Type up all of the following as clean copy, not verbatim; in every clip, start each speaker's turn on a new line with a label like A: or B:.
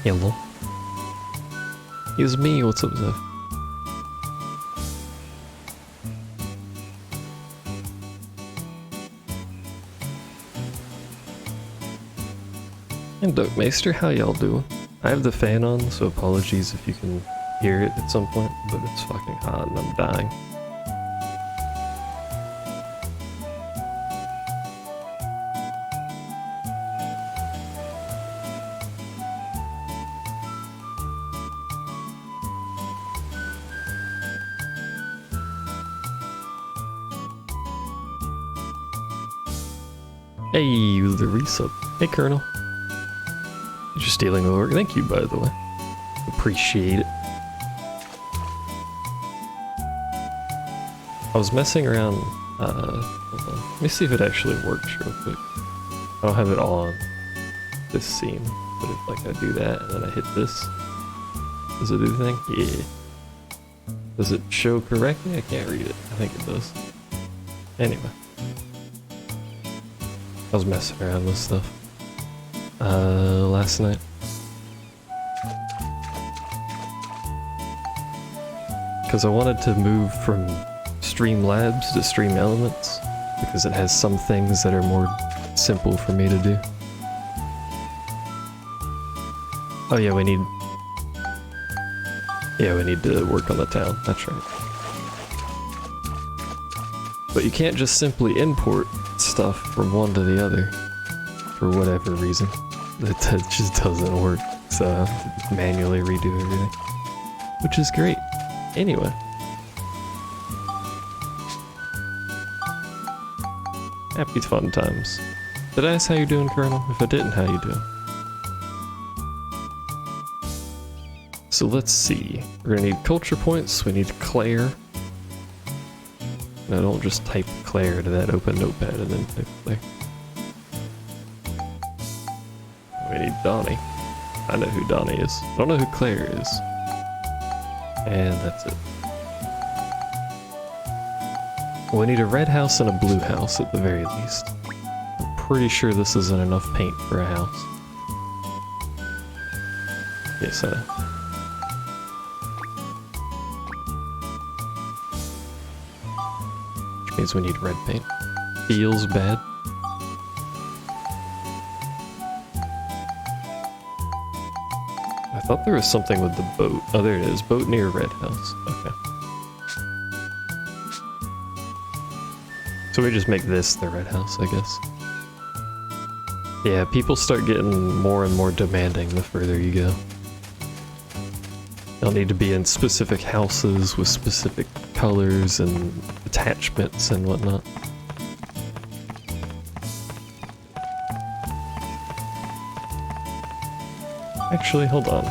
A: Hello. It's me, what's up, Zeph? And Duckmeister, how y'all doing? I have the fan on, so apologies if you can hear it at some point, but it's fucking hot and I'm dying. Hey, the resub. Hey, Colonel. You're stealing the work. Thank you, by the way. Appreciate it. I was messing around. Hold on. Let me see if it actually works real quick. I don't have it on this scene, but if like I do that and then I hit this, does it do the thing? Yeah. Does it show correctly? I can't read it. I think it does. Anyway. I was messing around with stuff last night. Because I wanted to move from Streamlabs to StreamElements because it has some things that are more simple for me to do. Oh yeah, we need to work on the town, that's right. But you can't just simply import stuff from one to the other for whatever reason. That just doesn't work, so I have to manually redo everything, which is great. Anyway, happy fun times. Did I ask how you doing, Colonel? If I didn't, how you doing? So let's see. We're gonna need culture points. We need Claire. No, don't just type Claire to that open notepad and then type Claire. We need Donnie. I know who Donnie is. I don't know who Claire is. And that's it. We need a red house and a blue house at the very least. I'm pretty sure this isn't enough paint for a house. Yes, I know. Means we need red paint. Feels bad. I thought there was something with the boat. Oh, there it is. Boat near red house. Okay. So we just make this the red house, I guess. Yeah, people start getting more and more demanding the further you go. They'll need to be in specific houses with specific colors and attachments and whatnot. Actually, hold on.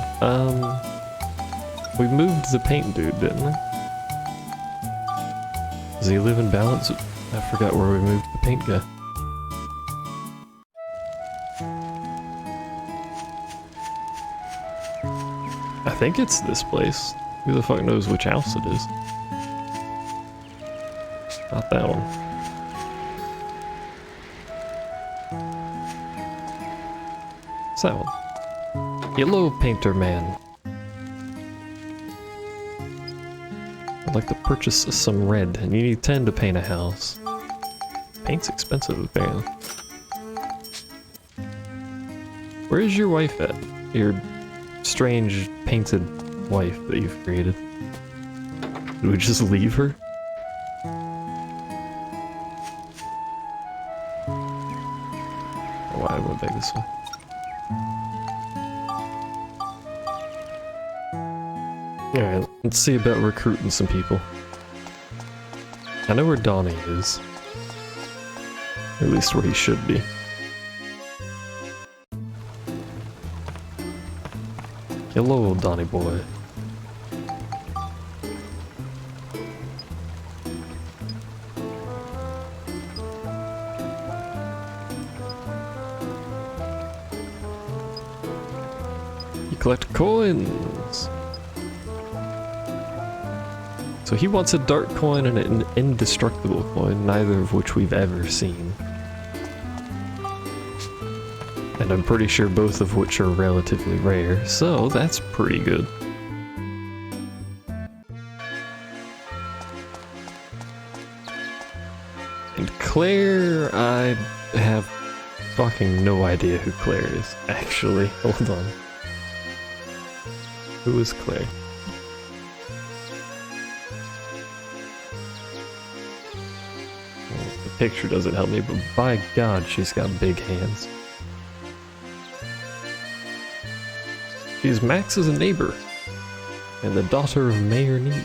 A: We moved the paint dude, didn't we? Does he live in Balance? I forgot where we moved the paint guy. I think it's this place. Who the fuck knows which house it is? Not that one. It's that one. Yellow Painter Man. I'd like to purchase some red, and you need 10 to paint a house. Paint's expensive, apparently. Where is your wife at? Your strange painted wife that you've created. Did we just leave her? Why I went back this way? Alright, let's see about recruiting some people. I know where Donnie is. Or at least where he should be. Hello, Donnie boy. You collect coins. So he wants a dark coin and an indestructible coin, neither of which we've ever seen. And I'm pretty sure both of which are relatively rare, so that's pretty good. And Claire, I have fucking no idea who Claire is, actually. Hold on. Who is Claire? The picture doesn't help me, but by God, she's got big hands. She's Max's neighbor, and the daughter of Mayor Need.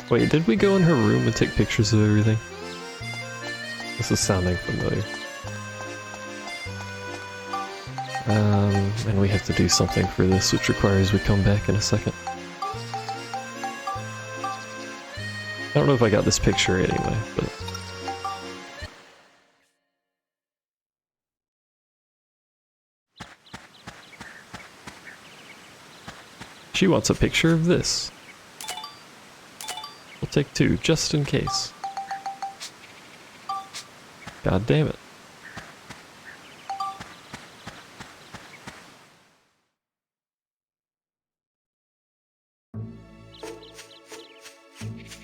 A: Wait, did we go in her room and take pictures of everything? This is sounding familiar. And we have to do something for this, which requires we come back in a second. I don't know if I got this picture anyway, but... She wants a picture of this. We'll take two, just in case. God damn it.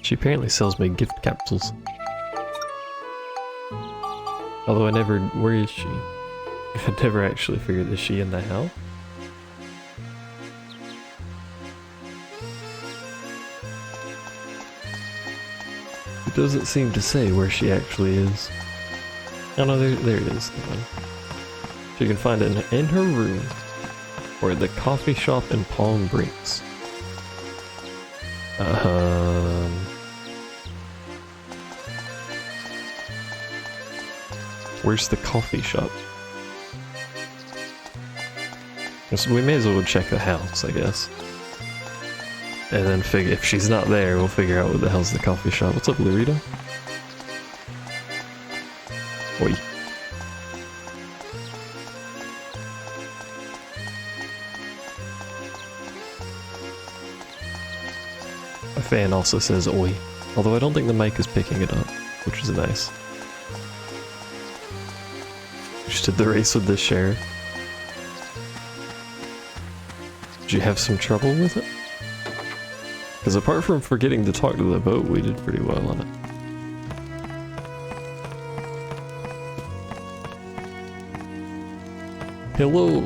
A: She apparently sells me gift capsules. Although I never... Where is she? I never actually figured, is she in the house? It doesn't seem to say where she actually is. Oh no, there it is. So you can find it in her room, or at the coffee shop in Palm Brinks. Where's the coffee shop? So we may as well check the house, I guess. And then figure, if she's not there, we'll figure out what the hell's the coffee shop. What's up, Lurita? Oi. My fan also says oi, although I don't think the mic is picking it up, which is nice. Just did the race with the sheriff. Did you have some trouble with it? Because apart from forgetting to talk to the boat, we did pretty well on it. Hello!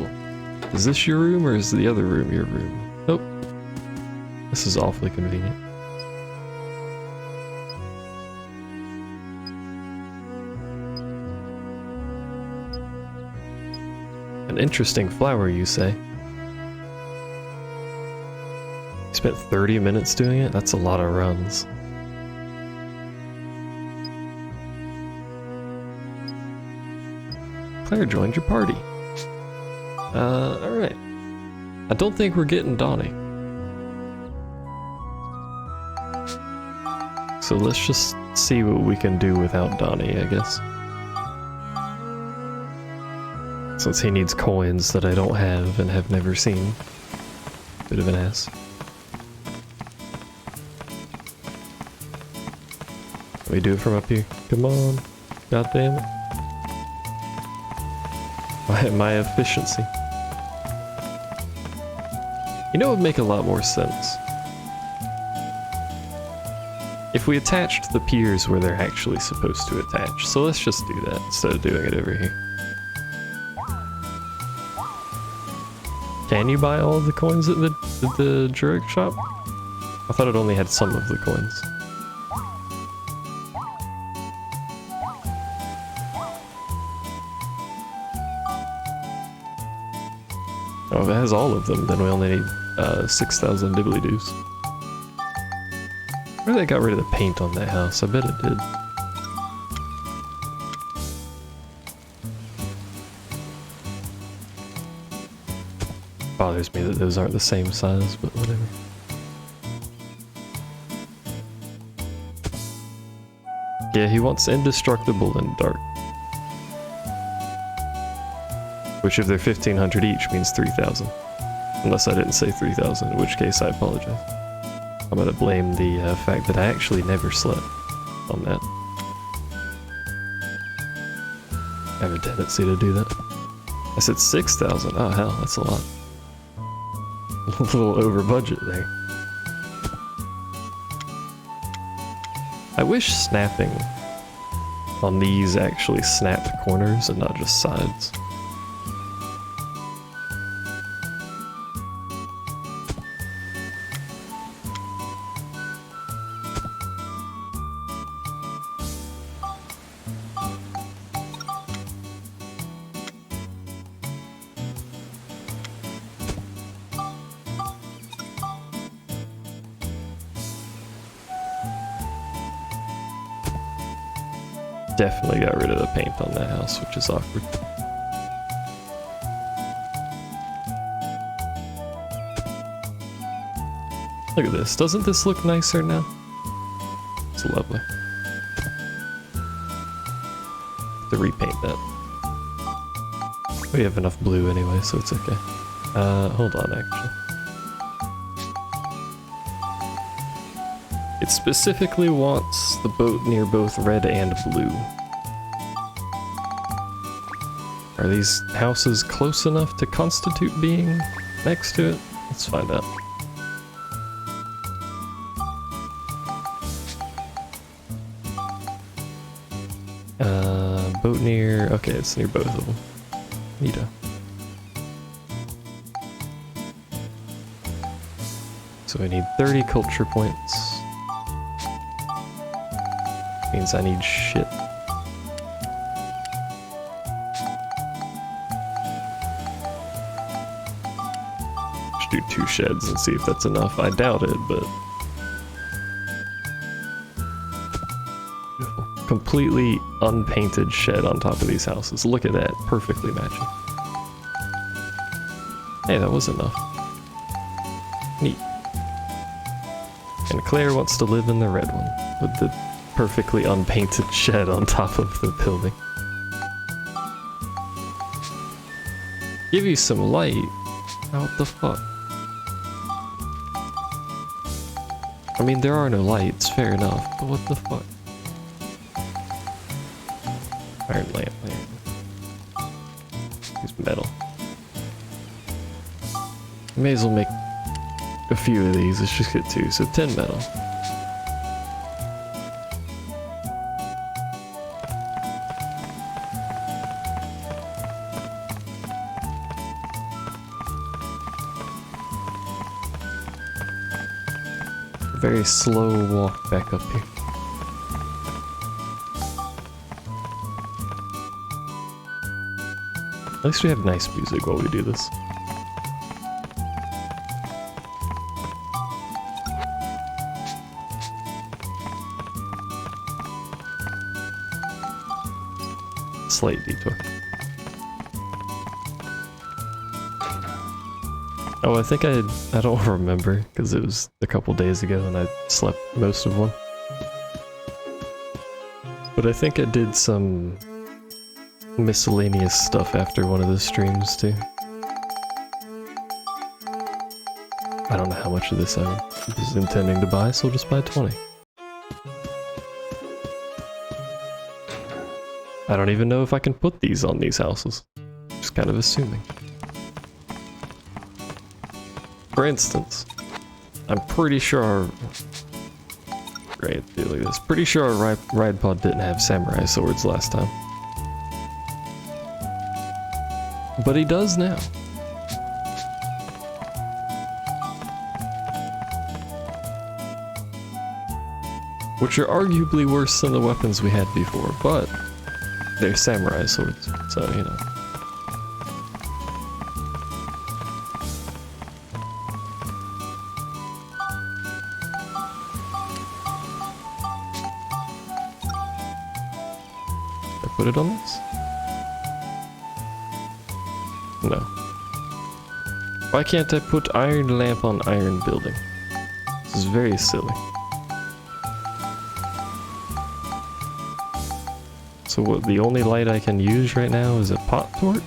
A: Is this your room or is the other room your room? Nope. This is awfully convenient. An interesting flower, you say? You spent 30 minutes doing it? That's a lot of runs. Claire joined your party. Alright. I don't think we're getting Donnie. So let's just see what we can do without Donnie, I guess. Since he needs coins that I don't have and have never seen. Bit of an ass. Let me do it from up here. Come on. God damn it. My efficiency. You know, it would make a lot more sense if we attached the piers where they're actually supposed to attach. So let's just do that instead of doing it over here. Can you buy all of the coins at the Druid shop? I thought it only had some of the coins. Oh, if it has all of them, then we only need 6,000 dibbly-doos. Where they got rid of the paint on that house? I bet it did. Bothers me that those aren't the same size, but whatever. Yeah, he wants indestructible and dark. Which, if they're 1,500 each, means 3,000. Unless I didn't say 3,000, in which case I apologize. I'm gonna blame the fact that I actually never slept on that. I have a tendency to do that. I said 6,000. Oh hell, that's a lot. A little over budget there. I wish snapping on these actually snapped corners and not just sides. Definitely got rid of the paint on that house, which is awkward. Look at this. Doesn't this look nicer now? It's lovely. To repaint that. We have enough blue anyway, so it's okay. Hold on, actually. It specifically wants the boat near both red and blue. Are these houses close enough to constitute being next to it? Let's find out. Boat near... Okay, it's near both of them. Neato. So I need 30 culture points. Means I need shit. Just do 2 sheds and see if that's enough. I doubt it, but... Beautiful. Completely unpainted shed on top of these houses. Look at that. Perfectly matching. Hey, that was enough. Neat. And Claire wants to live in the red one, with the perfectly unpainted shed on top of the building. Give you some light? What the fuck? I mean, there are no lights, fair enough, but what the fuck? Iron lamp, use metal. May as well make a few of these, let's just get 2, so 10 metal. Very slow walk back up here. At least we have nice music while we do this. Slight detour. Oh, I think I don't remember, because it was a couple days ago and I slept most of one. But I think I did some miscellaneous stuff after one of the streams too. I don't know how much of this I was intending to buy, so I'll just buy 20. I don't even know if I can put these on these houses. Just kind of assuming. For instance, I'm pretty sure... Great, look at this. Pretty sure our ride pod didn't have samurai swords last time. But he does now. Which are arguably worse than the weapons we had before, but they're samurai swords, so you know. Put it on this? No. Why can't I put iron lamp on iron building? This is very silly. So what, the only light I can use right now is a pot torch?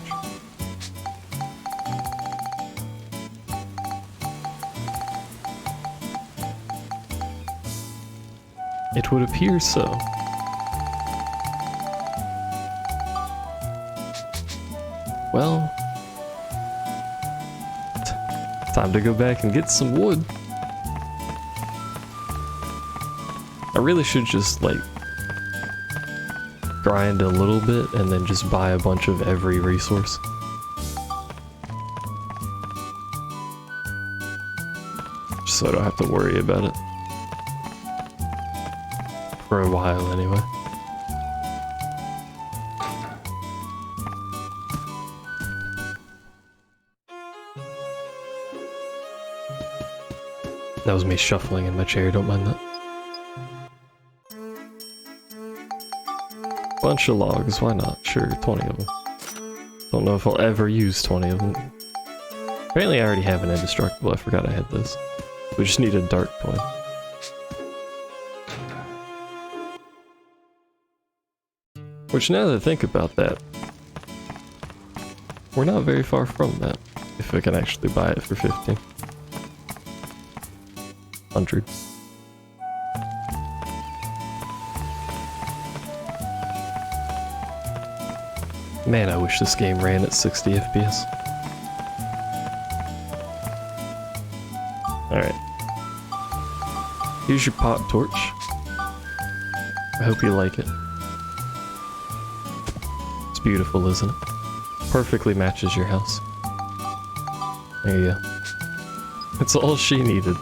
A: It would appear so. Well, Time to go back and get some wood. I really should just, like, grind a little bit and then just buy a bunch of every resource. Just so I don't have to worry about it. For a while, anyway. That was me shuffling in my chair, don't mind that. Bunch of logs, why not? Sure, 20 of them. Don't know if I'll ever use 20 of them. Apparently I already have an indestructible, I forgot I had this. We just need a dark coin. Which, now that I think about that, we're not very far from that, if I can actually buy it for 15. 100. Man, I wish this game ran at 60 FPS. Alright. Here's your pot torch. I hope you like it. It's beautiful, isn't it? Perfectly matches your house. There you go. That's all she needed.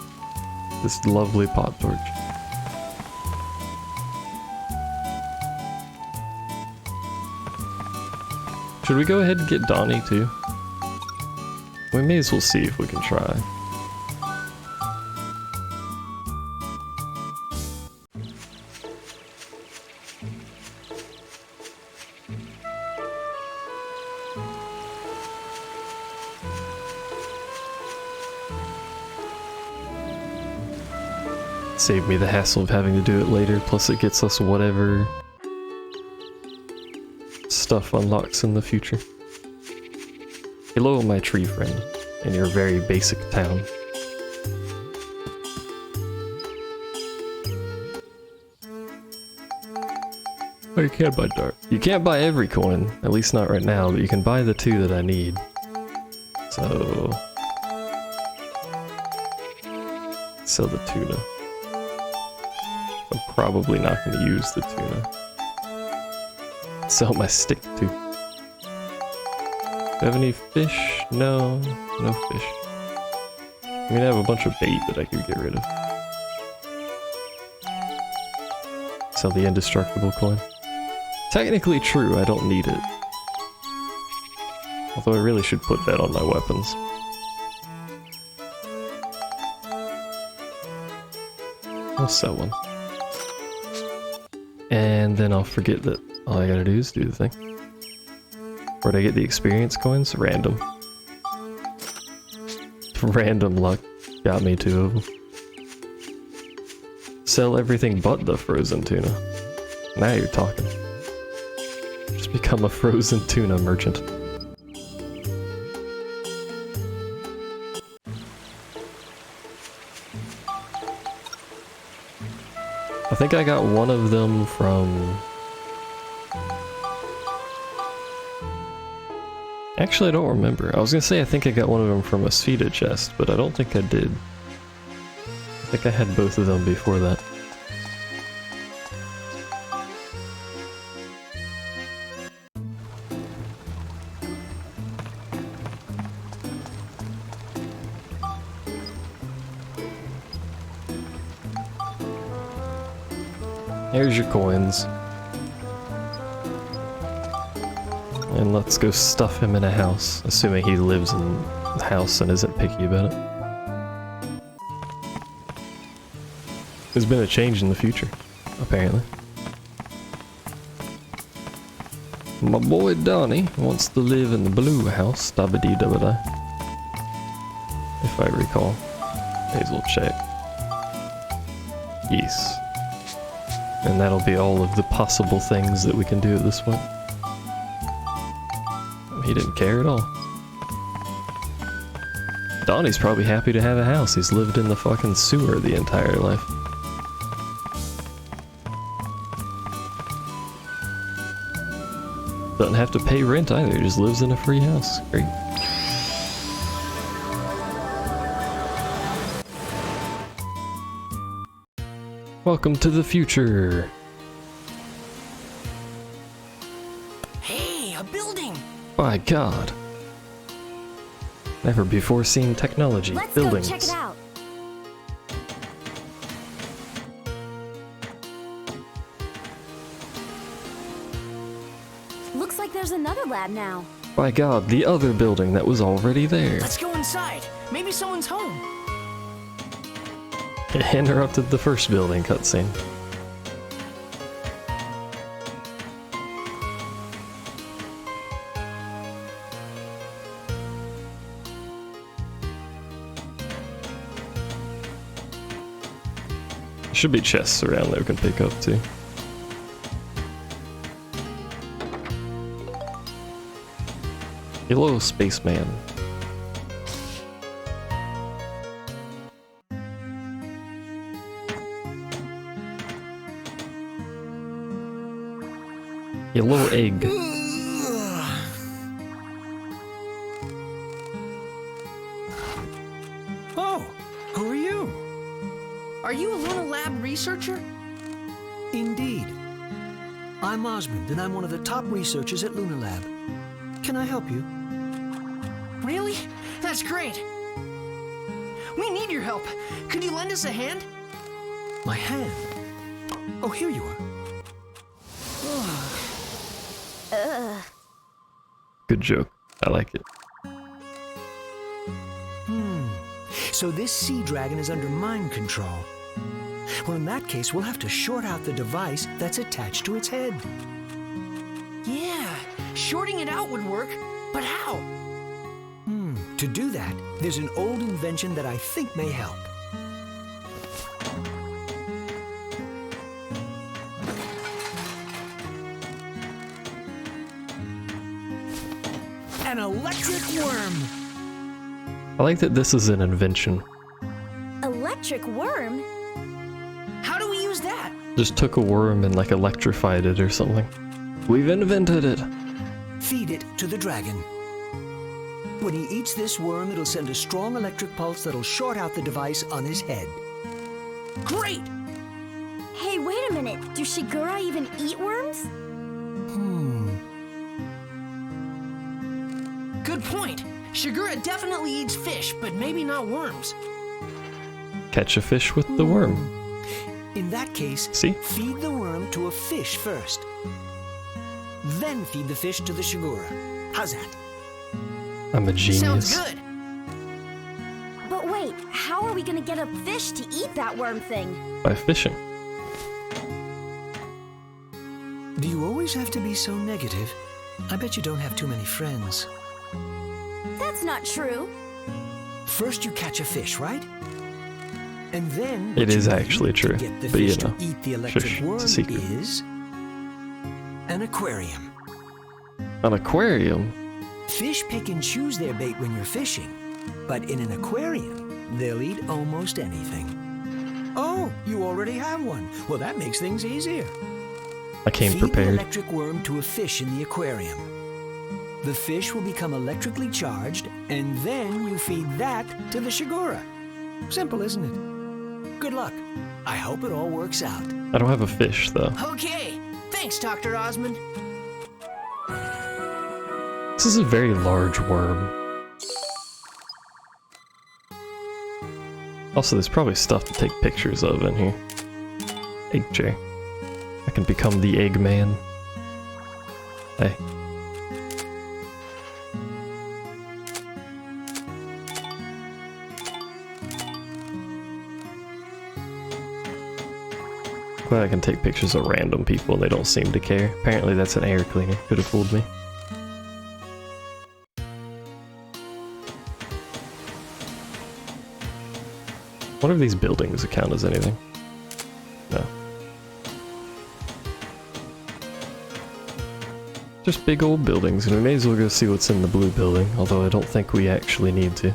A: This lovely pot torch. Should we go ahead and get Donnie too? We may as well see if we can try. Save me the hassle of having to do it later, plus it gets us whatever stuff unlocks in the future. Hello, my tree friend, in your very basic town. Oh, you can't buy dark. You can't buy every coin, at least not right now, but you can buy the 2 that I need. So... sell the tuna. I'm probably not going to use the tuna. Sell my stick too. Do I have any fish? No, no fish. I mean, I have a bunch of bait that I could get rid of. Sell the indestructible coin. Technically true, I don't need it. Although I really should put that on my weapons. I'll sell one. And then I'll forget that all I gotta do is do the thing. Where'd I get the experience coins? Random. Random luck got me 2 of them. Sell everything but the frozen tuna. Now you're talking. Just become a frozen tuna merchant. I think I got one of them from... Actually, I don't remember. I was gonna say I think I got one of them from a Sfida chest, but I don't think I did. I think I had both of them before that. Here's your coins. And let's go stuff him in a house, assuming he lives in the house and isn't picky about it. There's been a change in the future, apparently. My boy Donnie wants to live in the blue house, dabba-dee-dabba-da. If I recall. May as well check. Yes. And that'll be all of the possible things that we can do at this point. He didn't care at all. Donnie's probably happy to have a house. He's lived in the fucking sewer the entire life. Doesn't have to pay rent either, he just lives in a free house. Great. Welcome to the future.
B: Hey, a building!
A: By God. Never before seen technology.
C: Let's
A: Buildings.
C: go check it out. Looks like there's another lab now.
A: By God, the other building that was already there.
B: Let's go inside. Maybe someone's home.
A: It interrupted the first building cutscene. Should be chests around there we can pick up too. Hello, spaceman. Yellow egg.
D: Oh, who are you?
B: Are you a Luna Lab researcher?
D: Indeed. I'm Osmond, and I'm one of the top researchers at Luna Lab. Can I help you?
B: Really? That's great. We need your help. Could you lend us a hand?
D: My hand. Oh, here you are.
A: Good joke. I like it.
D: So this sea dragon is under mind control. Well, in that case, we'll have to short out the device that's attached to its head.
B: Yeah, shorting it out would work. But how?
D: To do that, there's an old invention that I think may help. An electric worm!
A: I like that this is an invention.
C: Electric worm?
B: How do we use that?
A: Just took a worm and like electrified it or something. We've invented it.
D: Feed it to the dragon. When he eats this worm, it'll send a strong electric pulse that'll short out the device on his head.
B: Great!
C: Hey, wait a minute. Do Shigura even eat worms?
B: Good point. Shigura definitely eats fish, but maybe not worms.
A: Catch a fish with the worm.
D: In that case,
A: See?
D: feed the worm to a fish first. Then feed the fish to the Shigura. How's that?
A: I'm a genius.
B: Sounds good.
C: But wait, how are we gonna get a fish to eat that worm thing?
A: By fishing.
D: Do you always have to be so negative? I bet you don't have too many friends.
C: That's not true.
D: First you catch a fish, right? And then
A: It
D: what
A: is
D: you
A: actually
D: need to
A: true,
D: get the
A: but you
D: fish
A: know,
D: to eat the electric
A: shush,
D: worm
A: it's a secret.
D: is an aquarium.
A: An aquarium?
D: Fish pick and choose their bait when you're fishing, but in an aquarium, they'll eat almost anything. Oh, you already have one. Well, that makes things easier.
A: I came
D: Feed the
A: prepared.
D: electric worm to a fish in the aquarium. The fish will become electrically charged, and then you feed that to the Shigura. Simple, isn't it? Good luck. I hope it all works out.
A: I don't have a fish though.
B: Okay. Thanks, Dr. Osmond.
A: This is a very large worm. Also, there's probably stuff to take pictures of in here. Egg chair. I can become the Eggman. Hey. Glad I can take pictures of random people and they don't seem to care. Apparently that's an air cleaner. Could have fooled me. What if these buildings count as anything? No. Just big old buildings, and we may as well go see what's in the blue building, although I don't think we actually need to.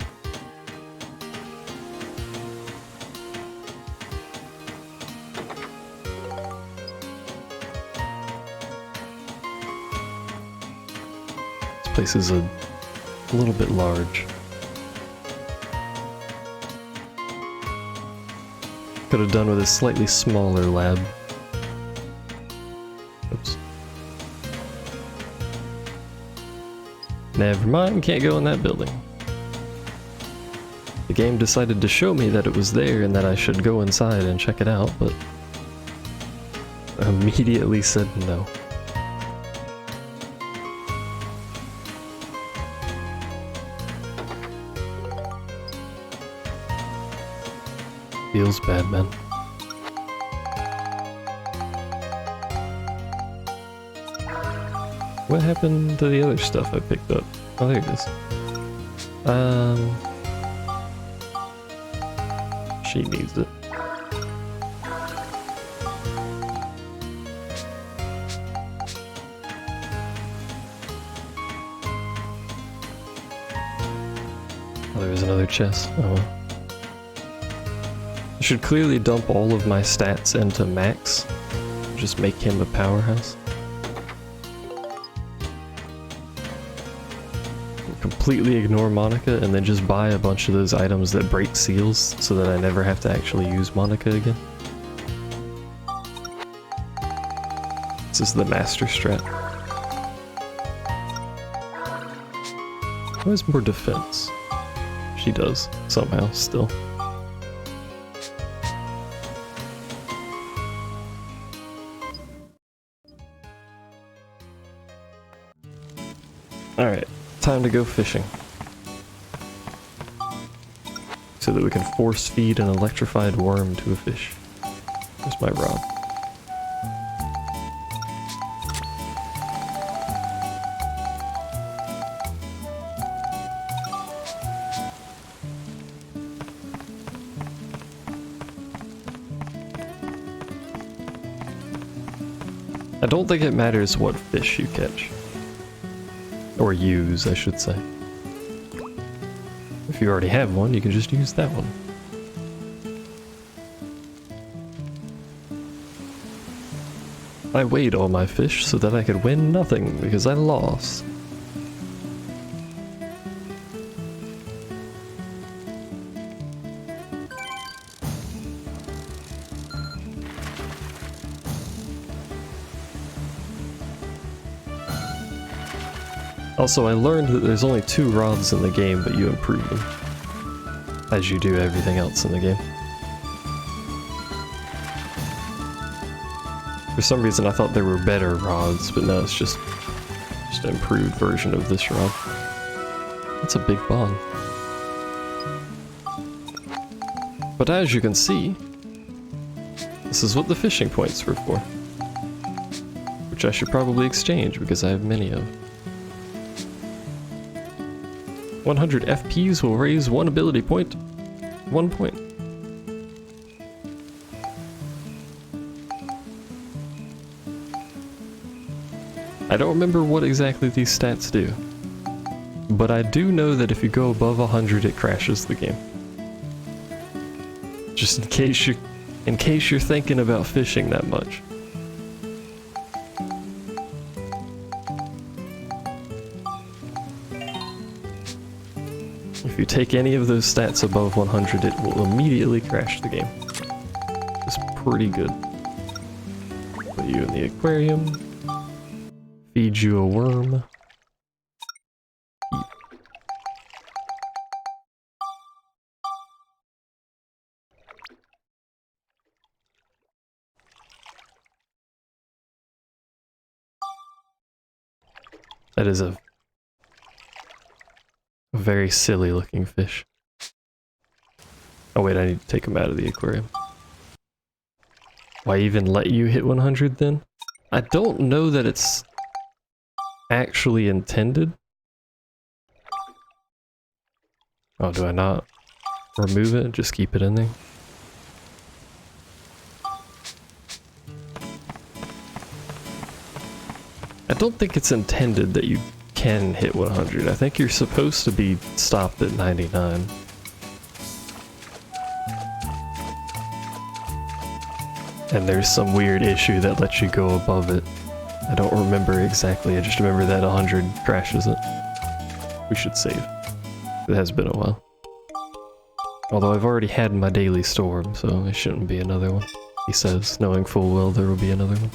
A: This place is a little bit large. Could have done with a slightly smaller lab. Oops. Never mind, can't go in that building. The game decided to show me that it was there and that I should go inside and check it out, but I immediately said no. Feels bad, man. What happened to the other stuff I picked up? Oh, there it is. She needs it. Oh, there was another chest. Oh well. I should clearly dump all of my stats into Max. Just make him a powerhouse. Completely ignore Monica and then just buy a bunch of those items that break seals so that I never have to actually use Monica again. This is the master strat. Who has more defense? She does, somehow, still. Alright, time to go fishing. So that we can force feed an electrified worm to a fish. Where's my rod? I don't think it matters what fish you catch. Or use, I should say. If you already have one, you can just use that one. I weighed all my fish so that I could win nothing because I lost. Also, I learned that there's only 2 rods in the game, but you improve them. As you do everything else in the game. For some reason I thought there were better rods, but no, it's just an improved version of this rod. That's a big bond. But as you can see, this is what the fishing points were for. Which I should probably exchange because I have many of. 100 FPs will raise 1 ability point. 1 point. I don't remember what exactly these stats do. But I do know that if you go above 100 it crashes the game. Just in case you're thinking about fishing that much. If you take any of those stats above 100, it will immediately crash the game. It's pretty good. Put you in the aquarium. Feed you a worm. Eat. That is a very silly looking fish. Oh wait, I need to take him out of the aquarium. Why even let you hit 100 then? I don't know that it's actually intended. Oh, do I not remove it and just keep it in there? I don't think it's intended that you can hit 100. I think you're supposed to be stopped at 99. And there's some weird issue that lets you go above it. I don't remember exactly, I just remember that 100 crashes it. We should save. It has been a while. Although I've already had my daily storm, so it shouldn't be another one. He says, knowing full well there will be another one.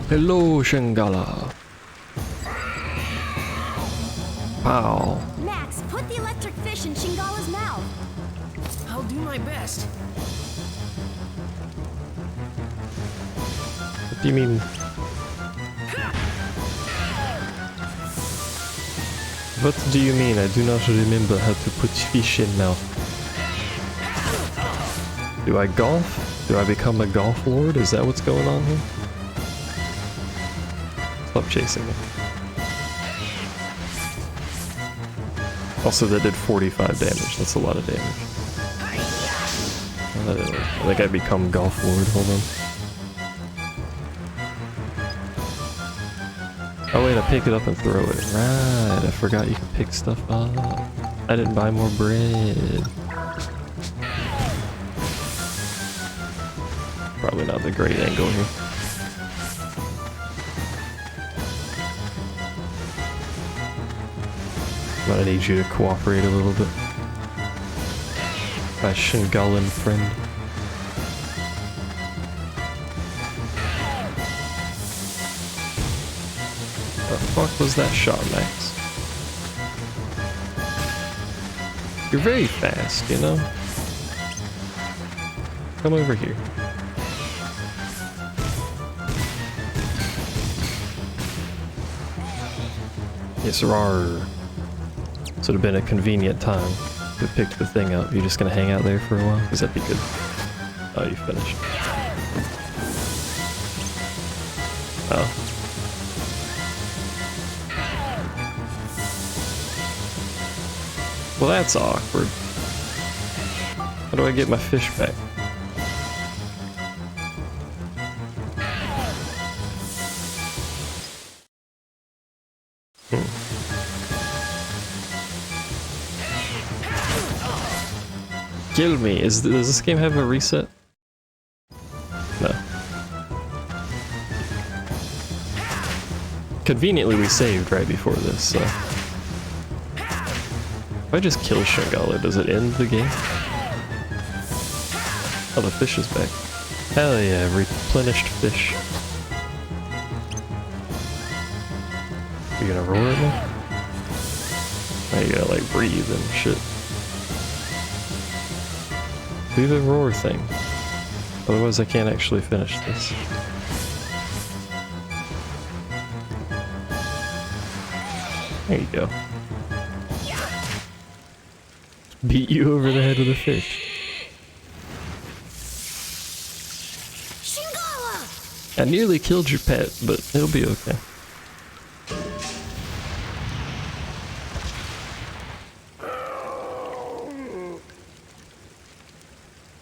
A: Hello, Shangala. Wow.
C: Max, put the electric fish in Shingala's mouth.
B: I'll do my best.
A: What do you mean? What do you mean? I do not remember how to put fish in mouth. Do I golf? Do I become a golf lord? Is that what's going on here? Stop chasing me. Also, that did 45 damage. That's a lot of damage. I think I become golf lord. Hold on. Oh wait, I pick it up and throw it. Right, I forgot you can pick stuff up. I didn't buy more bread. Probably not the great angle here. I'm gonna need you to cooperate a little bit. My Shingalan friend. The fuck was that shot, Max? You're very fast, you know? Come over here. Yes, rawr. This would have been a convenient time to pick the thing up. You're just gonna hang out there for a while? Because that'd be good. Oh, you finished. Oh. Well, that's awkward. How do I get my fish back? Kill me. Does this game have a reset? No. Conveniently, we saved right before this, so... If I just kill Shangala, does it end the game? Oh, the fish is back. Hell yeah, replenished fish. You gonna roar at me? Now you gotta like breathe and shit. Do the roar thing. Otherwise I can't actually finish this. There you go. Beat you over the head with a fish.
C: Shingala!
A: I nearly killed your pet, but it'll be okay.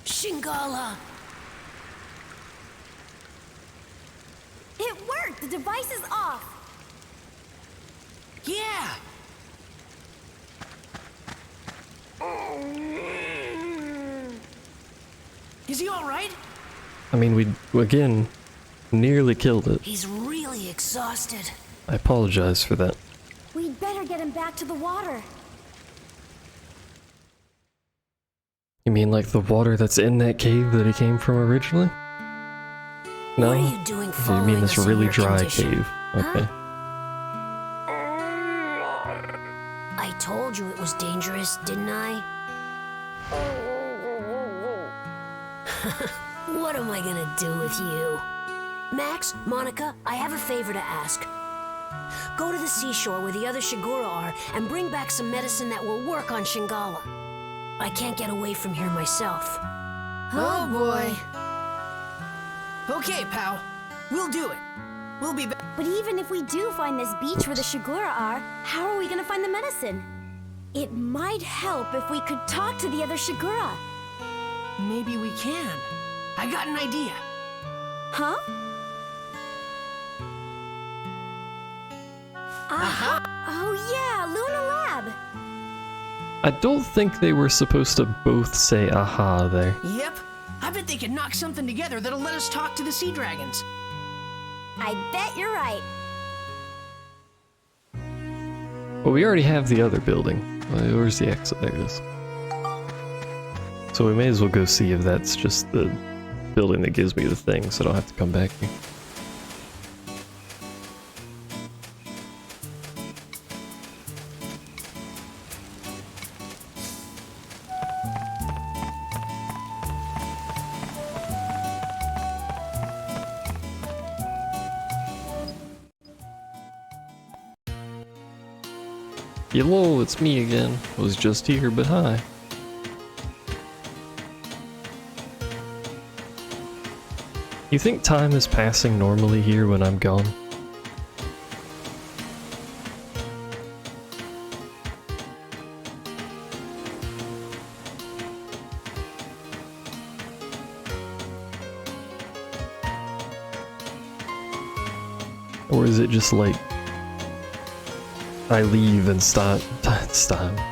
C: Shingala! It worked! The device is off!
B: Yeah! Is he alright?
A: I mean, we, again, nearly killed it.
C: He's really exhausted.
A: I apologize for that.
C: We'd better get him back to the water.
A: You mean like the water that's in that cave that he came from originally? No?
C: What are you doing
A: You
C: following
A: mean this
C: us in
A: really
C: your
A: dry
C: condition?
A: cave? Okay.
C: I told you it was dangerous, didn't I? What am I gonna do with you? Max, Monica, I have a favor to ask. Go to the seashore where the other Shigura are and bring back some medicine that will work on Shingala. I can't get away from here myself.
B: Oh boy. Okay, pal. We'll do it. We'll be back.
C: But even if we do find this beach where the Shigura are, how are we gonna find the medicine? It might help if we could talk to the other Shigura.
B: Maybe we can. I got an idea.
C: Huh? Oh yeah, Luna Lab.
A: I don't think they were supposed to both say aha there.
B: Yep. I bet they could knock something together that'll let us talk to the sea dragons.
E: I bet you're right.
A: Well, we already have the other building. Where's the exit? There it is. So we may as well go see if that's just the building that gives me the thing, so I don't have to come back here. Hello, it's me again. Was just here, but hi. You think time is passing normally here when I'm gone? Or is it just like I leave and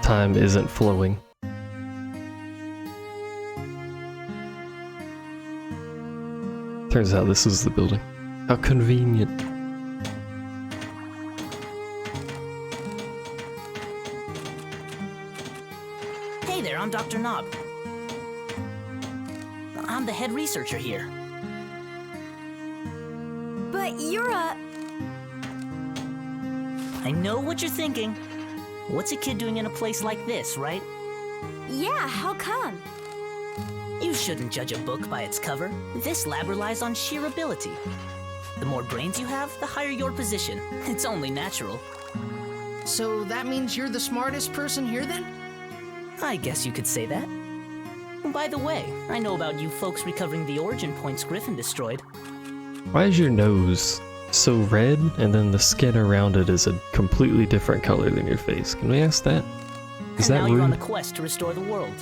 A: time isn't flowing? Turns out this is the building. How convenient.
F: Hey there, I'm Dr. Knob. I'm the head researcher here.
E: But you're a...
F: I know what you're thinking. What's a kid doing in a place like this, right?
E: Yeah, how come?
F: You shouldn't judge a book by its cover. This lab relies on sheer ability. The more brains you have, the higher your position. It's only natural.
B: So that means you're the smartest person here then?
F: I guess you could say that. By the way, I know about you folks recovering the origin points Griffin destroyed.
A: Why is your nose so red and then the skin around it is a completely different color than your face? Can we ask that? Is
F: And
A: that
F: now you're on the
A: rude?
F: quest to restore the world.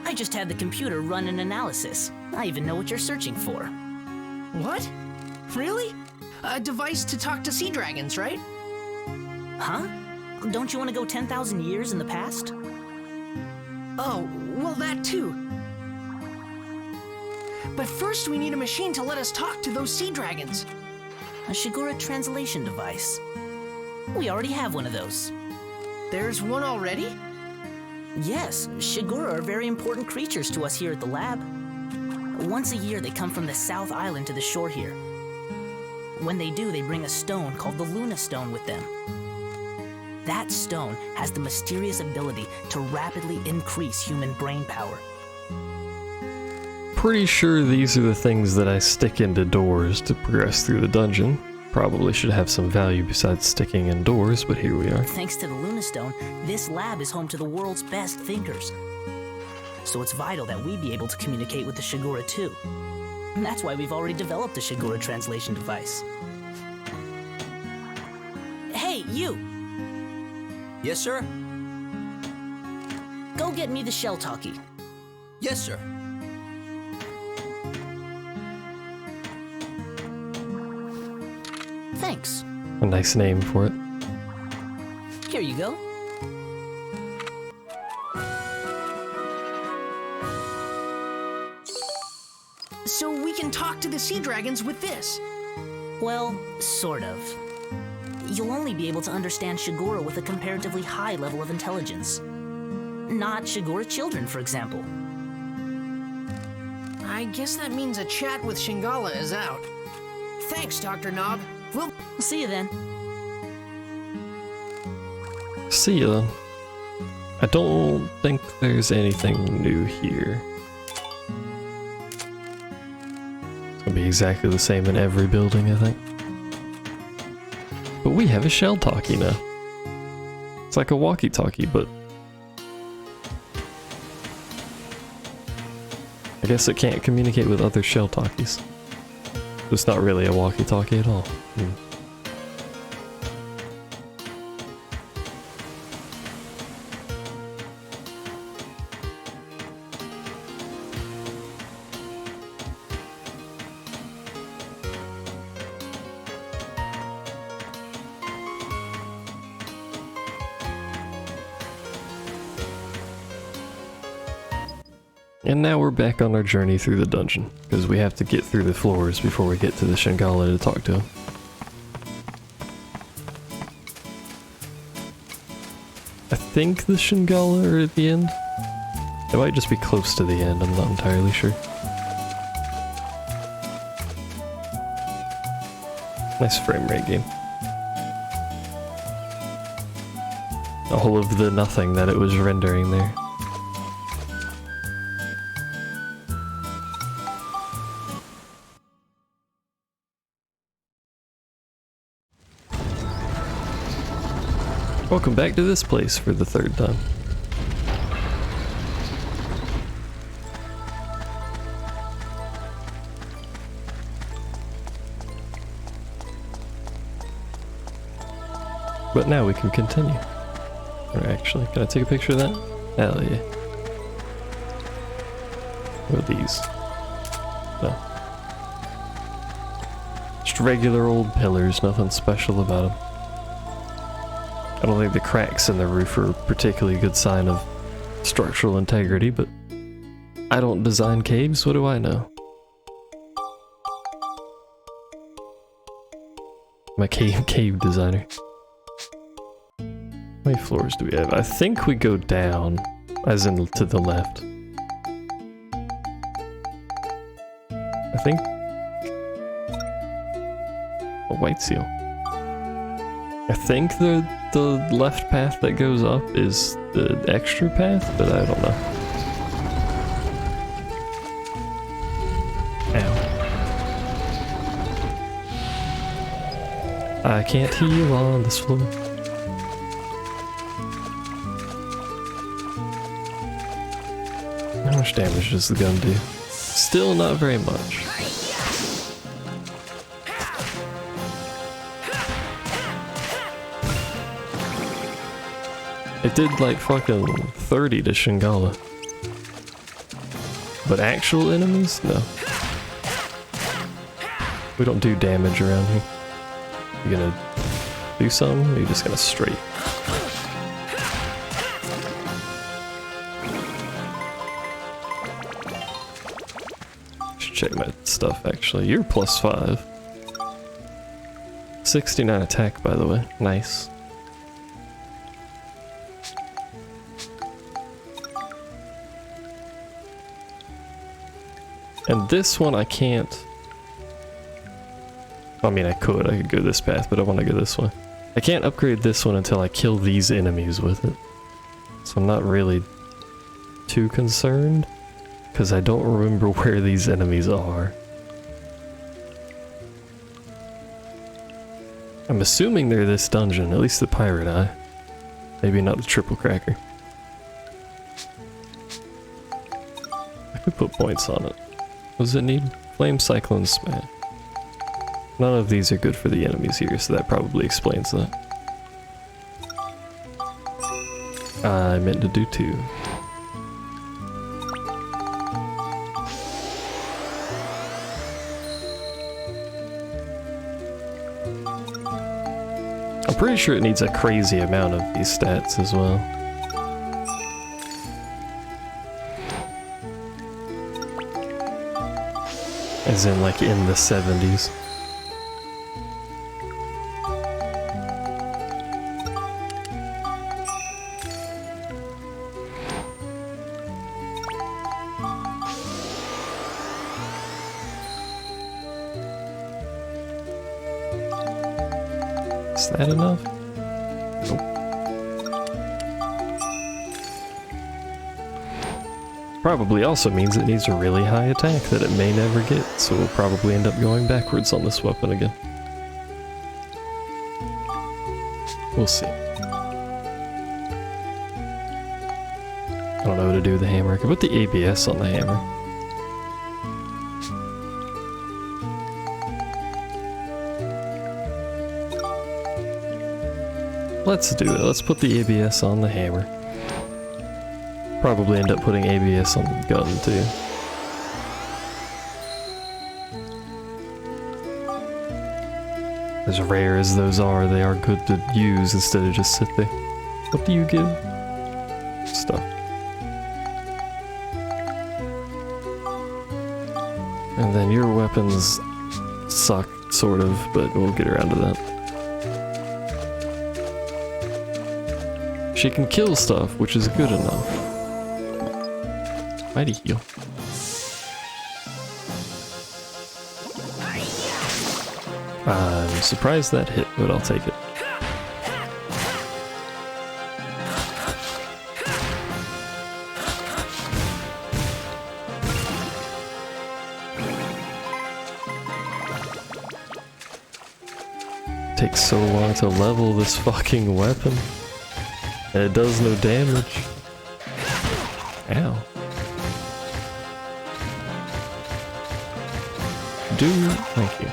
F: I just had the computer run an analysis. I even know what you're searching for.
B: What? Really? A device to talk to sea dragons, right?
F: Huh? Don't you want to go 10,000 years in the past?
B: Oh, well, that too. But first we need a machine to let us talk to those sea dragons.
F: A Shigura translation device. We already have one of those.
B: There's one already?
F: Yes, Shigura are very important creatures to us here at the lab. Once a year they come from the South Island to the shore here. When they do, they bring a stone called the Luna Stone with them. That stone has the mysterious ability to rapidly increase human brain power.
A: Pretty sure these are the things that I stick into doors to progress through the dungeon. Probably should have some value besides sticking in doors, but here we are.
F: Thanks to the Luna Stone, this lab is home to the world's best thinkers. So it's vital that we be able to communicate with the Shigura too. And that's why we've already developed a Shigura translation device. Hey, you!
G: Yes, sir?
F: Go get me the shell talkie.
G: Yes, sir.
F: Thanks.
A: A nice name for it.
F: Here you go.
B: So we can talk to the sea dragons with this.
F: Well, sort of. You'll only be able to understand Shigura with a comparatively high level of intelligence. Not Shigura children, for example.
B: I guess that means a chat with Shingala is out. Thanks, Dr. Knob. We'll...
F: See you then.
A: See ya then. I don't think there's anything new here. It's gonna be exactly the same in every building, I think. But we have a shell talkie now. It's like a walkie-talkie, but I guess it can't communicate with other shell talkies. It's not really a walkie-talkie at all. And now we're back on our journey through the dungeon, because we have to get through the floors before we get to the Shingala to talk to him. I think the Shingala are at the end. It might just be close to the end, I'm not entirely sure. Nice frame rate game. All of the nothing that it was rendering there. Welcome back to this place for the third time. But now we can continue. Or actually, can I take a picture of that? Hell yeah. What are these? No. Just regular old pillars, nothing special about them. I don't think the cracks in the roof are a particularly good sign of structural integrity, but I don't design caves, what do I know? I'm a cave designer. How many floors do we have? I think we go down, as in to the left. I think... a white seal. I think the left path that goes up is the extra path, but I don't know. Ow. I can't heal on this floor. How much damage does the gun do? Still not very much. It did like fucking 30 to Shingala. But actual enemies? No. We don't do damage around here. You gonna do something, or you just gonna straight? Should check my stuff actually. You're +5. 69 attack, by the way. Nice. And this one I can't... I mean, I could go this path, but I want to go this way. I can't upgrade this one until I kill these enemies with it. So I'm not really too concerned, because I don't remember where these enemies are. I'm assuming they're this dungeon, at least the Pirate Eye. Maybe not the Triple Cracker. I could put points on it. What does it need? Flame, Cyclone, Smash. None of these are good for the enemies here, so that probably explains that. I meant to do 2. I'm pretty sure it needs a crazy amount of these stats as well. As in, like, in the 70s. Is that enough? Nope. Probably also means it needs a really high attack that it may never get, so we'll probably end up going backwards on this weapon again. We'll see. I don't know what to do with the hammer. I could put the ABS on the hammer. Let's do it. Let's put the ABS on the hammer. Probably end up putting ABS on the gun too. As rare as those are, they are good to use instead of just sit there. What do you give? Stuff. And then your weapons suck, sort of, but we'll get around to that. She can kill stuff, which is good enough. Mighty heal. I'm surprised that hit, but I'll take it. Takes so long to level this fucking weapon. And it does no damage. Ow. Thank you.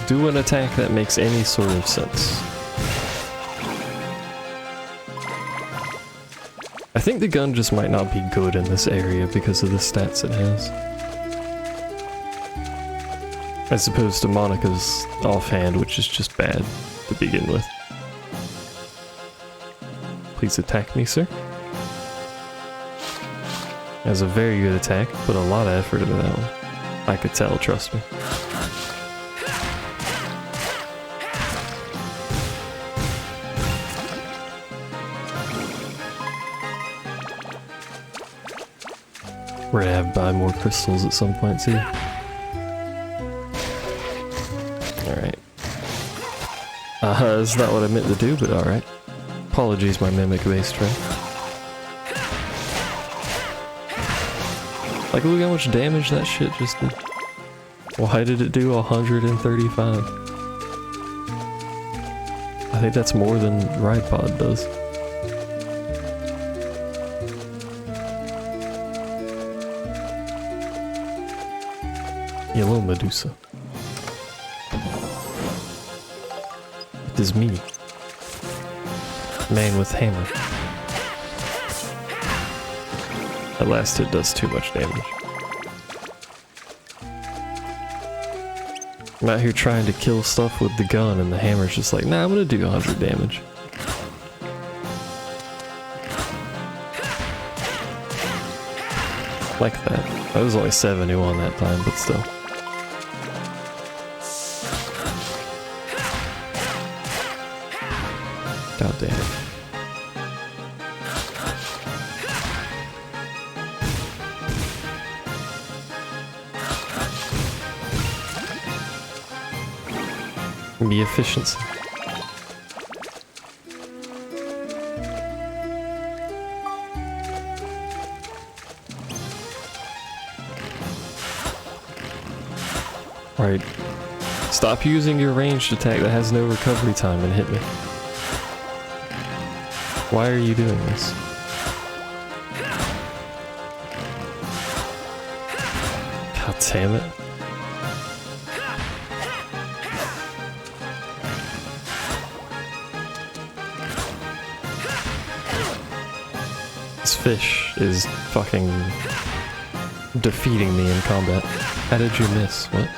A: Do an attack that makes any sort of sense. I think the gun just might not be good in this area because of the stats it has. As opposed to Monica's offhand, which is just bad to begin with. Please attack me, sir. That's a very good attack, put a lot of effort into that one. I could tell, trust me. We're gonna have to buy more crystals at some point too. Alright. That's not what I meant to do, but alright. Apologies, my mimic-based friend. Like, look how much damage that shit just did. Why did it do 135? I think that's more than Ride Pod does. Yellow Medusa. It is me. Man with hammer. That last hit does too much damage. I'm out here trying to kill stuff with the gun and the hammer's just like, nah, I'm gonna do 100 damage. Like that. I was only 71 that time, but still. God damn it. The efficiency. Right. Stop using your ranged attack that has no recovery time and hit me. Why are you doing this? God damn it. This fish is fucking defeating me in combat. How did you miss? What?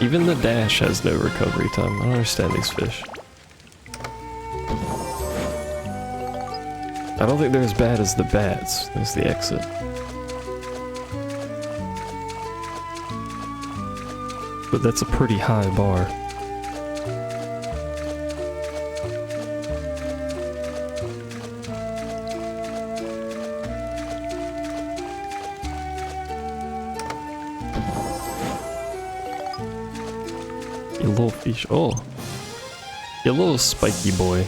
A: Even the dash has no recovery time. I don't understand these fish. I don't think they're as bad as the bats. There's the exit. But that's a pretty high bar. You little fish. Oh. You little spiky boy.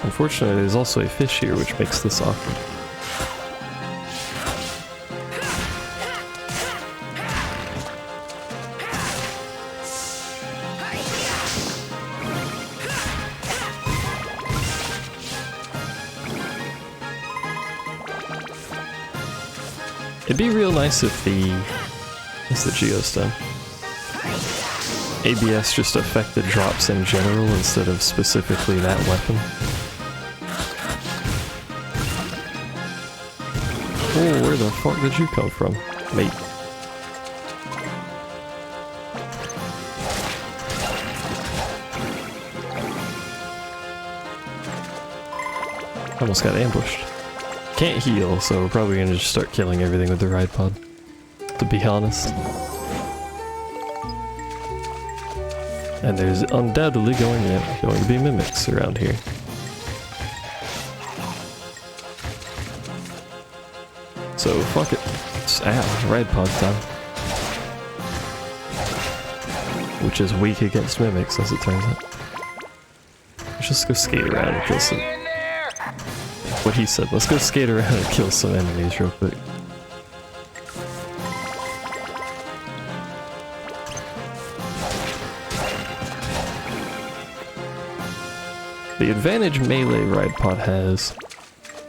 A: Unfortunately, there's also a fish here, which makes this awkward. It'd be real nice if it's the Geostone. ABS just affected drops in general instead of specifically that weapon. Oh, where the fuck did you come from, mate? Almost got ambushed. Can't heal, so we're probably gonna just start killing everything with the ride pod. To be honest. And there's undoubtedly going to be mimics around here. So fuck it. It's ride pod time. Which is weak against mimics, as it turns out. Let's just go skate around and kill some. What he said. Let's go skate around and kill some enemies real quick. The advantage melee ride pod has,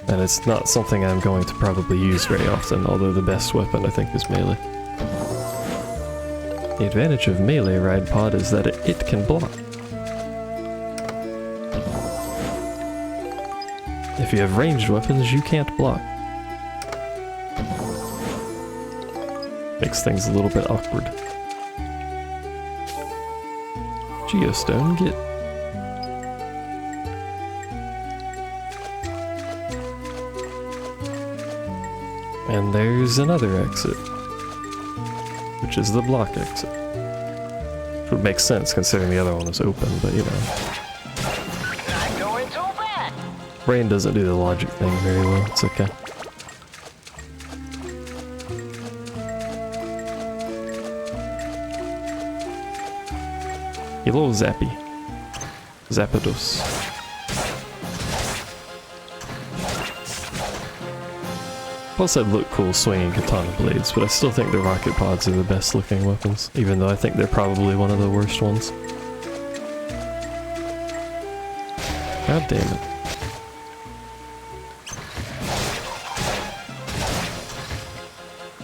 A: and it's not something I'm going to probably use very often, although the best weapon I think is melee. The advantage of melee ride pod is that it can block. If you have ranged weapons, you can't block. Makes things a little bit awkward. Geostone, get. And there's another exit, which is the block exit. Which would make sense considering the other one was open, but you know. Brain doesn't do the logic thing very well, it's okay. Hello, Zappy. Zapdos. Plus I'd look cool swinging katana blades, but I still think the rocket pods are the best looking weapons, even though I think they're probably one of the worst ones. God damn it.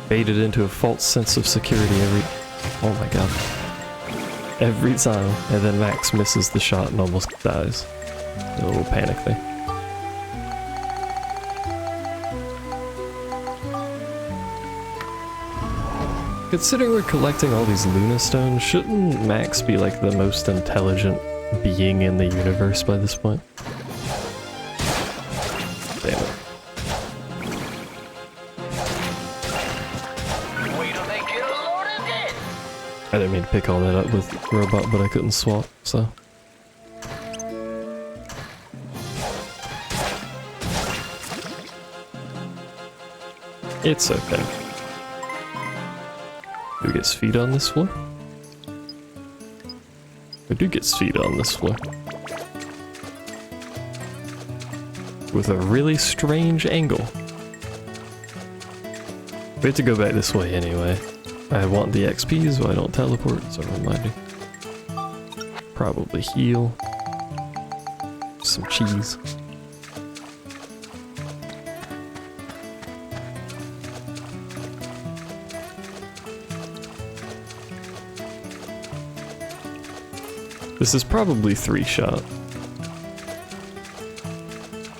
A: Baited into a false sense of security oh my god. Every time, and then Max misses the shot and almost dies. A little panic thing. Considering we're collecting all these Luna Stones, shouldn't Max be like the most intelligent being in the universe by this point? Damn it. I didn't mean to pick all that up with Robot, but I couldn't swap, so. It's okay. Who gets feet on this floor? Who do get feet on this floor? With a really strange angle. We have to go back this way anyway. I want the XP so I don't teleport, so reminder. Probably heal. Some cheese. This is probably 3-shot.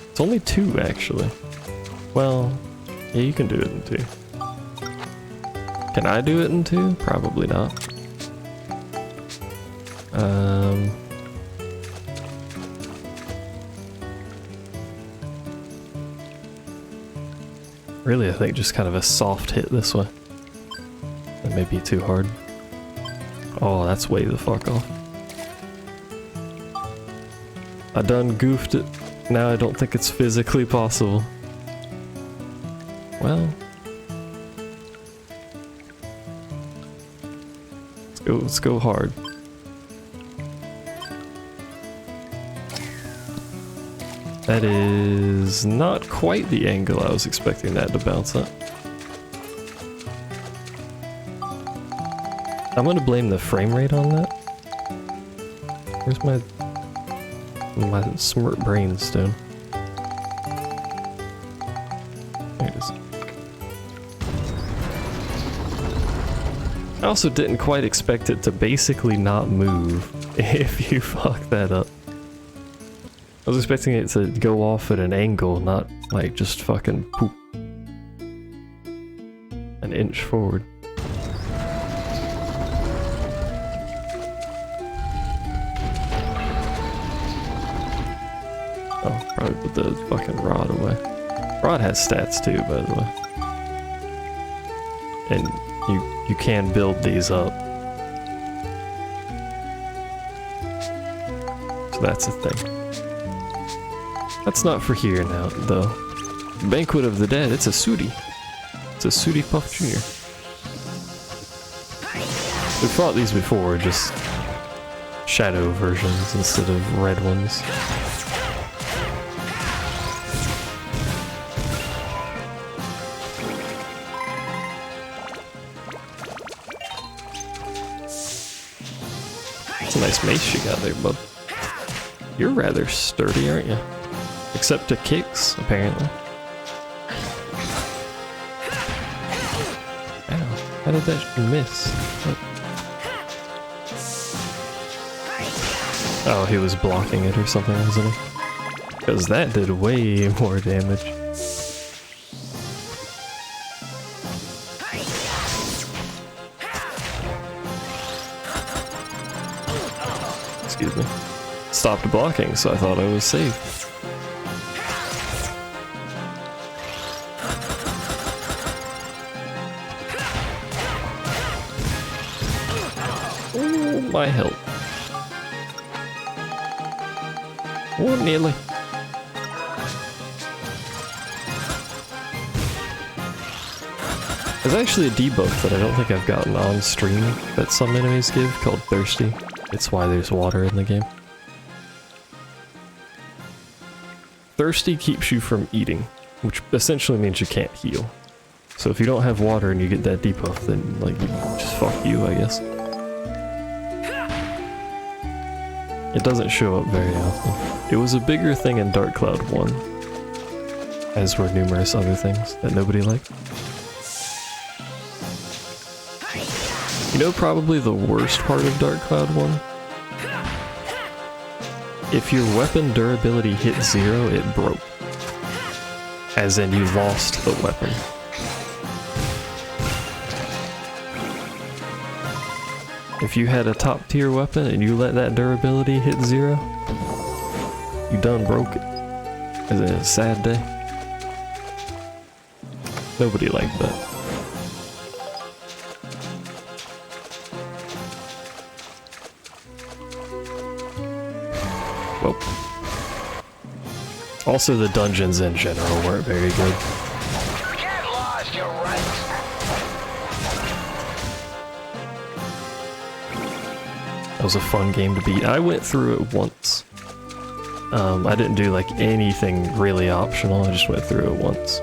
A: It's only 2 actually. Well, yeah, you can do it in 2. Can I do it in 2? Probably not. Really, I think just kind of a soft hit this way. That may be too hard. Oh, that's way the fuck off. I done goofed it. Now I don't think it's physically possible. Well. Let's go hard. That is not quite the angle I was expecting that to bounce at. I'm gonna blame the frame rate on that. Where's my smart brain stone? There it is. I also didn't quite expect it to basically not move if you fuck that up. I was expecting it to go off at an angle, not like just fucking poop an inch forward. Oh, probably put the fucking rod away. Rod has stats too, by the way. And you can build these up. So that's a thing. That's not for here now, though. Banquet of the Dead, it's a Sooty. It's a Sooty Puff Jr. We fought these before, just shadow versions instead of red ones. It's a nice mace you got there, bub. You're rather sturdy, aren't you? Except to kicks, apparently. Ow, how did that miss? What? Oh, he was blocking it or something, wasn't he? Because that did way more damage. Excuse me. Stopped blocking, so I thought I was safe. Oh, my health. Oh, nearly. There's actually a debuff that I don't think I've gotten on stream that some enemies give called Thirsty. It's why there's water in the game. Thirsty keeps you from eating, which essentially means you can't heal. So if you don't have water and you get that debuff, then like just fuck you, I guess. It doesn't show up very often. It was a bigger thing in Dark Cloud 1, as were numerous other things that nobody liked. You know probably the worst part of Dark Cloud 1? If your weapon durability hit 0, it broke. As in you lost the weapon. If you had a top tier weapon and you let that durability hit 0, you done broke it. It's a sad day. Nobody liked that. Well, also the dungeons in general weren't very good. That was a fun game to beat. I went through it once. I didn't do like anything really optional, I just went through it once.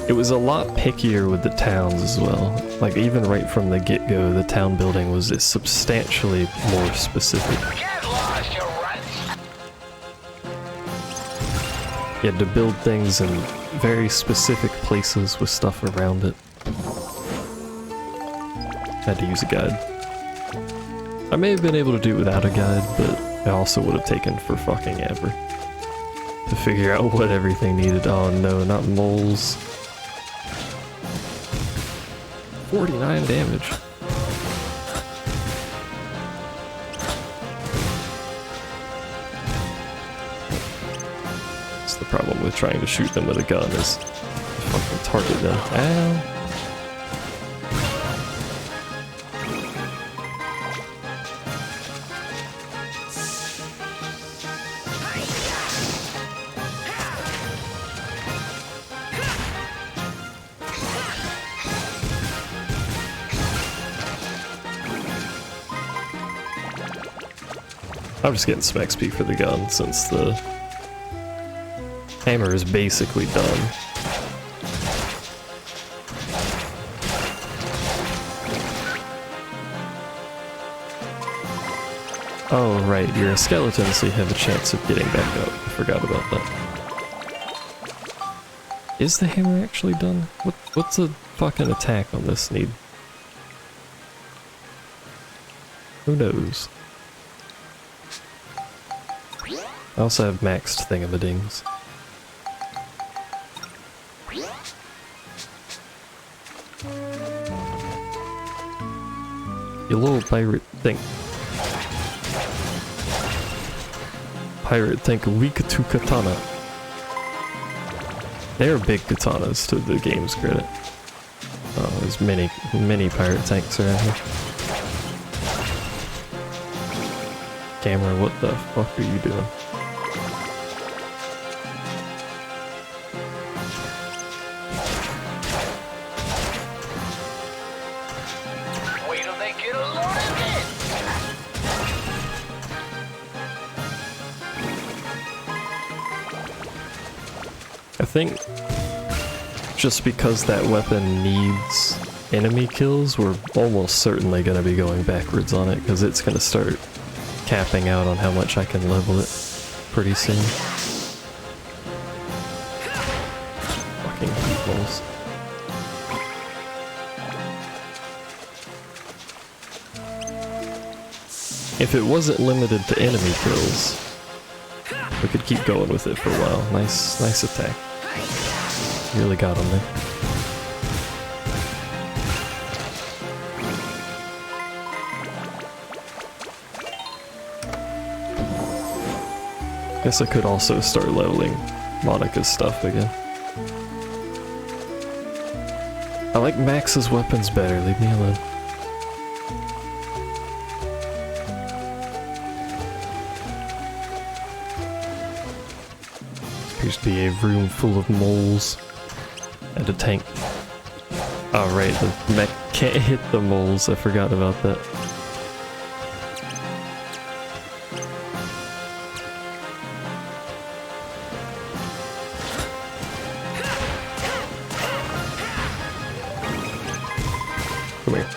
A: It was a lot pickier with the towns as well. Like even right from the get-go, the town building was substantially more specific. You had to build things in very specific places with stuff around it. Had to use a guide. I may have been able to do it without a guide, but it also would have taken for fucking ever to figure out what everything needed. Oh no, not moles. 49 damage. That's the problem with trying to shoot them with a gun, is fucking target them. Ow. I'm just getting some XP for the gun since the hammer is basically done. Oh right, you're a skeleton so you have a chance of getting back up. I forgot about that. Is the hammer actually done? What's the fucking attack on this need? Who knows? I also have maxed thingamadings. You little pirate thing. pirate tank weak to katana. They are big katanas to the game's credit. Oh, there's many pirate tanks around here. Camera, what the fuck are you doing?
B: Wait till they get a load of it.
A: I think just because that weapon needs enemy kills, we're almost certainly going to be going backwards on it, because it's going to start capping out on how much I can level it pretty soon. Fucking peoples. If it wasn't limited to enemy kills, we could keep going with it for a while. Nice attack. Really got him there. Guess I could also start leveling Monica's stuff again. I like Max's weapons better, leave me alone. Appears to be a room full of moles and a tank. Oh right, the mech can't hit the moles, I forgot about that. Come here.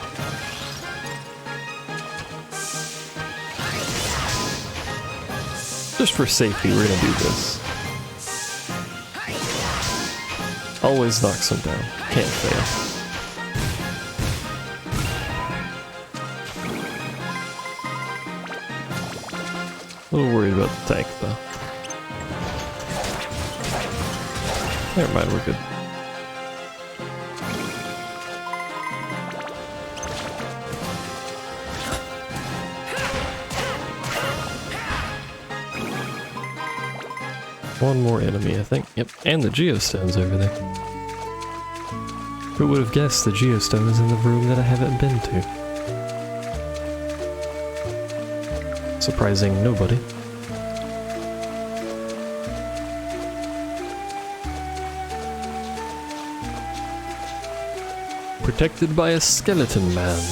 A: Just for safety, we're gonna do this. Always knocks him down. Can't fail. A little worried about the tank, though. Never mind, we're good. One more enemy, I think. Yep, and the geostone's over there. Who would have guessed the geostone is in the room that I haven't been to? Surprising nobody. Protected by a skeleton man.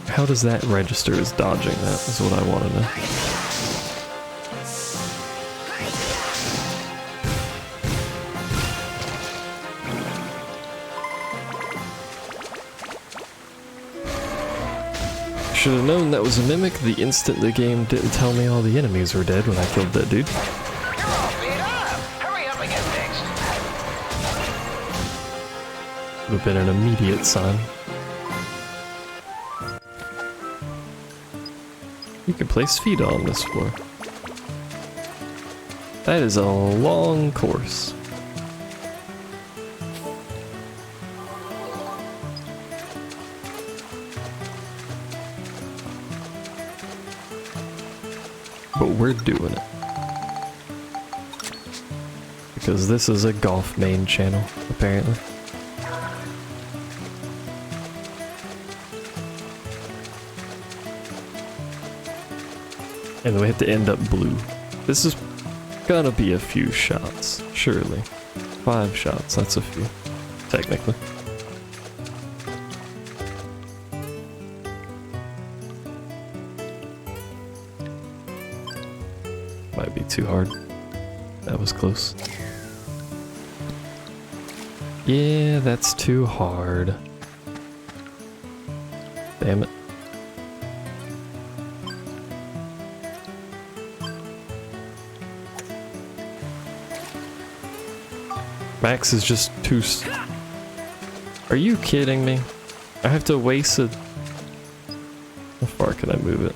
A: How does that register as dodging that, is what I want to know. Should have known that was a mimic the instant the game didn't tell me all the enemies were dead when I killed that dude.
B: You're all beat up. Hurry up and get fixed.
A: Would have been an immediate sign. You can place feet on this floor. That is a long course. But we're doing it. Because this is a golf main channel, apparently. And we have to end up blue. This is gonna be a few shots, surely. 5 shots, that's a few, technically. Might be too hard. That was close. Yeah, that's too hard. Damn it. Max is just too Are you kidding me? I have to waste a... How far can I move it?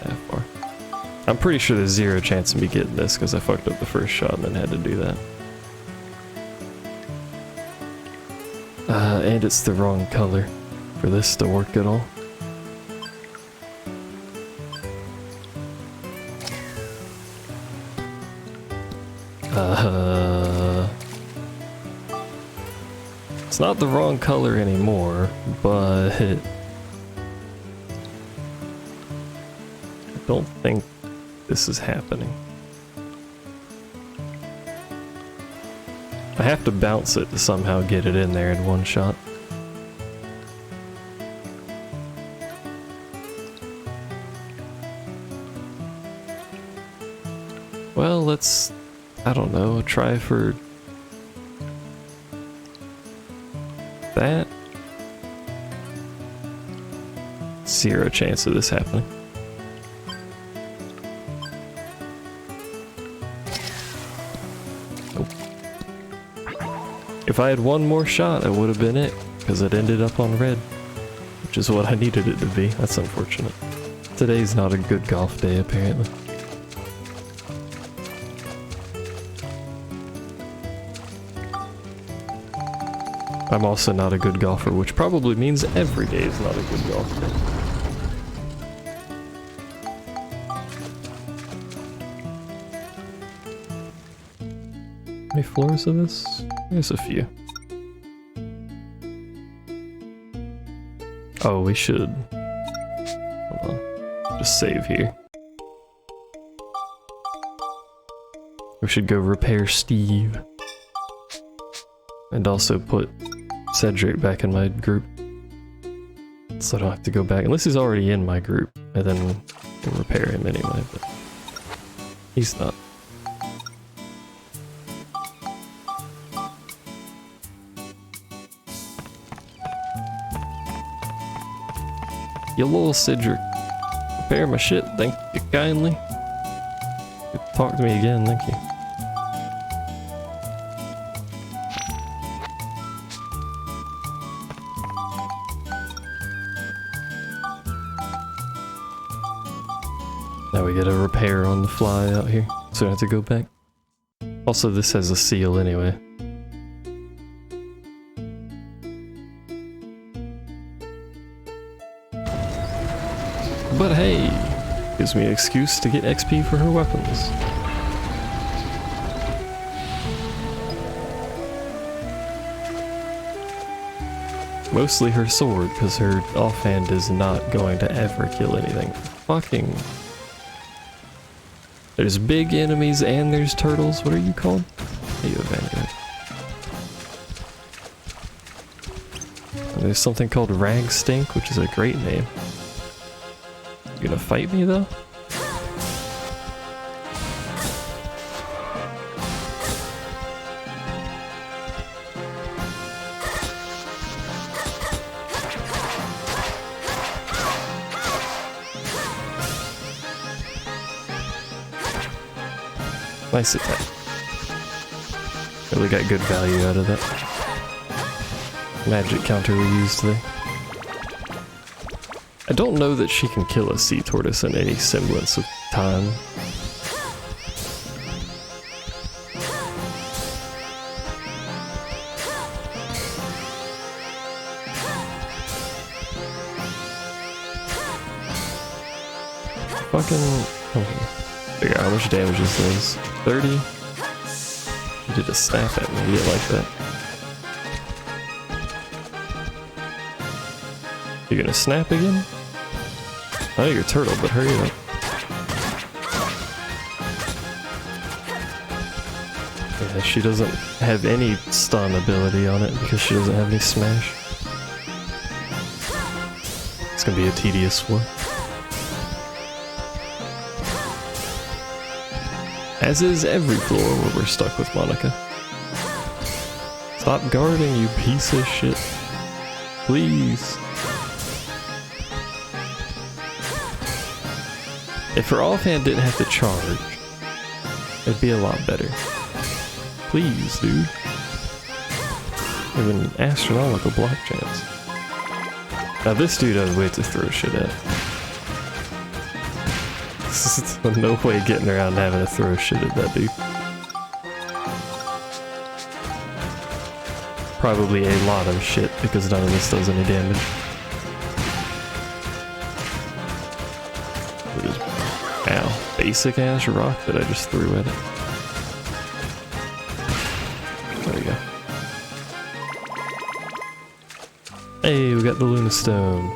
A: That far. I'm pretty sure there's 0 chance of me getting this because I fucked up the first shot and then had to do that. And it's the wrong color for this to work at all. It's not the wrong color anymore, but I don't think this is happening. I have to bounce it to somehow get it in there in one shot. Well, let's, I don't know, try for that. 0 chance of this happening. Nope. If I had one more shot, that would have been it, because it ended up on red, which is what I needed it to be. That's unfortunate. Today's not a good golf day, apparently. I'm also not a good golfer, which probably means every day is not a good golf day. How many floors of this? There's a few. Oh, we should. Hold on. Just save here. We should go repair Steve. And also put Cedric back in my group, so I don't have to go back, unless he's already in my group, and then we'll repair him anyway, but he's not. You little Cedric, repair my shit, thank you kindly. Talk to me again, thank you. Now we get a repair on the fly out here, so I have to go back. Also, this has a seal anyway. But hey, gives me an excuse to get XP for her weapons. Mostly her sword, because her offhand is not going to ever kill anything. Fucking... There's big enemies and there's turtles. What are you called? Hey, Evander. There's something called Rag Stink, which is a great name. You gonna fight me though? Nice attack. Really got good value out of that. Magic counter we used there. I don't know that she can kill a sea tortoise in any semblance of time. Fucking... Oh. Figure out how much damage this does. 30? She did a snap at me, yeah, like that. You gonna snap again? I know you're a turtle, but hurry up. Yeah, she doesn't have any stun ability on it because she doesn't have any smash. It's gonna be a tedious one. As is every floor where we're stuck with Monica. Stop guarding, you piece of shit. Please. If her offhand didn't have to charge, it'd be a lot better. Please, dude. Have an astronomical block chance. Now this dude has way to throw shit at. There's no way getting around having to throw shit at that dude. Probably a lot of shit because none of this does any damage. What is, ow, basic ass rock that I just threw at it. There we go. Hey, we got the Luna Stone.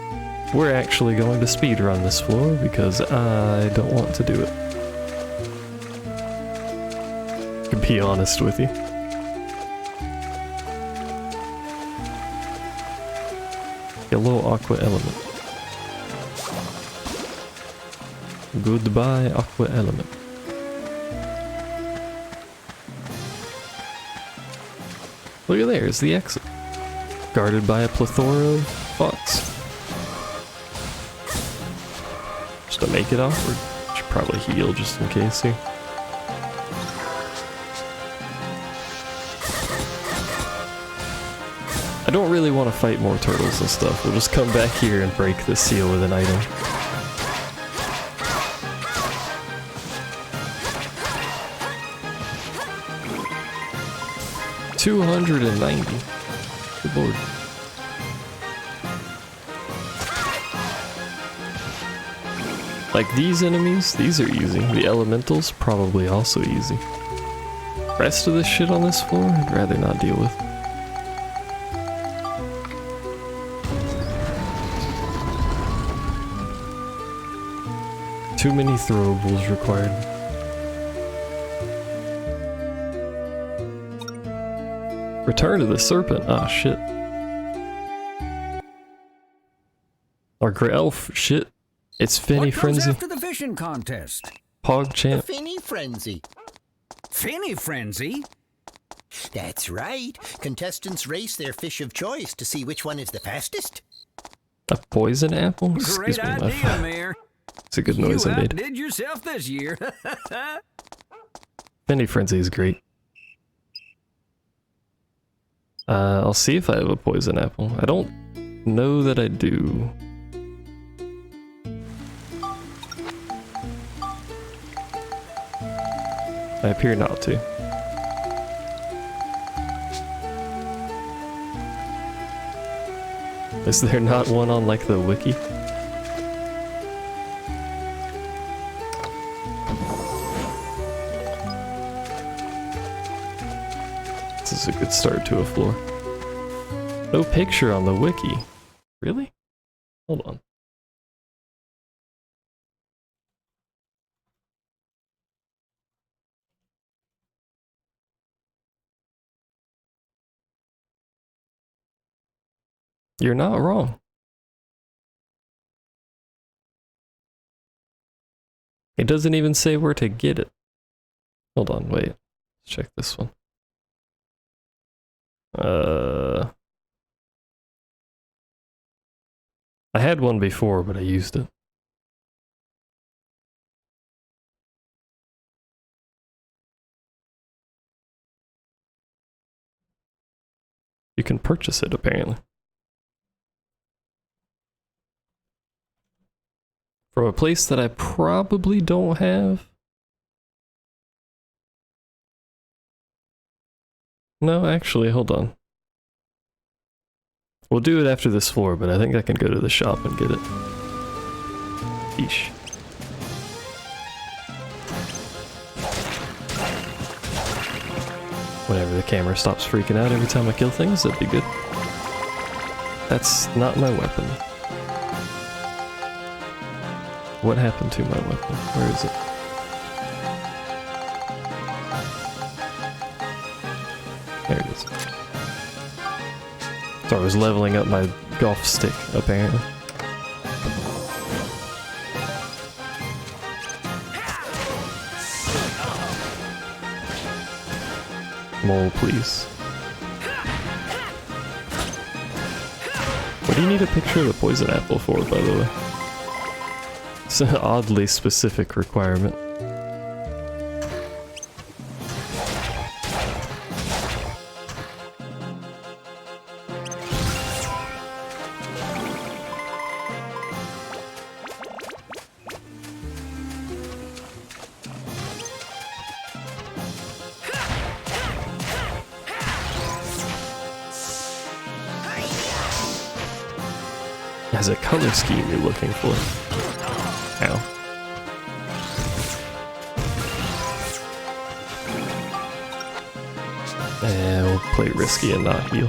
A: We're actually going to speedrun this floor because I don't want to do it. To be honest with you. Yellow Aqua Element. Goodbye, Aqua Element. Look at there, it's the exit. Guarded by a plethora of thoughts. Just to make it awkward. Should probably heal just in case here. I don't really want to fight more turtles and stuff. We'll just come back here and break this seal with an item. $290. Good lord. Like these enemies, these are easy. The elementals, probably also easy. Rest of this shit on this floor, I'd rather not deal with. Too many throwables required. Return to the serpent. Ah, shit. Our elf. Shit. It's Finny
D: What comes
A: Frenzy.
D: after the fishing contest?
A: PogChamp.
G: Finny Frenzy.
D: Finny Frenzy?
G: That's right. Contestants race their fish of choice to see which one is the fastest.
A: A poison apple? Excuse
D: Great
A: me.
D: idea, Mayor.
A: It's a good noise
D: You
A: I made.
D: outdid yourself this year.
A: Finny Frenzy is great. I'll see if I have a poison apple. I don't know that I do. I appear not to. Is there not one on like the wiki? This is a good start to a floor. No picture on the wiki. Really? Hold on. You're not wrong. It doesn't even say where to get it. Hold on, wait. Let's check this one. I had one before, but I used it. You can purchase it, apparently. From a place that I probably don't have. No, actually, hold on. We'll do it after this floor, but I think I can go to the shop and get it. Eesh. Whenever the camera stops freaking out every time I kill things, that'd be good. That's not my weapon. What happened to my weapon? Where is it? There it is. So I was leveling up my golf stick, apparently. Mole, please. What do you need a picture of the poison apple for, by the way? It's an oddly specific requirement. Has a color scheme you're looking for. Ow. We'll play risky and not heal.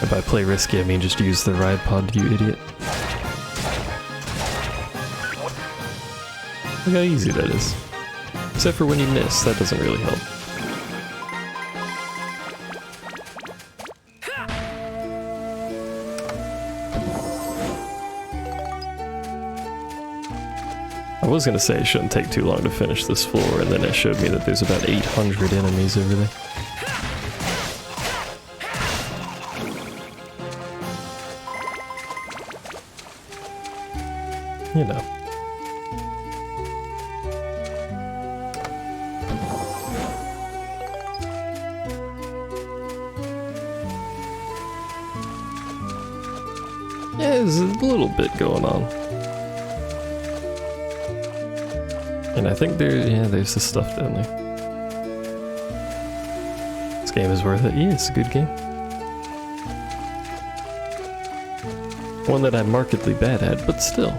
A: And by play risky, I mean just use the ride pod, you idiot. Look how easy that is. Except for when you miss, that doesn't really help. I was gonna say it shouldn't take too long to finish this floor, and then it showed me that there's about 800 enemies over there. You know. Yeah, there's a little bit going on. And I think there's the stuff down there. This game is worth it. Yeah, it's a good game. One that I'm markedly bad at, but still.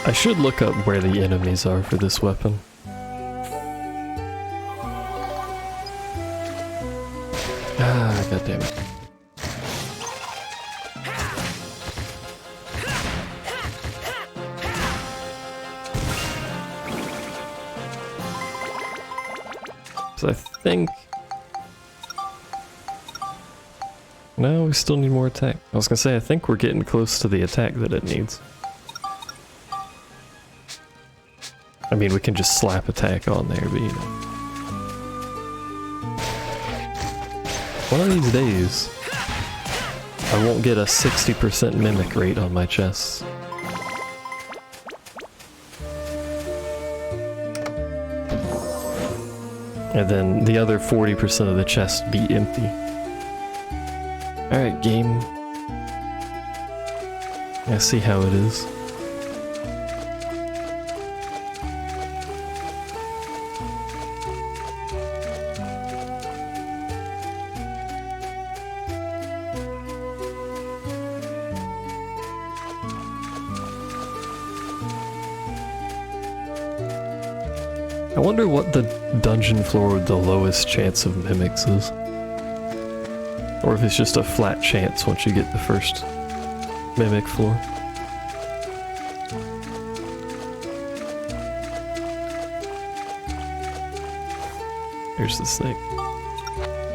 A: I should look up where the enemies are for this weapon. Ah, goddammit. So I think... No, we still need more attack. I was gonna say, I think we're getting close to the attack that it needs. I mean, we can just slap attack on there, but you know. One of these days, I won't get a 60% mimic rate on my chests. And then the other 40% of the chest be empty. Alright, game. I see how it is. I wonder what the dungeon floor with the lowest chance of mimics is. Or if it's just a flat chance once you get the first mimic floor. Here's the snake.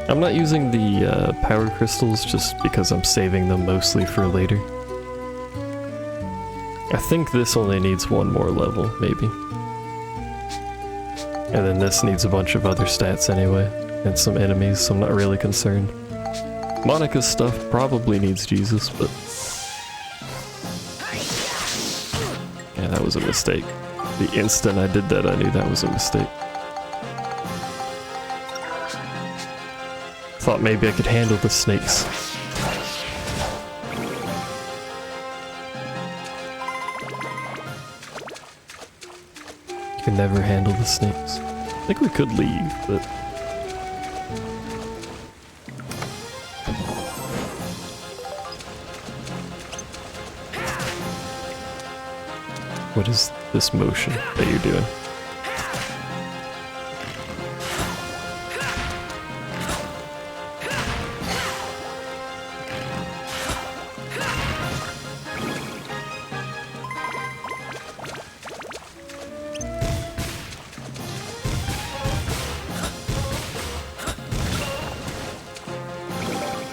A: I'm not using the power crystals just because I'm saving them mostly for later. I think this only needs one more level, maybe. And then this needs a bunch of other stats anyway, and some enemies, so I'm not really concerned. Monica's stuff probably needs Jesus, but... yeah, that was a mistake. The instant I did that, I knew that was a mistake. Thought maybe I could handle the snakes. You can never handle the snakes. I think we could leave, but... what is this motion that you're doing?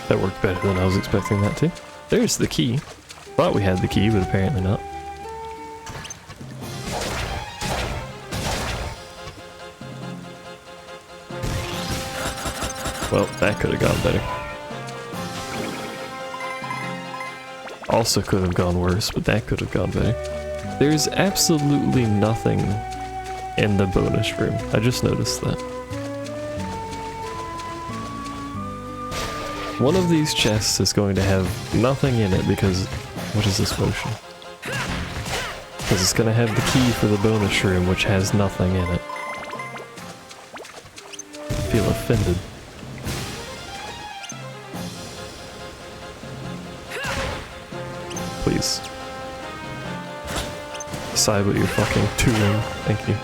A: That worked better than I was expecting that to. There's the key. Thought we had the key, but apparently not. Well, that could have gone better. Also could have gone worse, but that could have gone better. There's absolutely nothing in the bonus room. I just noticed that. One of these chests is going to have nothing in it because... what is this motion? Because it's going to have the key for the bonus room, which has nothing in it. I feel offended. Decide what you're fucking doing. Thank you.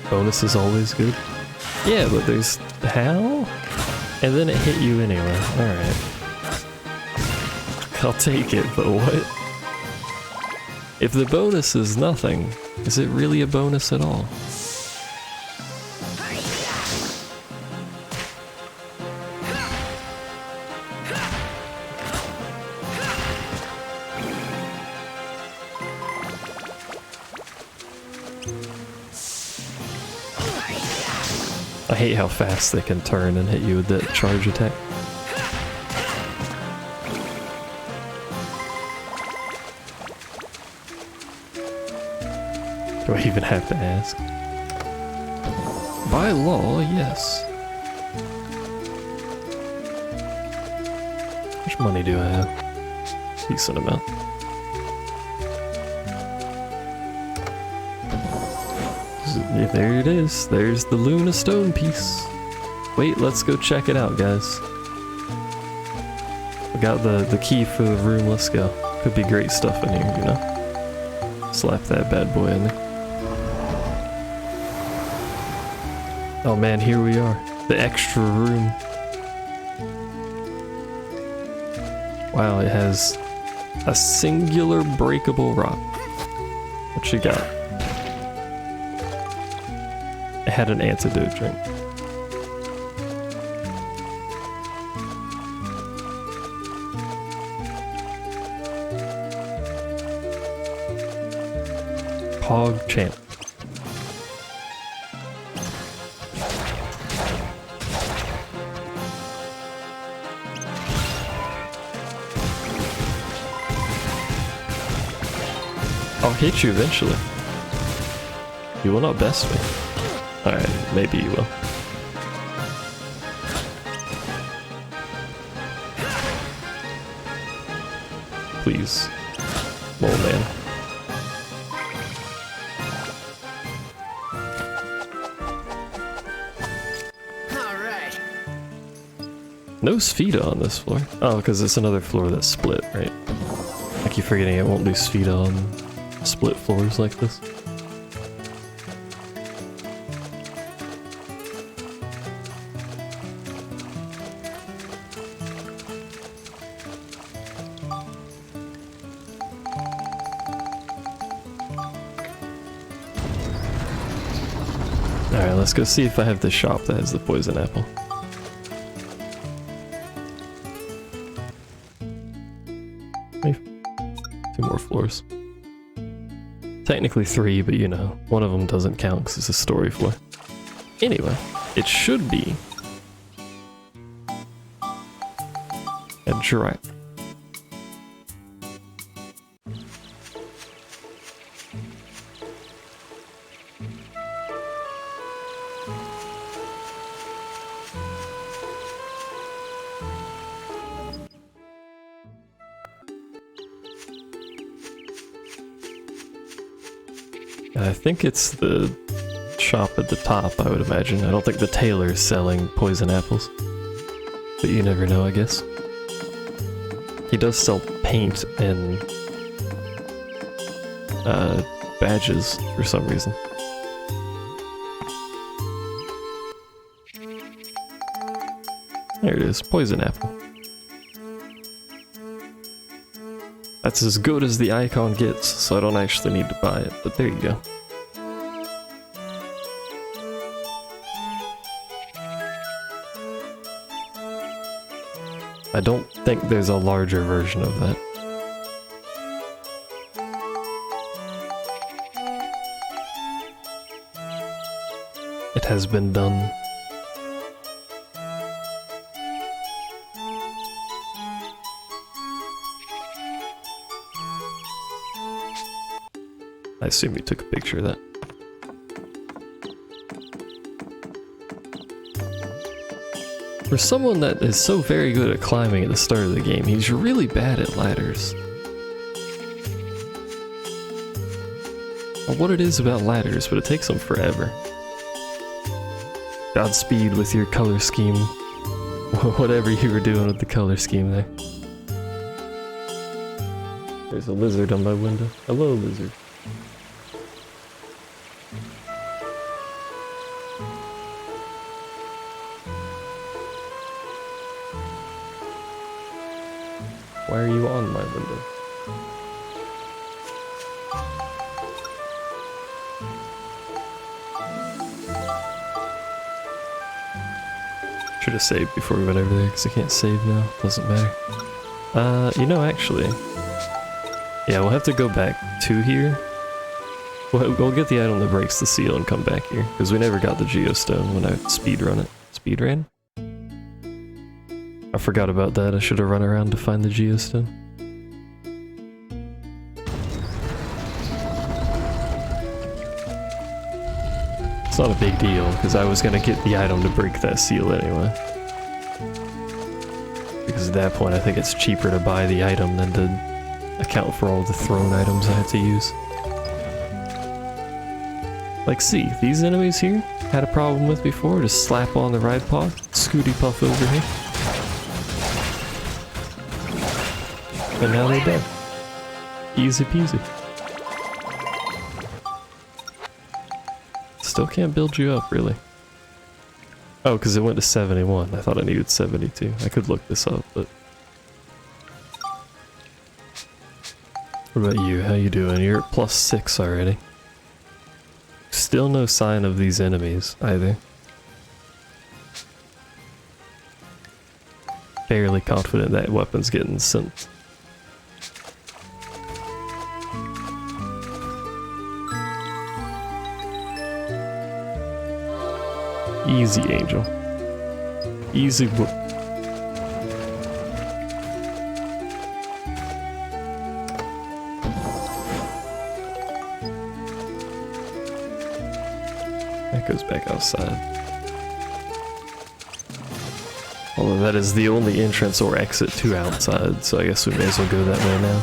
A: Bonus is always good. Yeah, but there's how? And then it hit you anyway. Alright. I'll take it, but what? If the bonus is nothing, is it really a bonus at all? I hate how fast they can turn and hit you with that charge attack. Do I even have to ask? By law, yes. How much money do I have? Decent amount. There it is. There's the Luna Stone piece. Wait, let's go check it out, guys. We got the key for the room. Let's go. Could be great stuff in here, you know? Slap that bad boy in there. Oh man, here we are. The extra room. Wow, it has a singular breakable rock. What you got? It had an antidote drink. Pog Champ. I'll hit you eventually. You will not best me. Alright, maybe you will. Please. Mole man.
B: Alright.
A: No Spheda on this floor. Oh, because it's another floor that's split, right? I keep forgetting it won't do Spheda on split floors like this. Alright, let's go see if I have the shop that has the poison apple. Maybe 2 more floors. Technically 3, but you know, one of them doesn't count because it's a story floor. Anyway, it should be a Drak. I think it's the shop at the top, I would imagine. I don't think the tailor's selling poison apples. But you never know, I guess. He does sell paint and badges for some reason. There it is, poison apple. That's as good as the icon gets, so I don't actually need to buy it, but there you go. I don't think there's a larger version of that. It has been done. I assume you took a picture of that. For someone that is so very good at climbing at the start of the game, he's really bad at ladders. Well, what it is about ladders, but it takes them forever. Godspeed with your color scheme, Whatever you were doing with the color scheme there. There's a lizard on my window. Hello, lizard. Why are you on my window? Should have saved before we went over there, because I can't save now. Doesn't matter. You know, actually... Yeah, we'll have to go back to here. We'll get the item that breaks the seal and come back here, because we never got the geostone when I speedrun it. Speedran? I forgot about that. I should have run around to find the geostone. It's not a big deal, because I was going to get the item to break that seal anyway. Because at that point I think it's cheaper to buy the item than to account for all the thrown items I had to use. Like, see, these enemies here had a problem with before. Just slap on the ride pod, Scooty Puff over here. And now they're dead. Easy peasy. Still can't build you up, really. Oh, because it went to 71. I thought I needed 72. I could look this up, but... What about you? How you doing? You're at +6 already. Still no sign of these enemies, either. Fairly confident that weapon's getting sent. Easy, Angel. Easy work. That goes back outside. Although that is the only entrance or exit to outside, so I guess we may as well go that way now.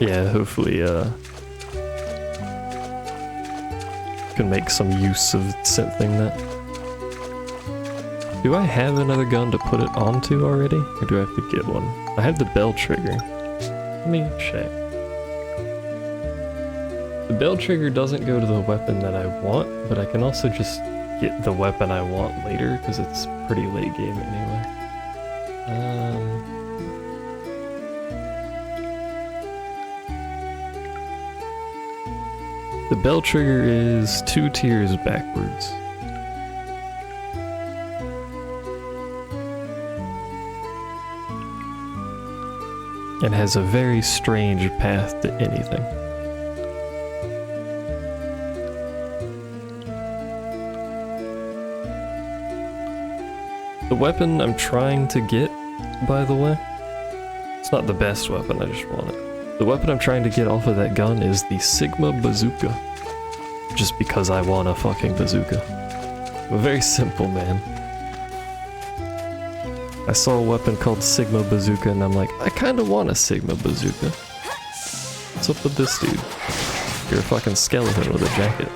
A: Yeah, hopefully, can make some use of synthing that. Do I have another gun to put it onto already? Or do I have to get one? I have the bell trigger. Let me check. The bell trigger doesn't go to the weapon that I want, but I can also just get the weapon I want later, because it's pretty late game anyway. The bell trigger is 2 tiers backwards. And has a very strange path to anything. The weapon I'm trying to get, by the way, it's not the best weapon, I just want it. The weapon I'm trying to get off of that gun is the Sigma Bazooka. Just because I want a fucking bazooka. Very simple, man. I saw a weapon called Sigma Bazooka and I'm like, I kinda want a Sigma Bazooka. What's up with this dude? You're a fucking skeleton with a jacket.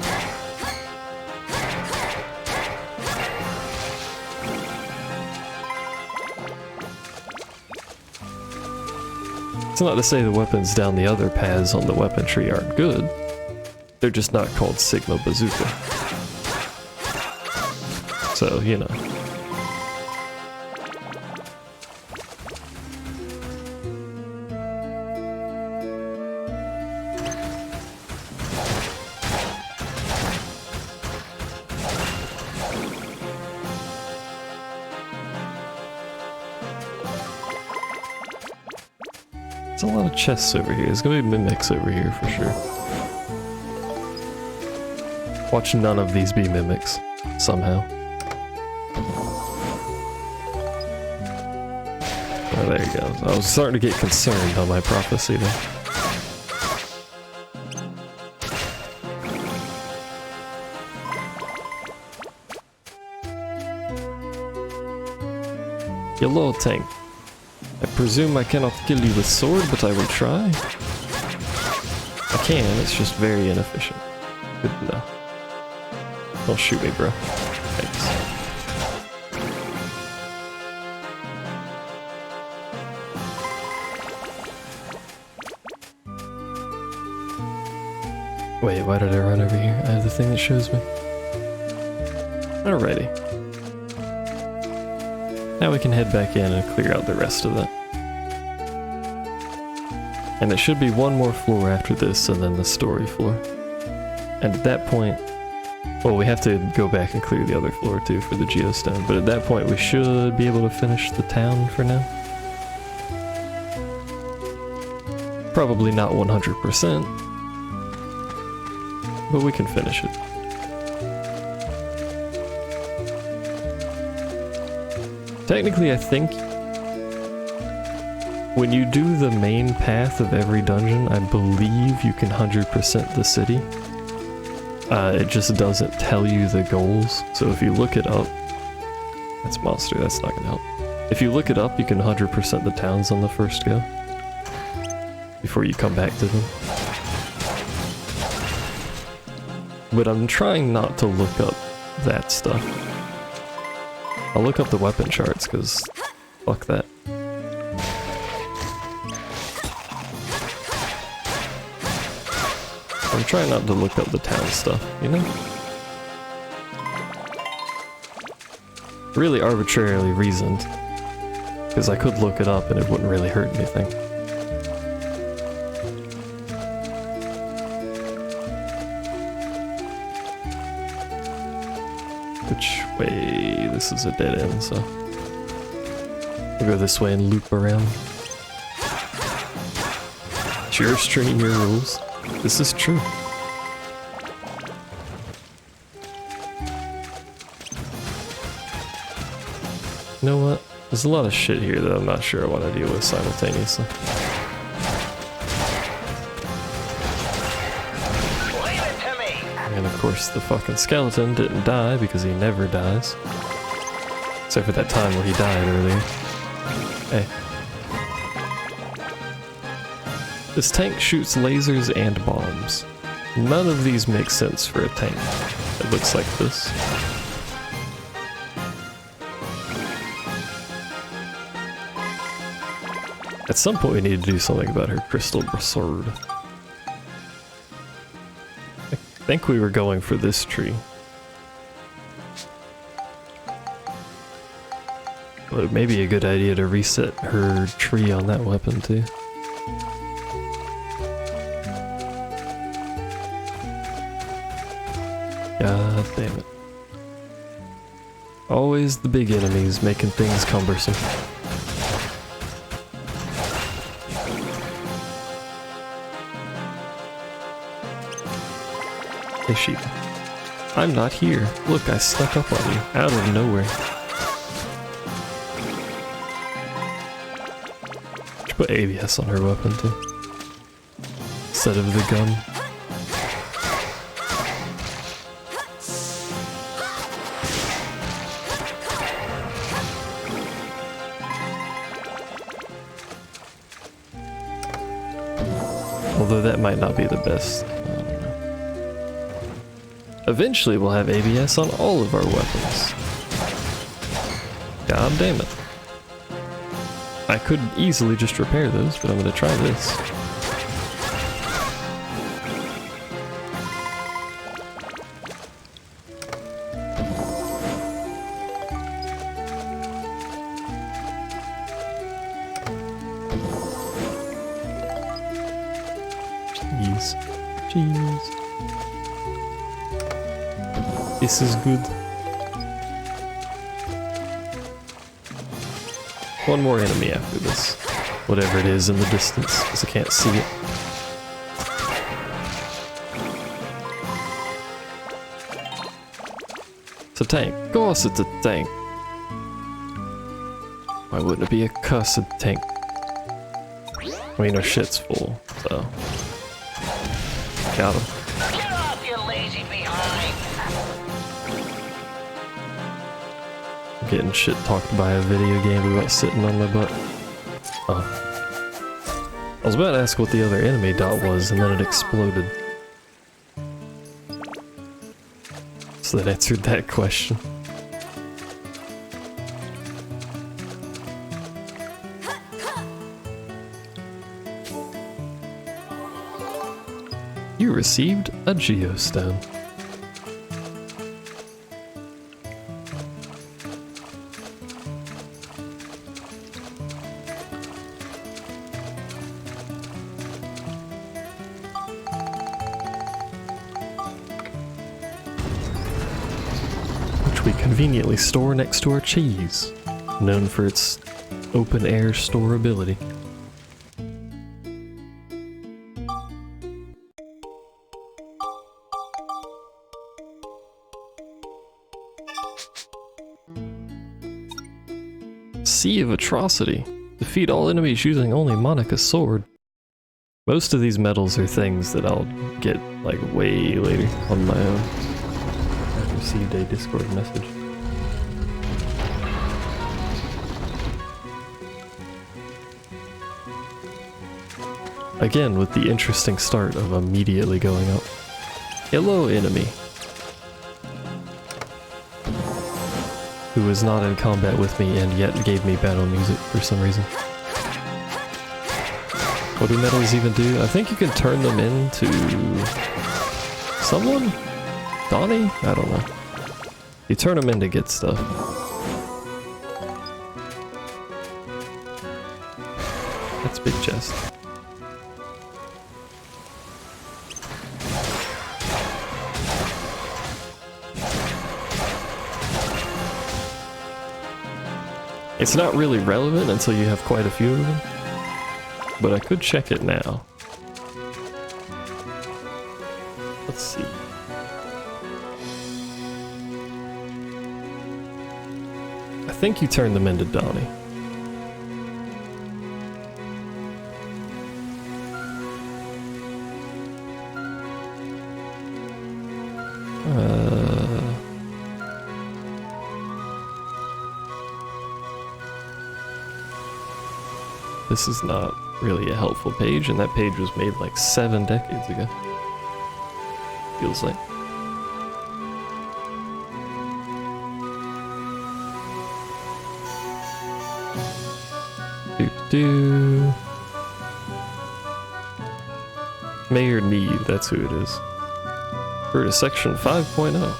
A: It's not to say the weapons down the other paths on the weapon tree aren't good. They're just not called Sigma Bazooka. So, you know. There's a lot of chests over here. There's gonna be mimics over here for sure. Watch none of these be mimics, somehow. Oh, there you go. I was starting to get concerned on my prophecy there. Hello, tank. I presume I cannot kill you with sword, but I will try. I can, it's just very inefficient. Good to know. Don't shoot me, bro. Thanks. Wait, why did I run over here? I have the thing that shows me. Alrighty. Now we can head back in and clear out the rest of that. And it should be one more floor after this and then the story floor. And at that point, well, we have to go back and clear the other floor too for the geostone, but at that point we should be able to finish the town for now. Probably not 100%, but we can finish it. Technically, I think when you do the main path of every dungeon, I believe you can 100% the city. It just doesn't tell you the goals. So if you look it up, that's monster, that's not gonna help. If you look it up, you can 100% the towns on the first go before you come back to them. But I'm trying not to look up that stuff. I'll look up the weapon charts, because fuck that. I'm trying not to look up the town stuff, you know? Really arbitrarily reasoned, because I could look it up and it wouldn't really hurt anything. Which way? This is a dead end, so we'll go this way and loop around. It's your stream, your rules. This is true. You know what? There's a lot of shit here that I'm not sure I want to deal with simultaneously. And of course the fucking skeleton didn't die because he never dies. Except for that time where he died earlier. Hey. This tank shoots lasers and bombs. None of these make sense for a tank. It looks like this. At some point we need to do something about her crystal sword. I think we were going for this tree. But it may be a good idea to reset her tree on that weapon too. God damn it. Always the big enemies making things cumbersome. Hey sheep. I'm not here. Look, I snuck up on you, out of nowhere. Should put ABS on her weapon too. Instead of the gun. Although that might not be the best. Eventually we'll have ABS on all of our weapons. God damn it. I could easily just repair those, but I'm gonna try this. Jeez. Jeez. This is good. One more enemy after this. Whatever it is in the distance, because I can't see it. It's a tank. Of course it's a tank. Why wouldn't it be a cussed tank? I mean, our shit's full, so... Got him.
H: Get off, you lazy behind!
A: I'm getting shit talked by a video game about sitting on my butt. Oh. I was about to ask what the other enemy dot was, and then it exploded. So that answered that question. You received a geostone. Which we conveniently store next to our cheese, known for its open-air storability. Sea of Atrocity. Defeat all enemies using only Monica's sword. Most of these medals are things that I'll get like way later on my own. I received a Discord message. Again, with the interesting start of immediately going up. Hello, enemy. Who is not in combat with me and yet gave me battle music for some reason. What do medals even do? I think you can turn them into someone? Donnie? I don't know. You turn them in to get stuff. That's big chest. It's not really relevant until you have quite a few of them, but I could check it now. Let's see. I think you turn them into Donnie. This is not really a helpful page, and that page was made like 7 decades ago. Feels like. Mayor Need, that's who it is. We're to section 5.0.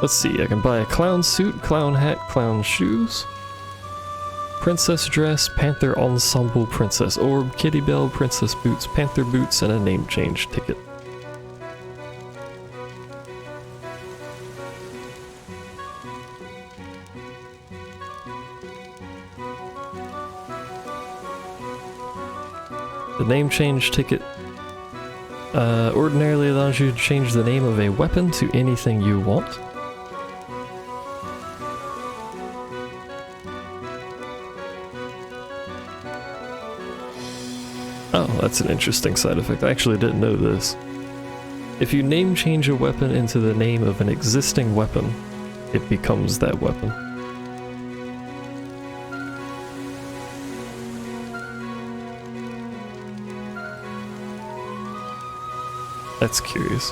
A: Let's see, I can buy a clown suit, clown hat, clown shoes, princess dress, panther ensemble, princess orb, kitty bell, princess boots, panther boots, and a name change ticket. The name change ticket ordinarily allows you to change the name of a weapon to anything you want. Oh, that's an interesting side effect. I actually didn't know this. If you name change a weapon into the name of an existing weapon, it becomes that weapon. That's curious.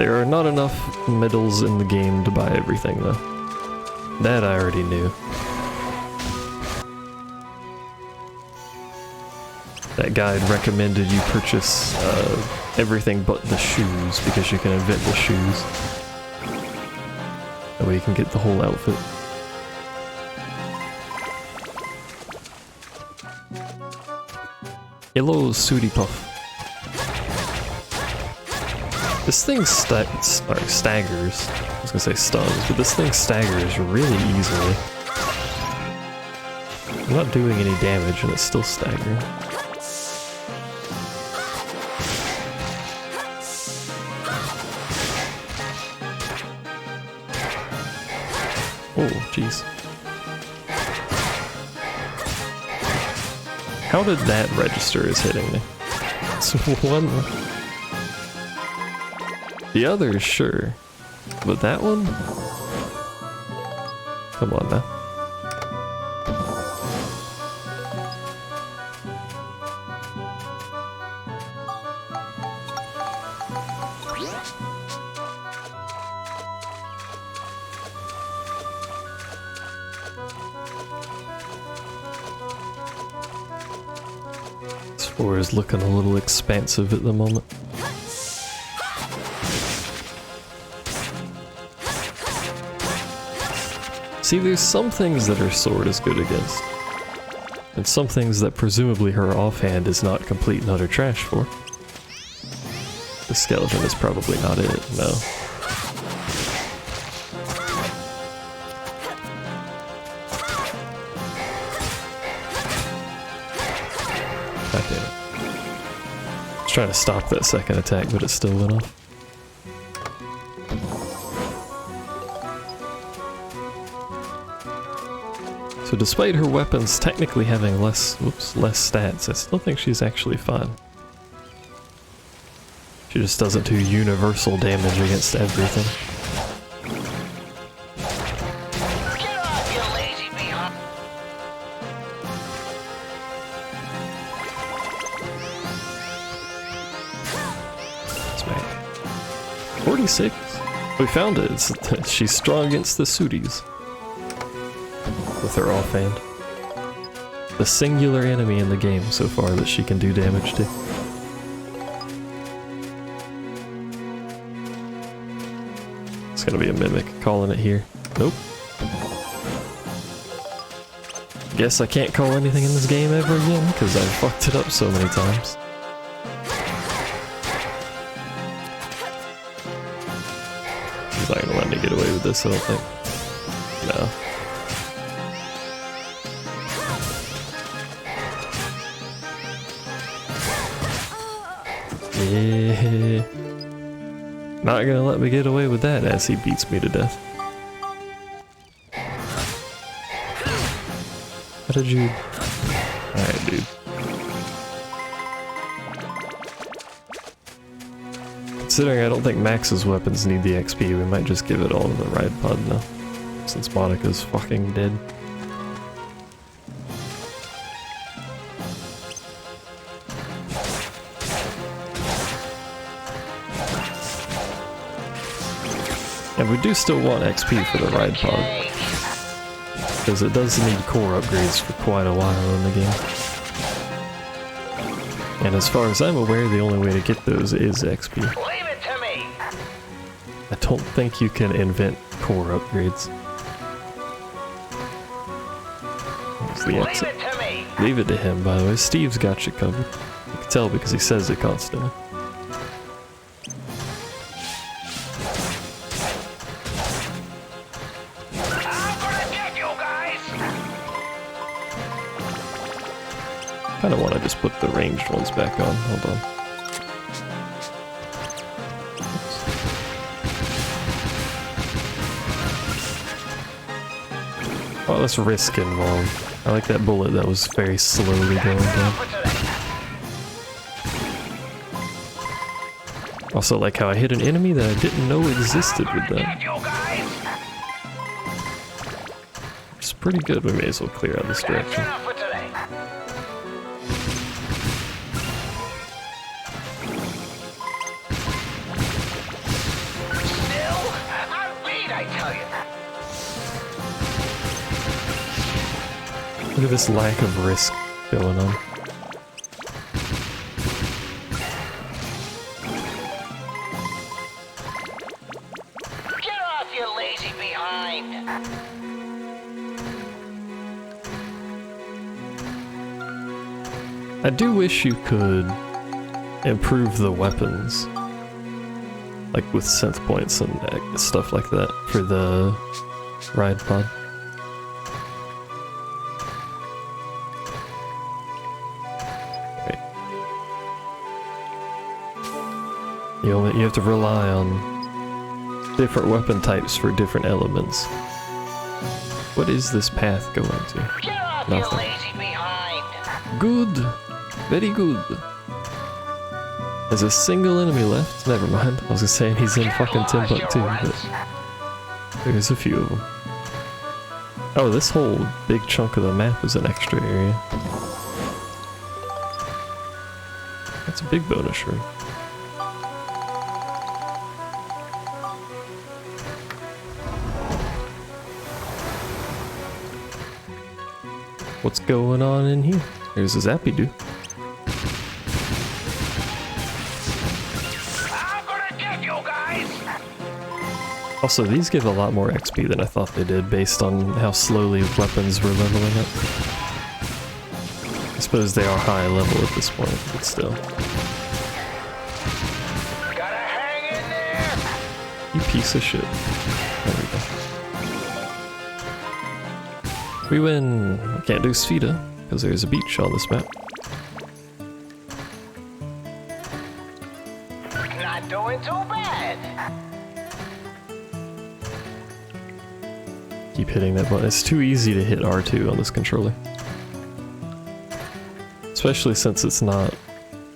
A: There are not enough medals in the game to buy everything, though. That I already knew. That guide recommended you purchase everything but the shoes, because you can invent the shoes. That way you can get the whole outfit. Hello, Sooty Puff. This thing staggers. I was gonna say stuns, but this thing staggers really easily. I'm not doing any damage and it's still staggering. Oh, jeez. How did that register as hitting me? It's one. The others, sure. But that one? Come on now. This floor is looking a little expansive at the moment. See, there's some things that her sword is good against, and some things that presumably her offhand is not complete and utter trash for. The skeleton is probably not it, no. God damn it. I was trying to stop that second attack, but it still went off. So despite her weapons technically having less stats, I still think she's actually fine. She just doesn't do universal damage against everything.
H: Get off, you lazy behind.
A: Smack. 46? We found it. She's strong against the Sooties. With her offhand. The singular enemy in the game so far that she can do damage to. It's gonna be a mimic, calling it here. Nope. Guess I can't call anything in this game ever again, because I've fucked it up so many times. He's not gonna let me get away with this, I don't think. No. Yeah. Not gonna let me get away with that as he beats me to death. How did you... Alright, dude. Considering I don't think Max's weapons need the XP, we might just give it all to the ride pod now. Since Monica's fucking dead. And we do still want XP for the ride pod, because it does need core upgrades for quite a while in the game. And as far as I'm aware, the only way to get those is XP.
H: Leave it to me.
A: I don't think you can invent core upgrades. There's the
H: Leave
A: exit.
H: it to me.
A: Leave it to him, by the way. Steve's got you covered. You can tell because he says it constantly. I don't want to just put the ranged ones back on. Hold on. Oh, that's risk involved. I like that bullet that was very slowly going down. Also like how I hit an enemy that I didn't know existed with that. It's pretty good. We may as well clear out this direction. Look at this lack of risk going on.
H: Get off, you lazy behind!
A: I do wish you could improve the weapons. Like with synth points and stuff like that for the ride pod. You have to rely on different weapon types for different elements. What is this path going to?
H: Get off,
A: Nothing.
H: you lazy behind!
A: Good! Very good. There's a single enemy left. Never mind. I was just saying he's in fucking Timbuktu, but there's a few of them. Oh, this whole big chunk of the map is an extra area. That's a big bonus room. What's going on in here? There's a Zappy-Doo.
H: I'm gonna get you guys!
A: Also, these give a lot more XP than I thought they did based on how slowly weapons were leveling up. I suppose they are high level at this point, but still.
H: Gotta hang in there!
A: You piece of shit. There we go. We win! I can't do Sfida, because there's a beach on this map.
H: Not doing too bad!
A: Keep hitting that button. It's too easy to hit R2 on this controller. Especially since it's not...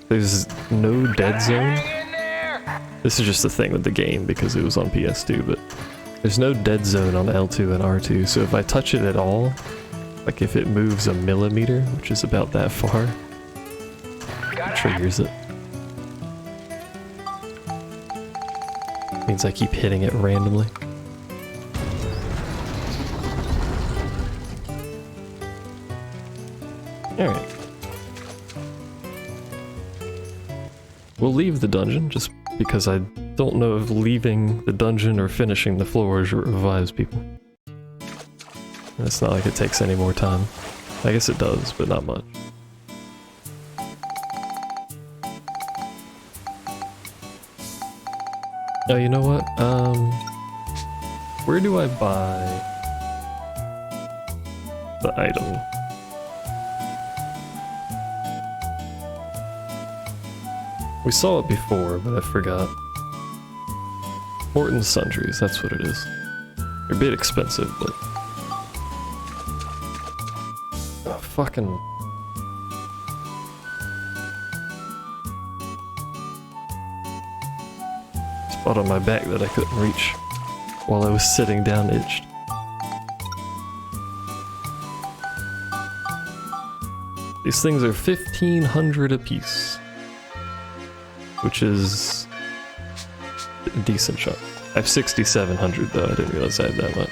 A: There's no dead zone.
H: Hang in there!
A: This is just a thing with the game because it was on PS2, but there's no dead zone on L2 and R2, so if I touch it at all, like if it moves a millimeter, which is about that far, it triggers it. Means I keep hitting it randomly. Alright. We'll leave the dungeon, just because I don't know if leaving the dungeon or finishing the floors revives people. And it's not like it takes any more time. I guess it does, but not much. Oh, you know what? Where do I buy the item? We saw it before, but I forgot. Morton's Sundries, that's what it is. They're a bit expensive, but... Oh, fucking... Spot on my back that I couldn't reach while I was sitting down itched. These things are 1,500 apiece, which is a decent chunk. I have 6,700 though, I didn't realize I had that much.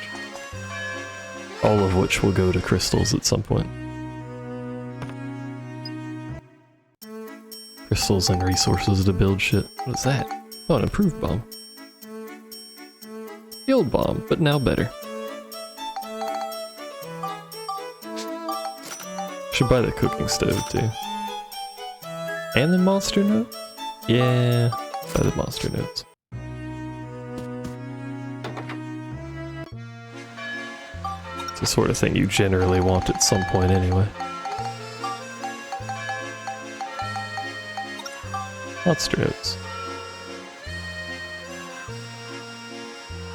A: All of which will go to crystals at some point. Crystals and resources to build shit. What is that? Oh, an improved bomb. The old bomb, but now better. Should buy the cooking stove too. And the monster notes? Yeah, buy the monster notes. It's the sort of thing you generally want at some point anyway. Monster notes.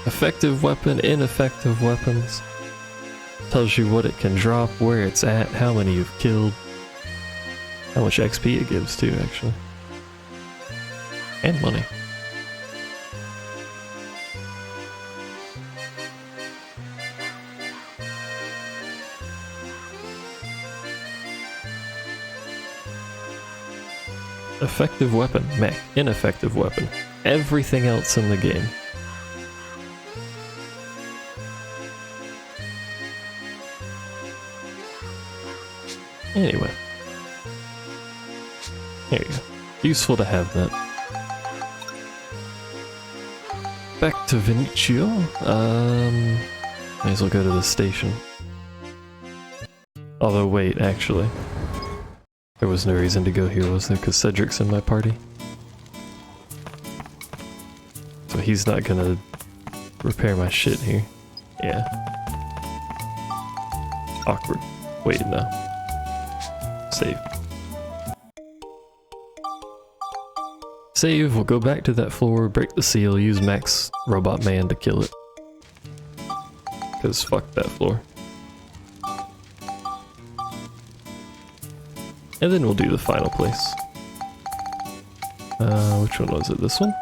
A: Effective weapon, ineffective weapons. Tells you what it can drop, where it's at, how many you've killed. How much XP it gives too, actually. And money. Effective weapon, mech. Ineffective weapon. Everything else in the game. Anyway. There you go. Useful to have that. Back to Venetia. May as well go to the station. Although wait, actually. There was no reason to go here, was there? Because Cedric's in my party. So he's not gonna repair my shit here. Yeah. Awkward. Wait, no. Save. Save, we'll go back to that floor, break the seal, use Max Robot Man to kill it. Cause fuck that floor. And then we'll do the final place. which one was it? This one?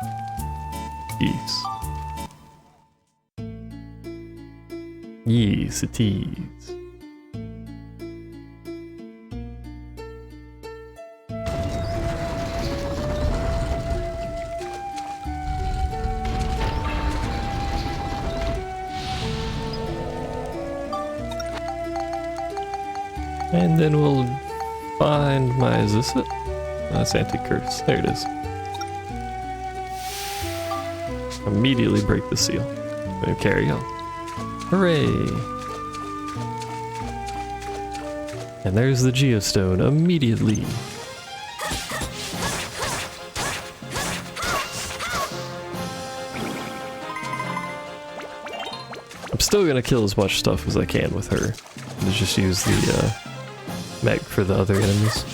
A: Yes. Yes, it is. And then we'll find my, is this it? That's anti-curse. There it is. Immediately break the seal. And carry on. Hooray! And there's the geostone immediately. I'm still gonna kill as much stuff as I can with her. And just use the mech for the other enemies.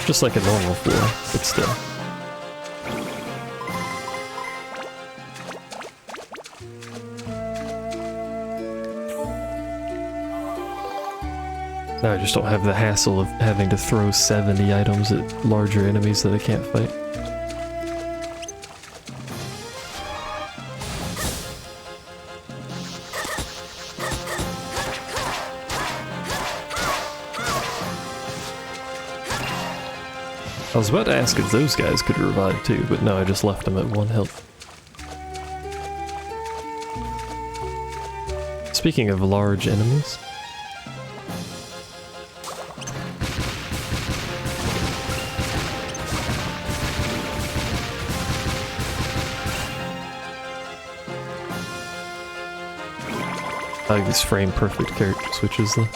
A: Just like a normal floor, but still. Now I just don't have the hassle of having to throw 70 items at larger enemies that I can't fight. I was about to ask if those guys could revive too, but no, I just left them at 1 health. Speaking of large enemies, I like these frame perfect character switches though.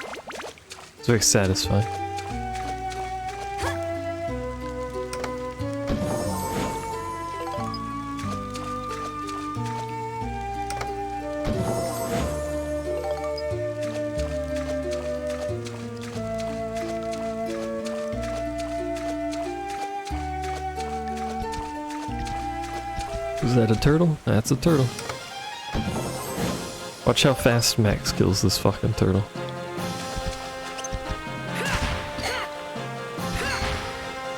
A: It's very satisfying. Is that a turtle? That's a turtle. Watch how fast Max kills this fucking turtle.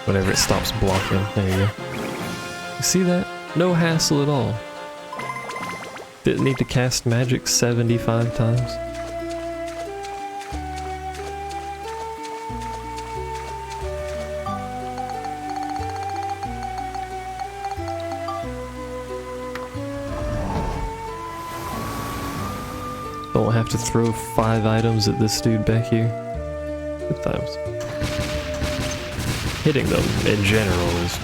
A: Whenever it stops blocking. There you go. You see that? No hassle at all. Didn't need to cast magic 75 times. Don't have to throw 5 items at this dude back here. Good times. Hitting them in general is,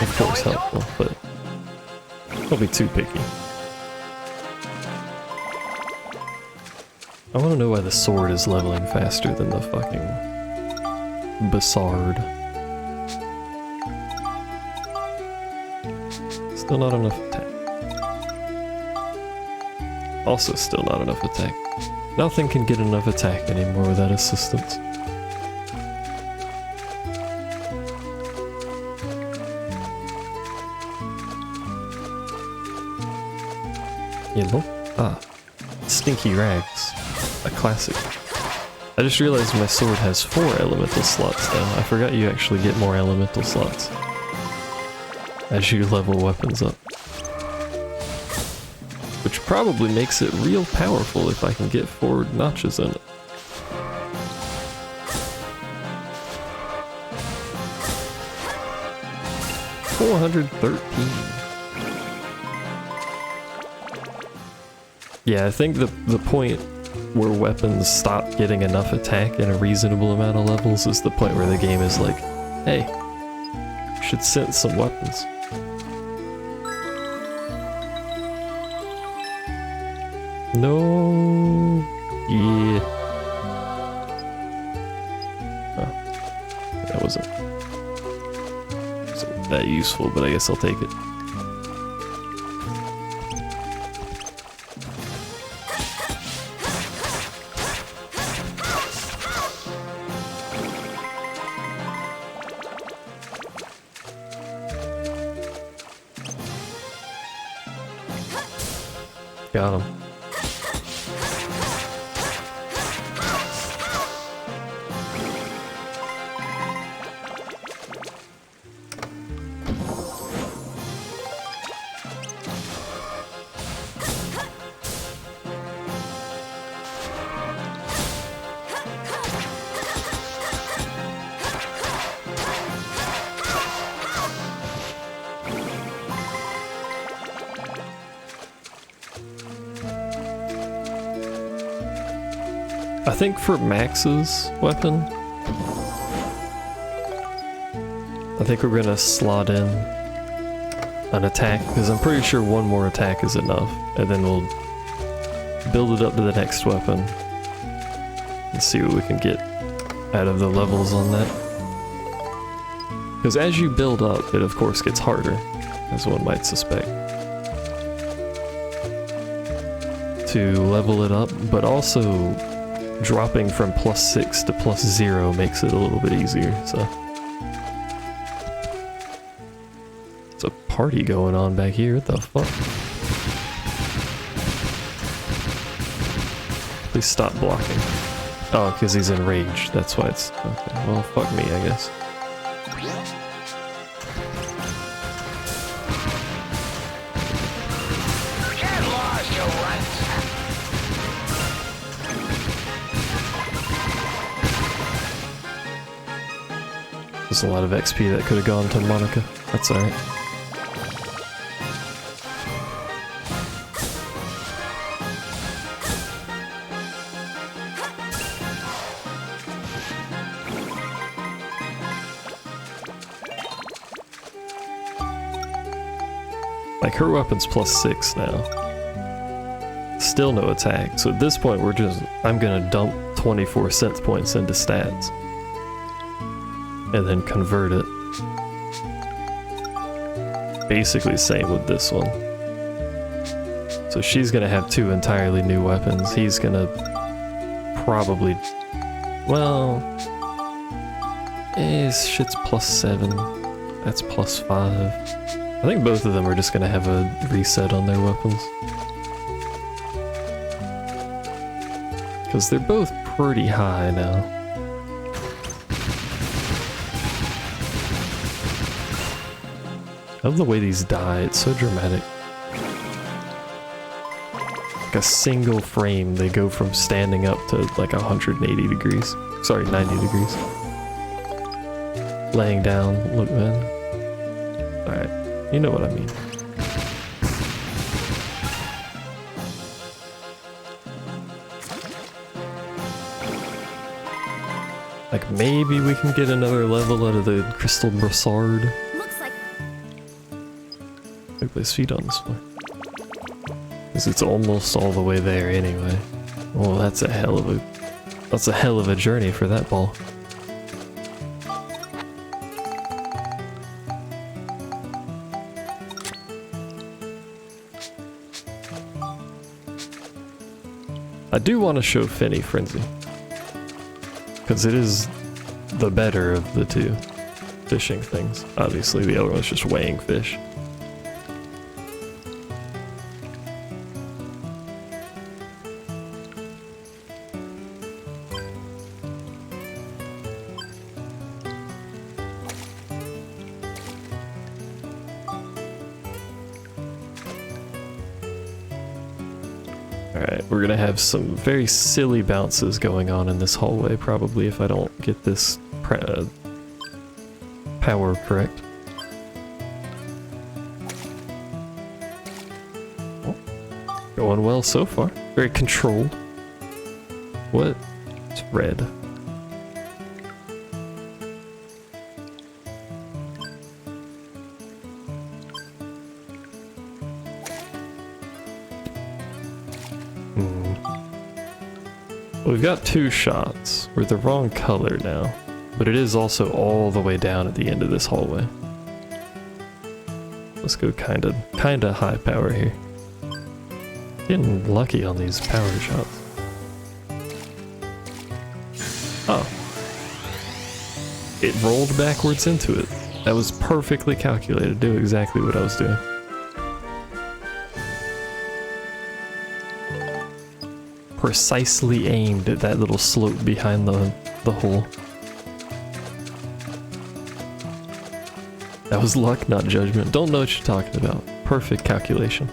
A: of course, helpful, but don't be too picky. I want to know why the sword is leveling faster than the fucking Bassard. Still not enough attack. Also still not enough attack. Nothing can get enough attack anymore without assistance. Yellow? Ah. Stinky Rags. A classic. I just realized my sword has 4 elemental slots now. I forgot you actually get more elemental slots as you level weapons up. Which probably makes it real powerful if I can get forward notches in it. $413. Yeah, I think the point where weapons stop getting enough attack in a reasonable amount of levels is the point where the game is like, hey, you should sense some weapons. No. Yeah. Oh. That wasn't that useful, but I guess I'll take it. Got him. I think for Max's weapon, I think we're gonna slot in an attack, because I'm pretty sure one more attack is enough, and then we'll build it up to the next weapon and see what we can get out of the levels on that. Because as you build up, it of course gets harder, as one might suspect, to level it up, but also dropping from +6 to +0 makes it a little bit easier, so. It's a party going on back here, what the fuck? Please stop blocking. Oh, because he's enraged, that's why it's... Okay, well, fuck me, I guess.
H: Get lost, you runts.
A: There's a lot of XP that could have gone to Monica. That's alright. Like, her weapon's +6 now. Still no attack, so at this point I'm gonna dump 24 sense points into stats. And then convert it. Basically same with this one. So she's gonna have 2 entirely new weapons. He's gonna probably... Well... His shit's +7. That's +5. I think both of them are just gonna have a reset on their weapons. Because they're both pretty high now. I love the way these die, it's so dramatic. Like a single frame, they go from standing up to like 180 degrees. Sorry, 90 degrees. Laying down, look man. Alright, you know what I mean. Like maybe we can get another level out of the Crystal Brassard.
E: Looks like
A: I place feet on this one. Because it's almost all the way there anyway. Well, that's a hell of a journey for that ball. I do want to show Finny Frenzy. Because it is the better of the two fishing things. Obviously, the other one's just weighing fish. Alright, we're gonna have some very silly bounces going on in this hallway, probably, if I don't get this power correct. Oh, going well so far. Very controlled. What? It's red. We've got 2 shots. We're the wrong color now, but it is also all the way down at the end of this hallway. Let's go kinda high power here. Getting lucky on these power shots. Oh. It rolled backwards into it. That was perfectly calculated. Do exactly what I was doing. Precisely aimed at that little slope behind the hole. That was luck, not judgment. Don't know what you're talking about. Perfect calculation.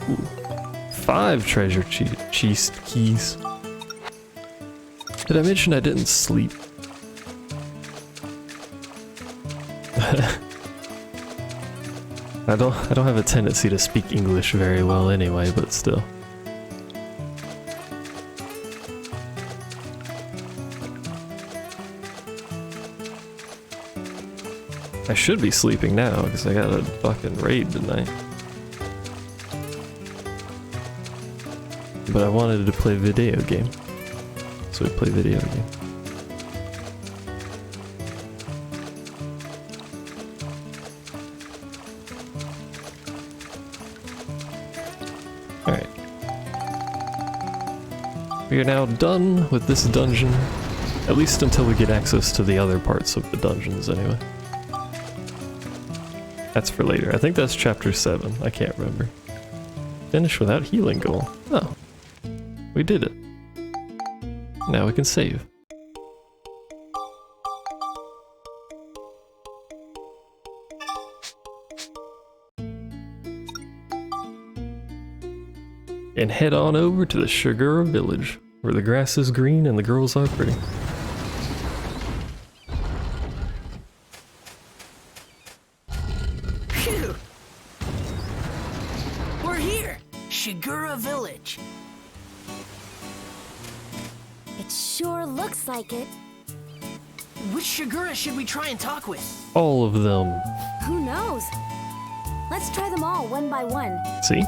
A: Ooh. 5 treasure chest keys. Did I mention I didn't sleep? I don't have a tendency to speak English very well anyway, but still. I should be sleeping now because I got a fucking raid tonight. But I wanted to play video game. So we play video game. Alright. We are now done with this dungeon. At least until we get access to the other parts of the dungeons anyway. That's for later. I think that's chapter 7. I can't remember. Finish without healing goal. Oh. We did it. Now we can save. And head on over to the Shigura village, where the grass is green and the girls are pretty.
B: Phew! We're here! Shigura Village.
E: It sure looks like it.
B: Which Shigura should we try and talk with?
A: All of them.
E: Who knows? Let's try them all one by one.
A: See?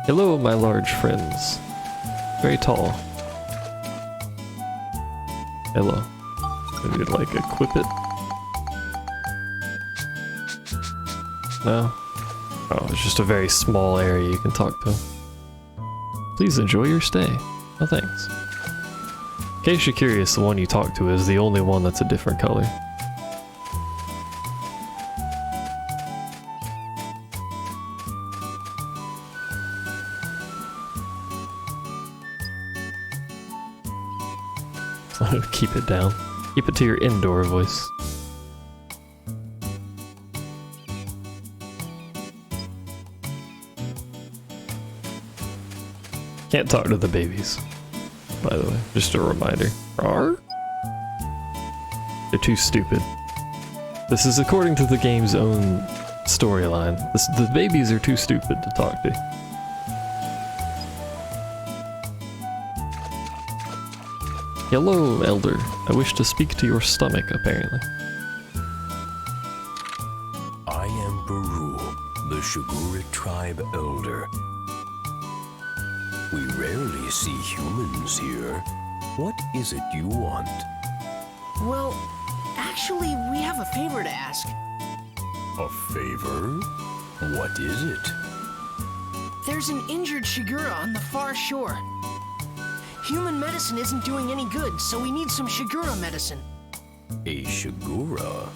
A: Hello, my large friends. Very tall. Hello. Maybe like equip it? No? Oh, it's just a very small area you can talk to. Please enjoy your stay. Oh, thanks. In case you're curious, the one you talk to is the only one that's a different color. Keep it down. Keep it to your indoor voice. Can't talk to the babies, by the way. Just a reminder. Rawr? They're too stupid. This is according to the game's own storyline. The babies are too stupid to talk to. Hello, Elder. I wish to speak to your stomach, apparently.
I: I am Baru, the Shigura tribe elder. We rarely see humans here. What is it you want?
B: Well, actually, we have a favor to ask.
I: A favor? What is it?
B: There's an injured Shigura on the far shore. Human medicine isn't doing any good, so we need some Shigura medicine.
I: A Shigura?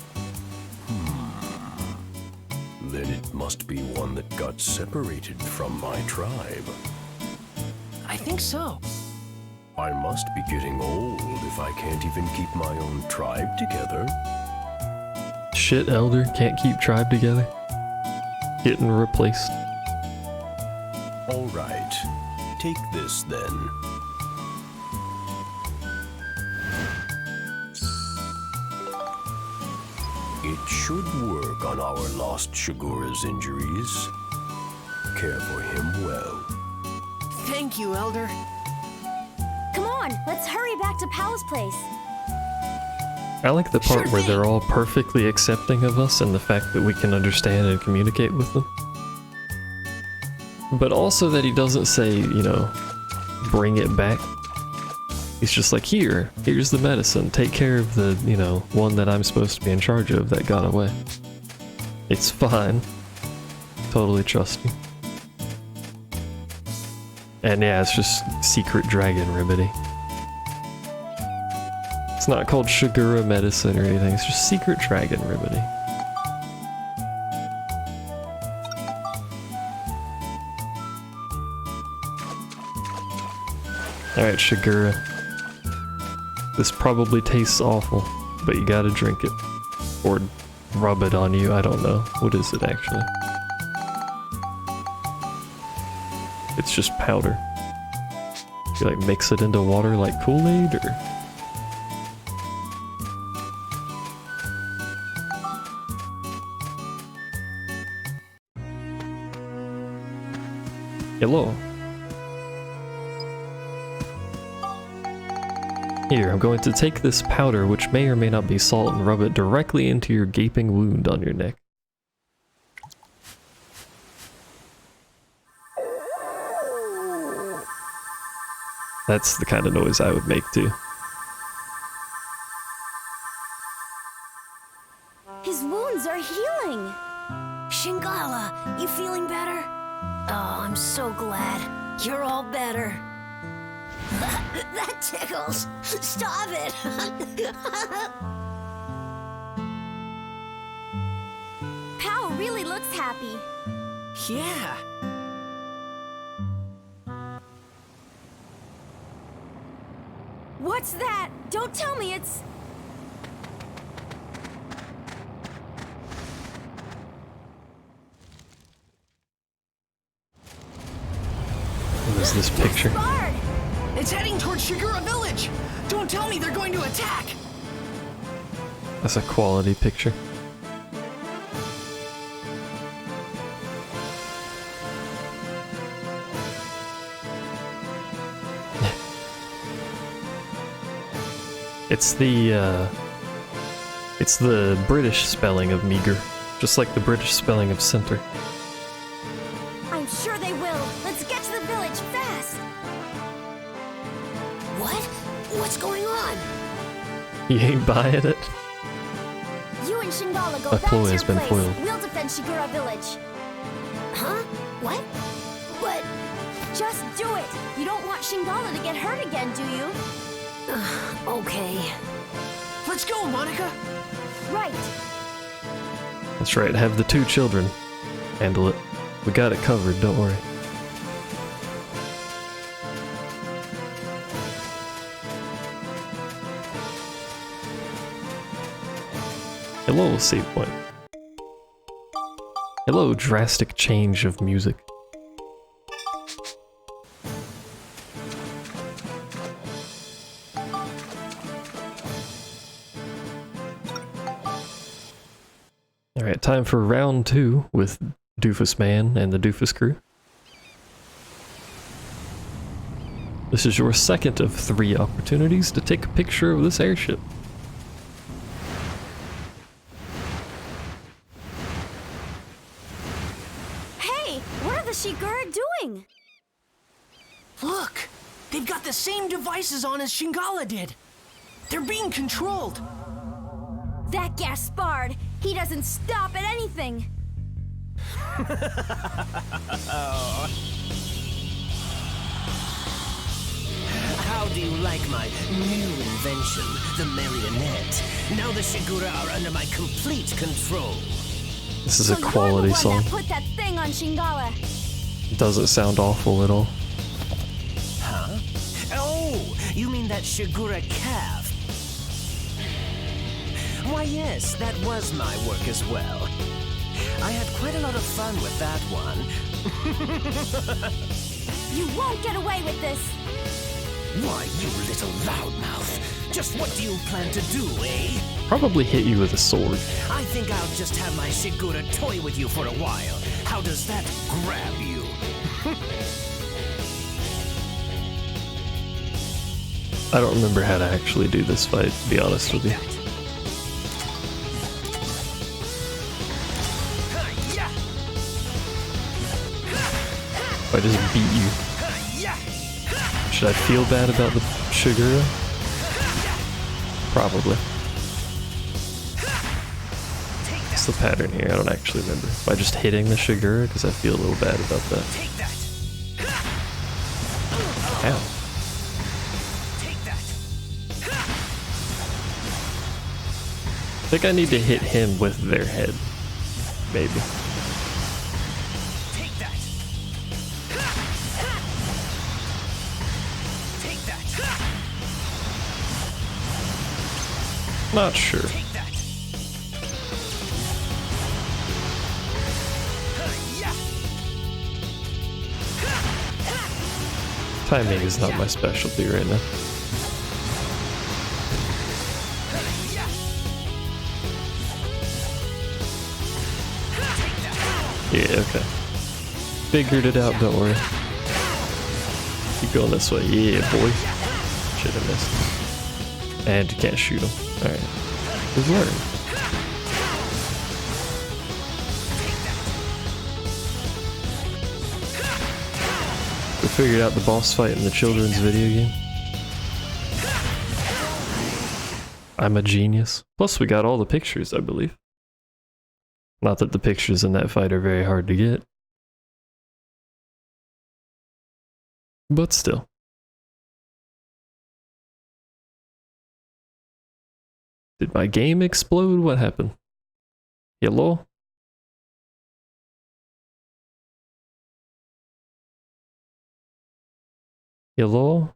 I: Then it must be one that got separated from my tribe.
B: I think so.
I: I must be getting old if I can't even keep my own tribe together.
A: Shit, Elder. Can't keep tribe together. Getting replaced.
I: All right. Take this then. It should work on our lost Shigura's injuries. Care for him well.
B: Thank you, Elder.
E: Come on, let's hurry back to Pal's place.
A: I like the part
B: Sure
A: where
B: thing.
A: they're all perfectly accepting of us and the fact that we can understand and communicate with them. But also that he doesn't say, you know, bring it back. He's just like, here's the medicine. Take care of the, you know, one that I'm supposed to be in charge of that got away. It's fine. Totally trust you. And yeah, it's just secret dragon remedy. It's not called Shigura medicine or anything, it's just secret dragon remedy. Alright, Shigura. This probably tastes awful, but you gotta drink it. Or rub it on you, I don't know. What is it actually? It's just powder. You like mix it into water like Kool-Aid or? Hello. Here, I'm going to take this powder, which may or may not be salt, and rub it directly into your gaping wound on your neck. That's the kind of noise I would make too.
E: His wounds are healing.
C: Shingala, you feeling better? Oh, I'm so glad. You're all better. That tickles. Stop it.
E: Pow really looks happy.
B: Yeah.
E: What's that? Don't tell me it's...
A: What is this picture?
E: Bard!
B: It's heading towards Shigura Village. Don't tell me they're going to attack.
A: That's a quality picture. It's the British spelling of meager, just like the British spelling of center.
E: I'm sure they will. Let's get to the village fast.
C: What? What's going on?
A: You ain't buying it?
E: You and Shingala go
A: A
E: back
A: ploy
E: to your
A: has been
E: place.
A: foiled.
E: We'll defend Shigura Village.
C: Huh? What? But...
E: Just do it. You don't want Shingala to get hurt again, do you?
C: Okay.
B: Let's go, Monica.
E: Right.
A: That's right, have the two children handle it. We got it covered, don't worry. Hello, save point. Hello, drastic change of music. Alright, time for round 2 with Doofus Man and the Doofus crew. This is your second of 3 opportunities to take a picture of this airship.
E: Hey, what are the Shigura doing?
B: Look, they've got the same devices on as Shingala did. They're being controlled.
E: That Gaspard, he doesn't stop at anything.
J: How do you like my new invention, the marionette? Now the Shigura are under my complete control.
A: This is
E: So
A: a quality
E: you're the
A: song.
E: one that put that thing on Shingala.
A: Doesn't sound awful at all.
J: Huh? Oh, you mean that Shigura calf? Why yes, that was my work as well. I had quite a lot of fun with that one.
E: You won't get away with this.
J: Why, you little loudmouth. Just what do you plan to do, eh?
A: Probably hit you with a sword.
J: I think I'll just have my Shigura toy with you for a while. How does that grab you?
A: I don't remember how to actually do this fight, to be honest with you. If I just beat you. Should I feel bad about the Shigura? Probably. What's the pattern here? I don't actually remember. Am I just hitting the Shigura? Because I feel a little bad about that. Ow. I think I need to hit him with their head. Maybe. Not sure. Timing is not my specialty right now. Yeah, okay. Figured it out, don't worry. Keep going this way. Yeah, boy. Shit, I missed. And you can't shoot him. Alright. Just learn. We figured out the boss fight in the children's video game. I'm a genius. Plus we got all the pictures, I believe. Not that the pictures in that fight are very hard to get. But still. Did my game explode? What happened? Hello? Hello?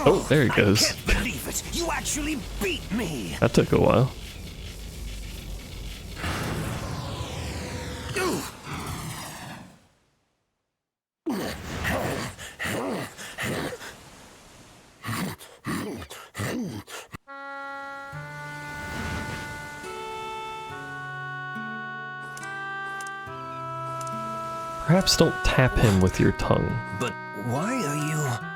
A: Oh, there he goes.
J: I can't believe it. You actually beat me.
A: That took a while. Perhaps don't tap him with your tongue.
J: But why are you...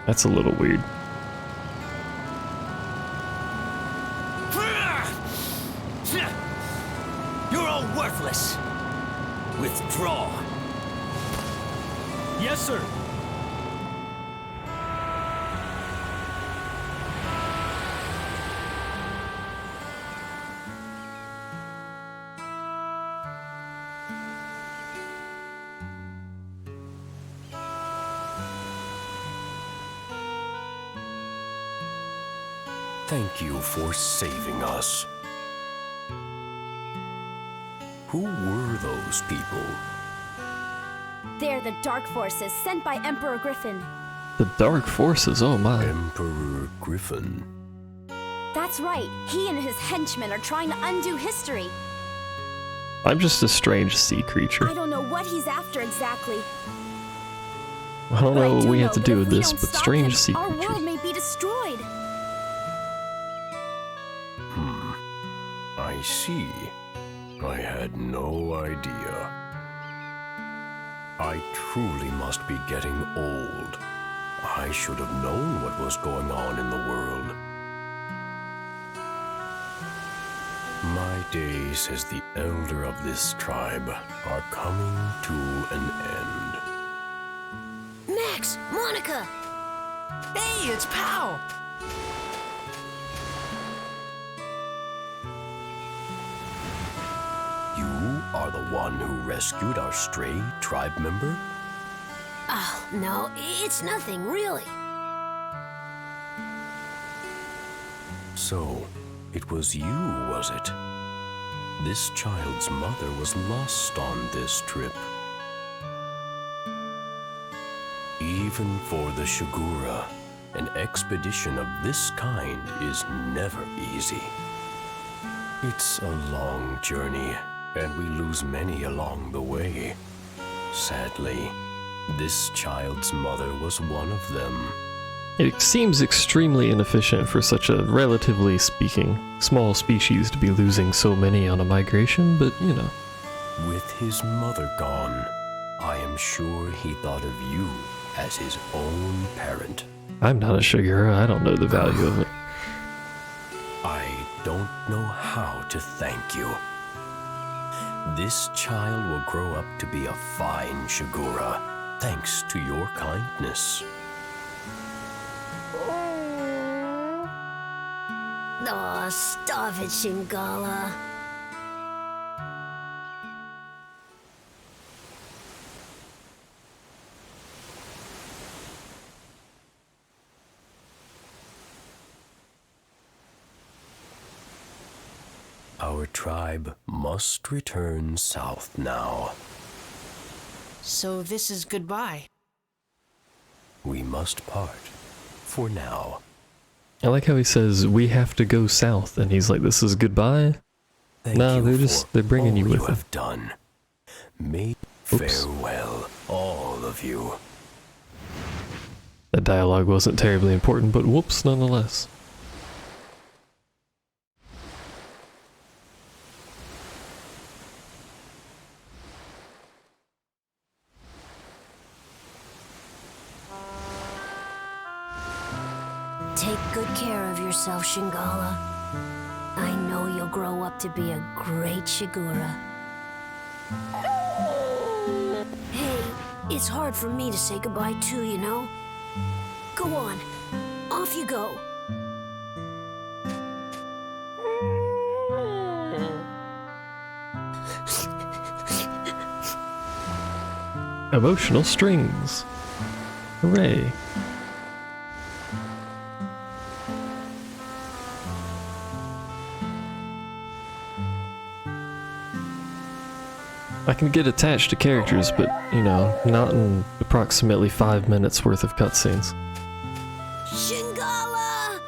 A: That's a little weird.
J: You're all worthless. Withdraw. Yes, sir.
I: Thank you for saving us. Who were those people?
E: They're the Dark Forces sent by Emperor Griffin.
A: The Dark Forces, oh my.
I: Emperor Griffin.
E: That's right. He and his henchmen are trying to undo history.
A: I'm just a strange sea creature.
E: I don't know what he's after exactly.
A: I don't know what we have to do with
E: if we
A: this,
E: don't
A: but
E: stop
A: strange
E: him,
A: sea
E: our
A: creatures.
E: world may be destroyed.
I: I see. I had no idea. I truly must be getting old. I should have known what was going on in the world. My days as the elder of this tribe are coming to an end.
C: Max! Monica!
B: Hey, it's Pow!
I: You are the one who rescued our stray tribe member?
C: Oh, no, it's nothing, really.
I: So, it was you, was it? This child's mother was lost on this trip. Even for the Shigura, an expedition of this kind is never easy. It's a long journey, and we lose many along the way. Sadly, this child's mother was one of them.
A: It seems extremely inefficient for such a, relatively speaking, small species to be losing so many on a migration, but you know.
I: With his mother gone, I am sure he thought of you as his own parent.
A: I'm not a Shigura, I don't know the value of it.
I: I don't know how to thank you. This child will grow up to be a fine Shigura, thanks to your kindness.
C: Aw, stop it, Shingala.
I: Our tribe must return south now.
B: So this is goodbye.
I: We must part, for now.
A: I like how he says, we have to go south, and he's like, this is goodbye?
I: Thank
A: No,
I: you
A: they're bringing
I: all
A: you with
I: you
A: them.
I: have done. May
A: Oops.
I: farewell, all of you.
A: That dialogue wasn't terribly important, but whoops nonetheless.
C: Take good care of yourself, Shingala. I know you'll grow up to be a great Shigura. Hey, it's hard for me to say goodbye too, you know? Go on. Off you go.
A: Emotional strings. Hooray. I can get attached to characters, but, you know, not in approximately 5 minutes worth of cutscenes.
C: Shingala!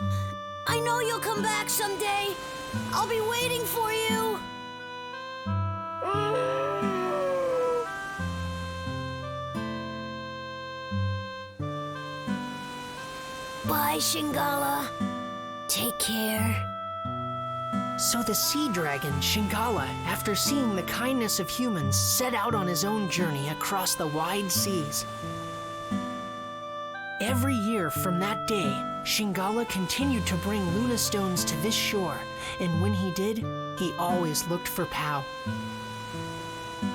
C: I know you'll come back someday. I'll be waiting for you. Bye, Shingala. Take care.
B: So the sea dragon, Shingala, after seeing the kindness of humans, set out on his own journey across the wide seas. Every year from that day, Shingala continued to bring Luna stones to this shore, and when he did, he always looked for Pau.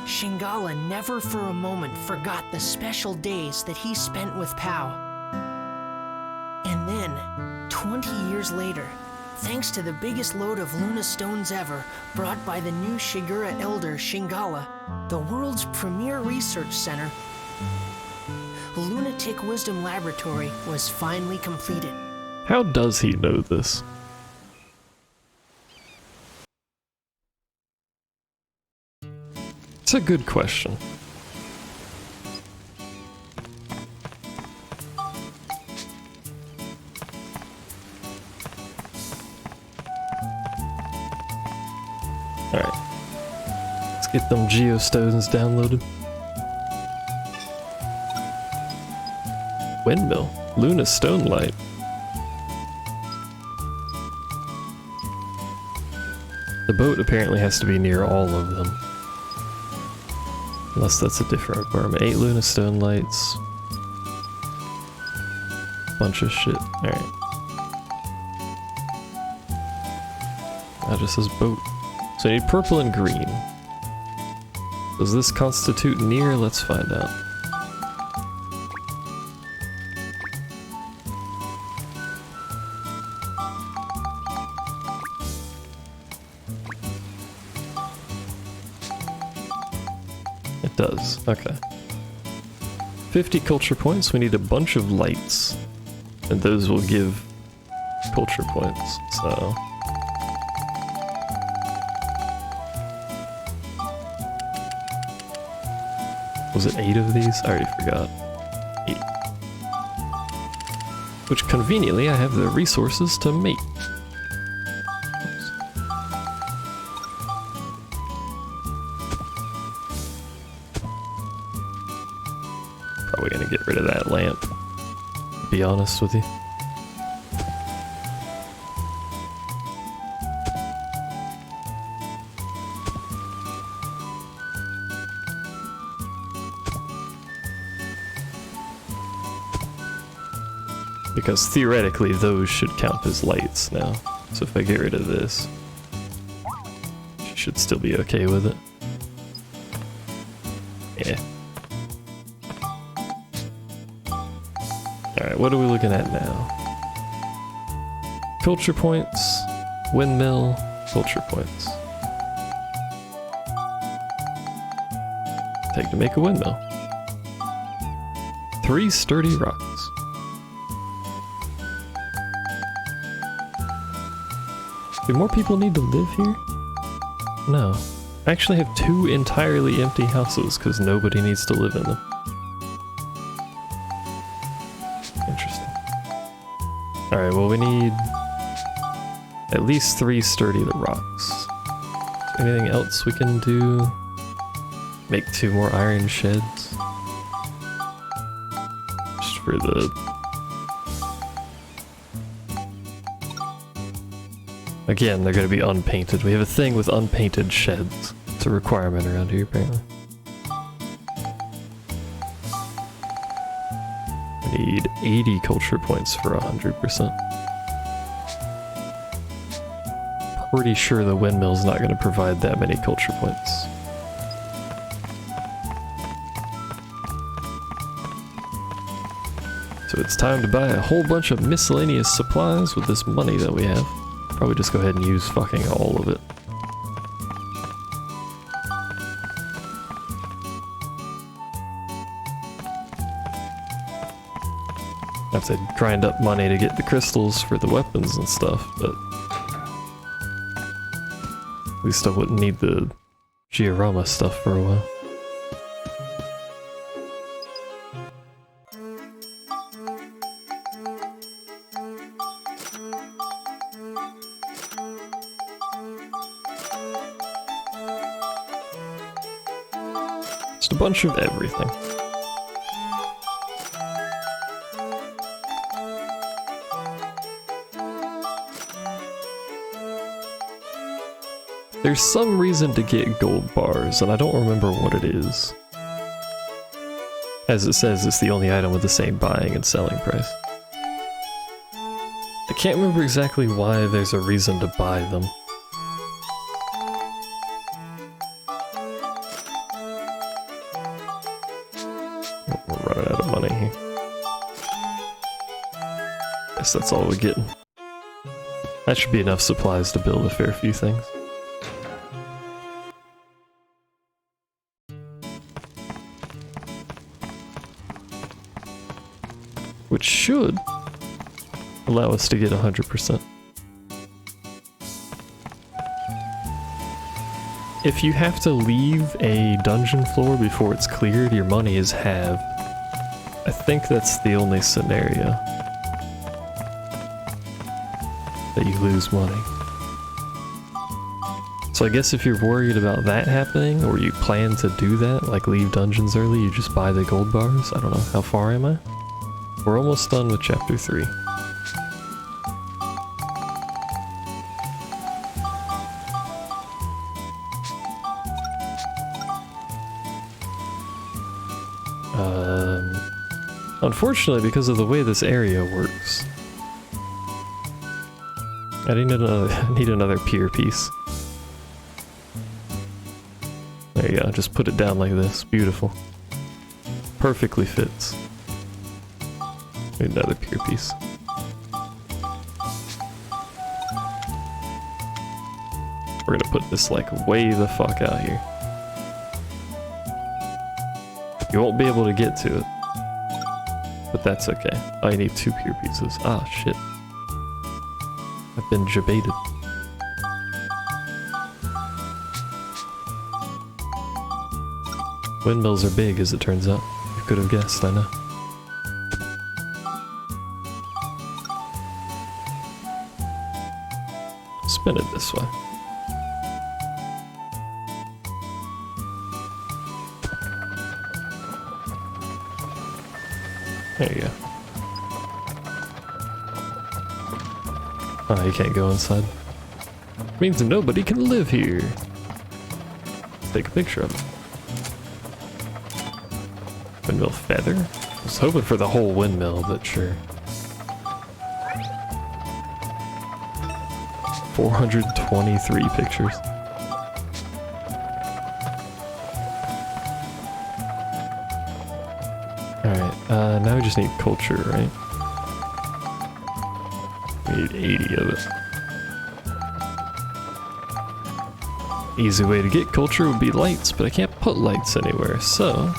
B: Shingala never for a moment forgot the special days that he spent with Pau. And then, 20 years later, thanks to the biggest load of Luna stones ever, brought by the new Shigura elder, Shingala, the world's premier research center, Lunatic Wisdom Laboratory, was finally completed.
A: How does he know this? It's a good question. Alright. Let's get them geostones downloaded. Windmill. Luna stone light. The boat apparently has to be near all of them. Unless that's a different requirement. 8 Luna stone lights. Bunch of shit. Alright. That just says boat. So I need purple and green. Does this constitute near? Let's find out. It does. Okay. 50 culture points. We need a bunch of lights. And those will give culture points. So... was it 8 of these? I already forgot. 8. Which conveniently I have the resources to make. Oops. Probably gonna get rid of that lamp, to be honest with you. Because theoretically those should count as lights now. So if I get rid of this, she should still be okay with it. Yeah. Alright, what are we looking at now? Culture points, windmill, culture points. Take to make a windmill. 3 sturdy rocks. Do more people need to live here? No. I actually have 2 entirely empty houses because nobody needs to live in them. Interesting. Alright, well we need at least 3 sturdy rocks. Anything else we can do? Make 2 more iron sheds. Just for the... Again, they're going to be unpainted. We have a thing with unpainted sheds. It's a requirement around here, apparently. We need 80 culture points for 100%. pretty sure the windmill's not going to provide that many culture points. So it's time to buy a whole bunch of miscellaneous supplies with this money that we have. Probably just go ahead and use fucking all of it. I have to grind up money to get the crystals for the weapons and stuff, but at least I wouldn't need the Giorama stuff for a while. Just a bunch of everything. There's some reason to get gold bars, and I don't remember what it is. As it says, it's the only item with the same buying and selling price. I can't remember exactly why there's a reason to buy them. We're running out of money here. Guess that's all we're getting. That should be enough supplies to build a fair few things. Which should allow us to get 100%. If you have to leave a dungeon floor before it's cleared, your money is halved. I think that's the only scenario that you lose money. So I guess if you're worried about that happening, or you plan to do that, like leave dungeons early, you just buy the gold bars. I don't know, how far am I? We're almost done with chapter 3. Unfortunately, because of the way this area works, I need another pier piece. There you go, just put it down like this. Beautiful. Perfectly fits. Need another pier piece. We're gonna put this like way the fuck out here. You won't be able to get to it, but that's okay. Oh, you need 2 pier pieces. Ah, shit. I've been jebaited. Windmills are big, as it turns out. You could have guessed, I know. Spin it this way. There you go. Oh, you can't go inside. Means nobody can live here. Let's take a picture of it. Windmill feather? I was hoping for the whole windmill, but sure. 423 pictures. Alright, now we just need culture, right? We need 80 of it. Easy way to get culture would be lights, but I can't put lights anywhere, so...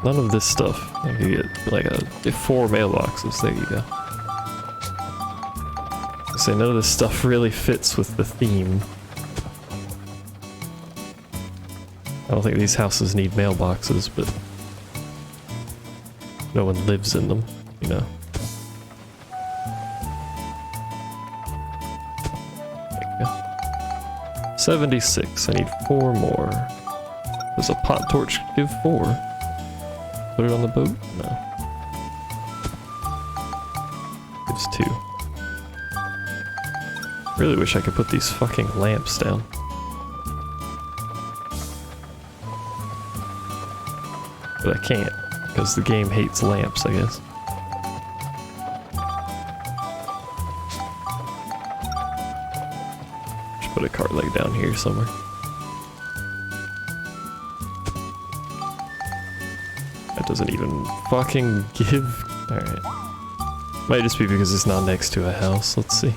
A: none of this stuff. I could get like 4 mailboxes. There you go. So none of this stuff really fits with the theme. I don't think these houses need mailboxes, but no one lives in them, you know. There you go. 76. I need 4 more. Does a pot torch give 4? Put it on the boat? No. Gives 2. Really wish I could put these fucking lamps down. But I can't, because the game hates lamps, I guess. Just put a cart leg down here somewhere. That doesn't even fucking give... Alright. Might just be because it's not next to a house. Let's see.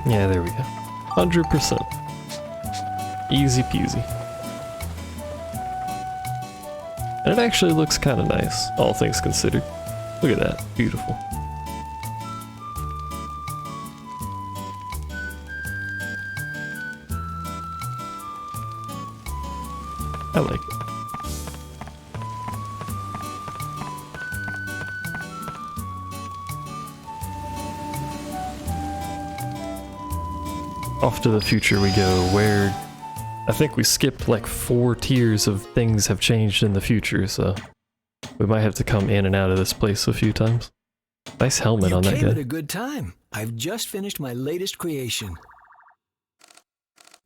A: Yeah, there we go. 100%. Easy peasy. And it actually looks kind of nice, all things considered. Look at that. Beautiful. I like it. Off to the future we go, where I think we skipped like 4 tiers of things have changed in the future, so we might have to come in and out of this place a few times. Nice helmet on that
D: You came at
A: guy.
D: a good time. I've just finished my latest creation.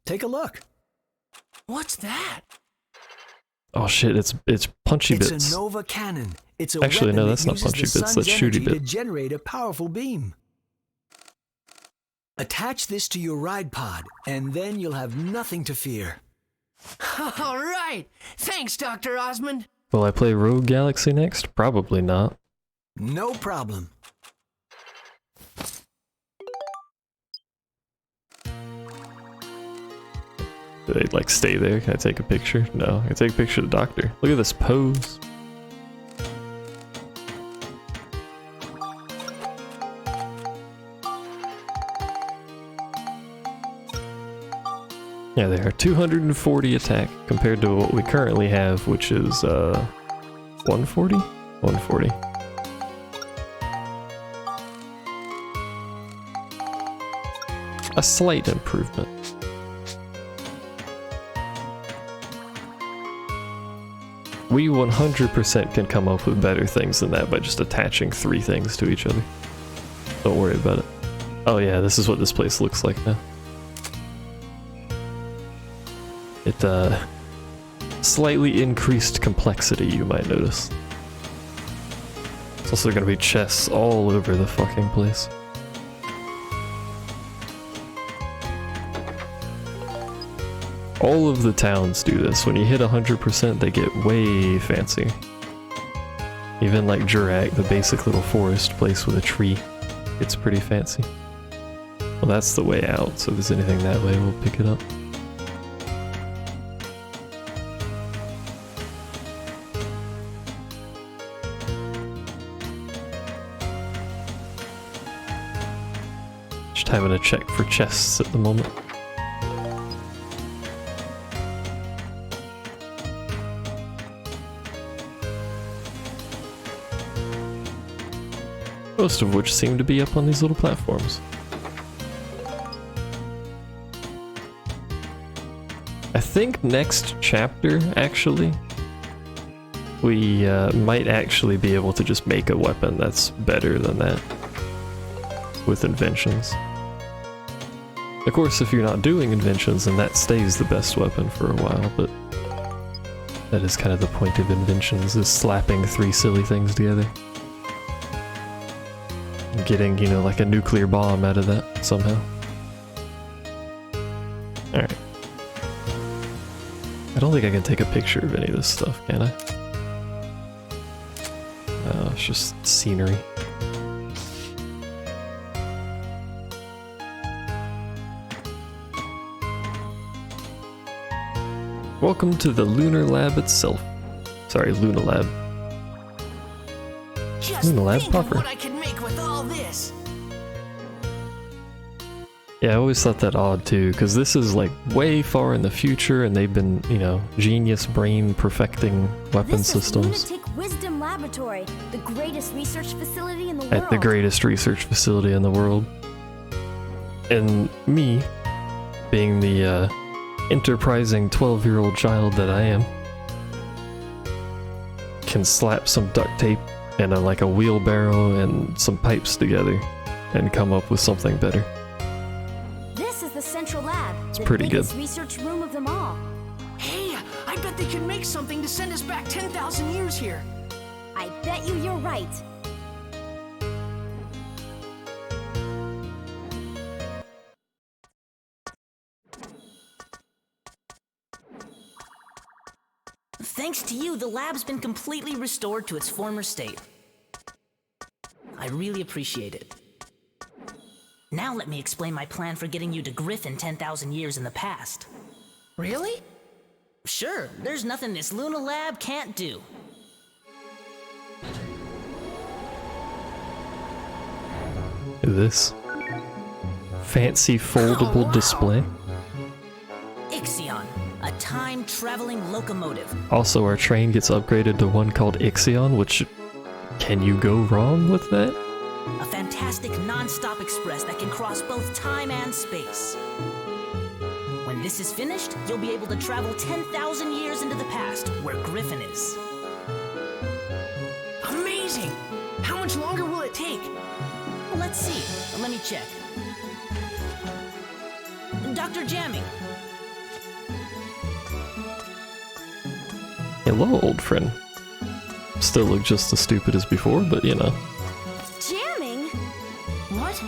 D: Take a look.
B: What's that?
A: Oh shit, it's Punchy
D: It's
A: Bits.
D: a Nova cannon. It's a
A: Actually,
D: weapon
A: no,
D: that
A: that's not
D: uses
A: Punchy
D: the
A: Bits,
D: sun's
A: that's Shooty
D: energy to
A: Bit.
D: generate a powerful beam. Attach this to your ride pod, and then you'll have nothing to fear.
B: All right. Thanks, Dr. Osmond.
A: Will I play Rogue Galaxy next? Probably not.
D: No problem.
A: Do they like stay there? Can I take a picture? No, I can take a picture of the doctor. Look at this pose. Yeah, they are 240 attack compared to what we currently have, which is 140? 140. A slight improvement. We 100% can come up with better things than that by just attaching 3 things to each other. Don't worry about it. Oh yeah, this is what this place looks like now. It, slightly increased complexity, you might notice. There's also gonna be chests all over the fucking place. All of the towns do this. When you hit 100%, they get way fancier. Even like Jurak, the basic little forest place with a tree, gets pretty fancy. Well, that's the way out, so if there's anything that way, we'll pick it up. Just having to check for chests at the moment. Most of which seem to be up on these little platforms. I think next chapter, actually, we might actually be able to just make a weapon that's better than that with inventions. Of course, if you're not doing inventions, then that stays the best weapon for a while, but that is kind of the point of inventions, is slapping 3 silly things together. Getting, you know, like a nuclear bomb out of that somehow. Alright. I don't think I can take a picture of any of this stuff, can I? Oh, it's just scenery. Welcome to the Lunar Lab itself. Sorry, Luna Lab.
B: Just
A: Luna Lab
B: think of
A: proper.
B: what I could make with all this.
A: Yeah, I always thought that odd too, because this is like way far in the future and they've been, you know, genius brain perfecting weapon
E: This systems. is Lunatic Wisdom Laboratory, the greatest research facility in the world.
A: At the greatest research facility in the world. And me, being the enterprising 12-year-old child that I am, can slap some duct tape and like a wheelbarrow and some pipes together and come up with something better.
E: This is the central lab. It's the
A: pretty
E: biggest
A: good.
E: research room of them all.
B: Hey, I bet they could make something to send us back 10,000 years here.
E: I bet you're right.
F: Thanks to you, the lab's been completely restored to its former state. I really appreciate it. Now let me explain my plan for getting you to Griffin 10,000 years in the past.
B: Really?
F: Sure, there's nothing this Luna lab can't do.
A: This fancy foldable
B: Oh, wow.
A: display.
F: Ixion, a time-traveling locomotive.
A: Also, our train gets upgraded to one called Ixion, which, can you go wrong with that?
F: A fantastic non-stop express that can cross both time and space. When this is finished, you'll be able to travel 10,000 years into the past, where Griffin is.
B: Amazing! How much longer will it take?
F: Well, let's see. Let me check. Dr. Jamming.
A: Hello, old friend. Still look just as stupid as before, but you know.
E: Jamming?
F: What?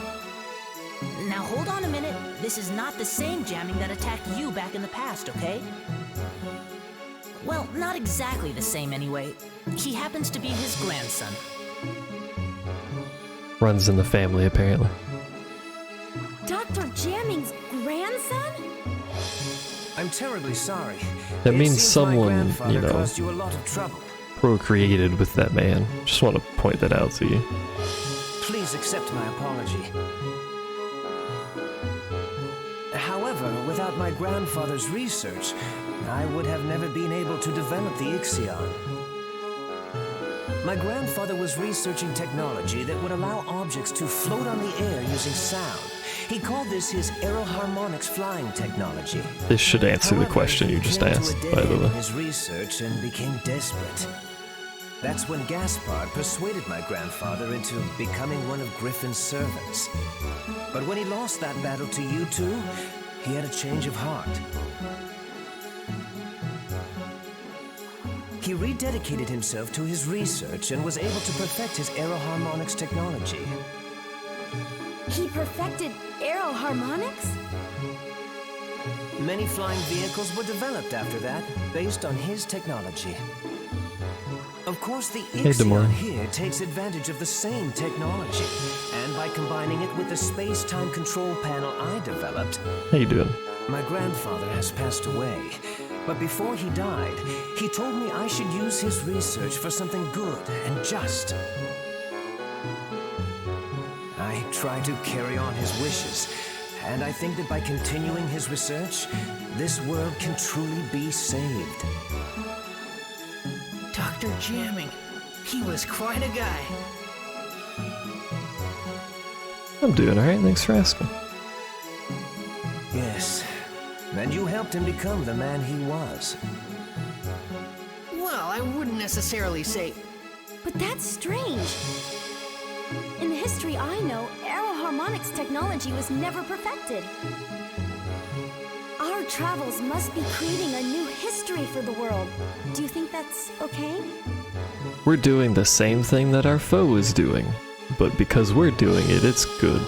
F: Now hold on a minute. This is not the same jamming that attacked you back in the past, okay? Well, not exactly the same anyway. He happens to be his grandson.
A: Runs in the family, apparently.
E: Dr. Jamming's grandson?
J: I'm terribly sorry.
A: That
J: It
A: means
J: seems my
A: someone,
J: grandfather
A: you know,
J: caused you a lot of trouble.
A: procreated with that man. Just want to point that out to you.
J: Please accept my apology. However, without my grandfather's research, I would have never been able to develop the Ixion. My grandfather was researching technology that would allow objects to float on the air using sound. He called this his aeroharmonics flying technology.
A: This should answer the
J: However,
A: question you
J: he
A: just
J: came to a
A: asked,
J: dead
A: by the
J: end
A: way.
J: in his research and became desperate. That's when Gaspard persuaded my grandfather into becoming one of Griffin's servants. But when he lost that battle to you two, he had a change of heart. He rededicated himself to his research and was able to perfect his aeroharmonics technology.
E: He perfected aeroharmonics?
J: Many flying vehicles were developed after that, based on his technology. Of course, the
A: Hey,
J: Ixion
A: Damore.
J: here takes advantage of the same technology, and by combining it with the space-time control panel I developed,
A: How you doing?
J: my grandfather has passed away. But before he died, he told me I should use his research for something good and just. I try to carry on his wishes, and I think that by continuing his research, this world can truly be saved.
B: Dr. Jamming. He was quite a guy.
A: I'm doing alright, thanks for asking.
J: Yes, and you helped him become the man he was.
B: Well, I wouldn't necessarily say.
E: But that's strange. In the history I know, aeroharmonics technology was never perfected. Our travels must be creating a new history for the world. Do you think that's okay?
A: We're doing the same thing that our foe is doing, but because we're doing it, it's good.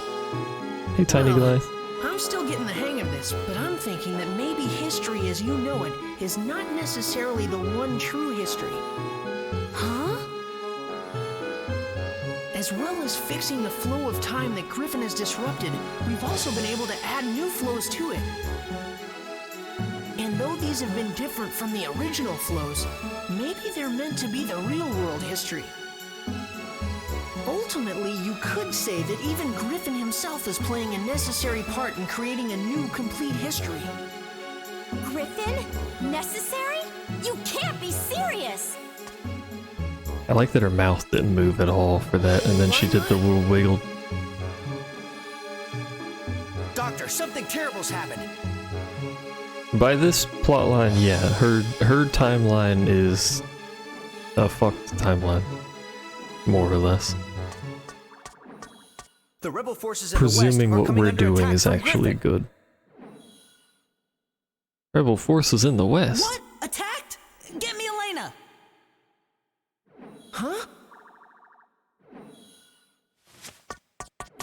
A: Hey, Tiny
B: Well,
A: Goliath.
B: I'm still getting the hang of this, but I'm thinking that maybe history as you know it is not necessarily the one true history.
E: Huh?
B: As well as fixing the flow of time that Griffin has disrupted, we've also been able to add new flows to it. And though these have been different from the original flows, maybe they're meant to be the real world history. Ultimately, you could say that even Griffin himself is playing a necessary part in creating a new, complete history.
E: Griffin? Necessary? You can't be serious!
A: I like that her mouth didn't move at all for that, and then she did the little wiggle.
D: Doctor, something terrible's happened.
A: By this plotline, yeah, her timeline is a fucked timeline. more or less.
J: The rebel forces in
A: Presuming
J: the west are
A: what
J: coming
A: we're
J: under
A: doing
J: attack
A: is
J: from
A: actually
J: Griffin.
A: good. Rebel forces in the west.
F: What? Attacked? Get me Elena!
B: Huh?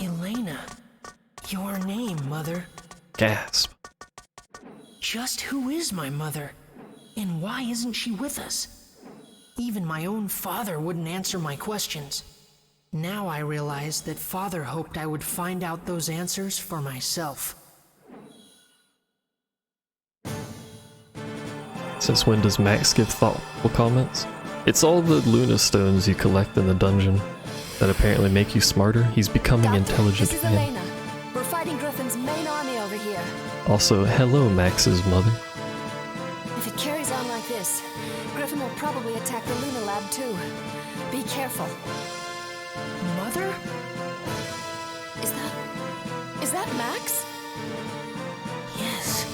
B: Elena. Your name, Mother.
A: Gasp.
B: Just who is my mother? And why isn't she with us? Even my own father wouldn't answer my questions. Now I realize that Father hoped I would find out those answers for myself.
A: Since when does Max give thoughtful comments? It's all the Luna stones you collect in the dungeon that apparently make you smarter. He's becoming
E: Doctor,
A: intelligent
E: this is
A: again.
E: Elena. We're fighting Griffin's main army over here.
A: Also, hello Max's mother.
E: If it carries on like this, Griffin will probably attack the Luna lab too. Be careful.
B: Mother?
E: Is that Max?
B: Yes.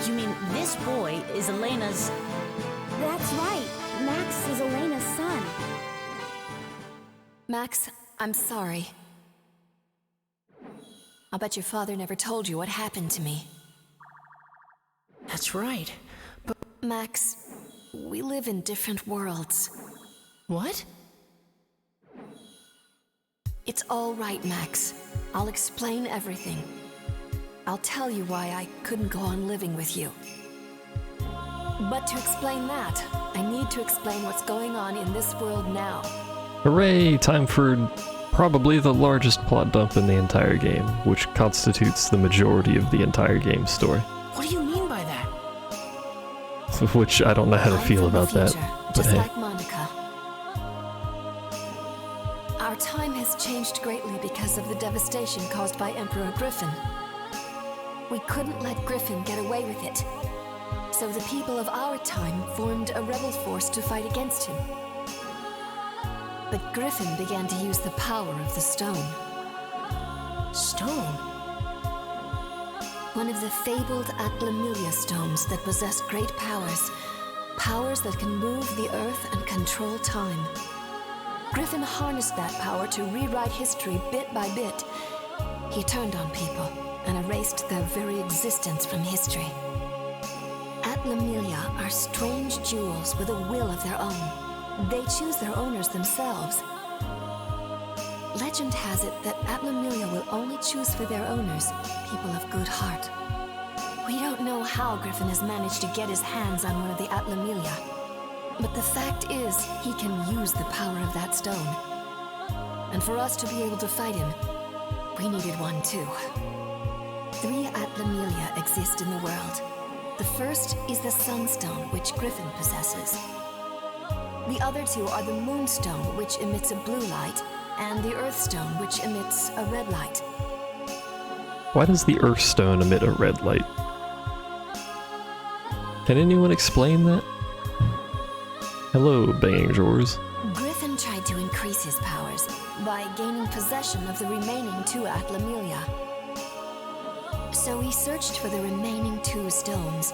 F: You mean this boy is Elena's...
E: That's right. Max is Elena's son. Max, I'm sorry. I'll bet your father never told you what happened to me.
B: That's right. But
E: Max, we live in different worlds.
B: what?
E: It's all right, Max. I'll explain everything. I'll tell you why I couldn't go on living with you. But to explain that, I need to explain what's going on in this world now.
A: Hooray! Time for probably the largest plot dump in the entire game, which constitutes the majority of the entire game's story.
B: What do you mean by that?
A: Which I don't know how to
E: I'm
A: feel
E: from the
A: about that,
E: future,
A: but
E: just
A: hey.
E: like Monica. Our time has changed greatly because of the devastation caused by Emperor Griffin. We couldn't let Griffin get away with it. So the people of our time formed a rebel force to fight against him. But Griffin began to use the power of the stone.
B: Stone?
E: One of the fabled Atlamilia stones that possess great powers. Powers that can move the earth and control time. Griffin harnessed that power to rewrite history bit by bit. He turned on people and erased their very existence from history. Atlamilia are strange jewels with a will of their own. They choose their owners themselves. Legend has it that Atlamilia will only choose for their owners people of good heart. We don't know how Griffin has managed to get his hands on one of the Atlamilia. But the fact is, he can use the power of that stone. And for us to be able to fight him, we needed one too. 3 Atlamilia exist in the world. The first is the Sunstone, which Griffin possesses. The other 2 are the Moonstone, which emits a blue light, and the Earthstone, which emits a red light.
A: Why does the Earthstone emit a red light? Can anyone explain that? Hello, Bangors.
E: Griffin tried to increase his powers by gaining possession of the remaining 2 Atlamilia. So we searched for the remaining 2 stones.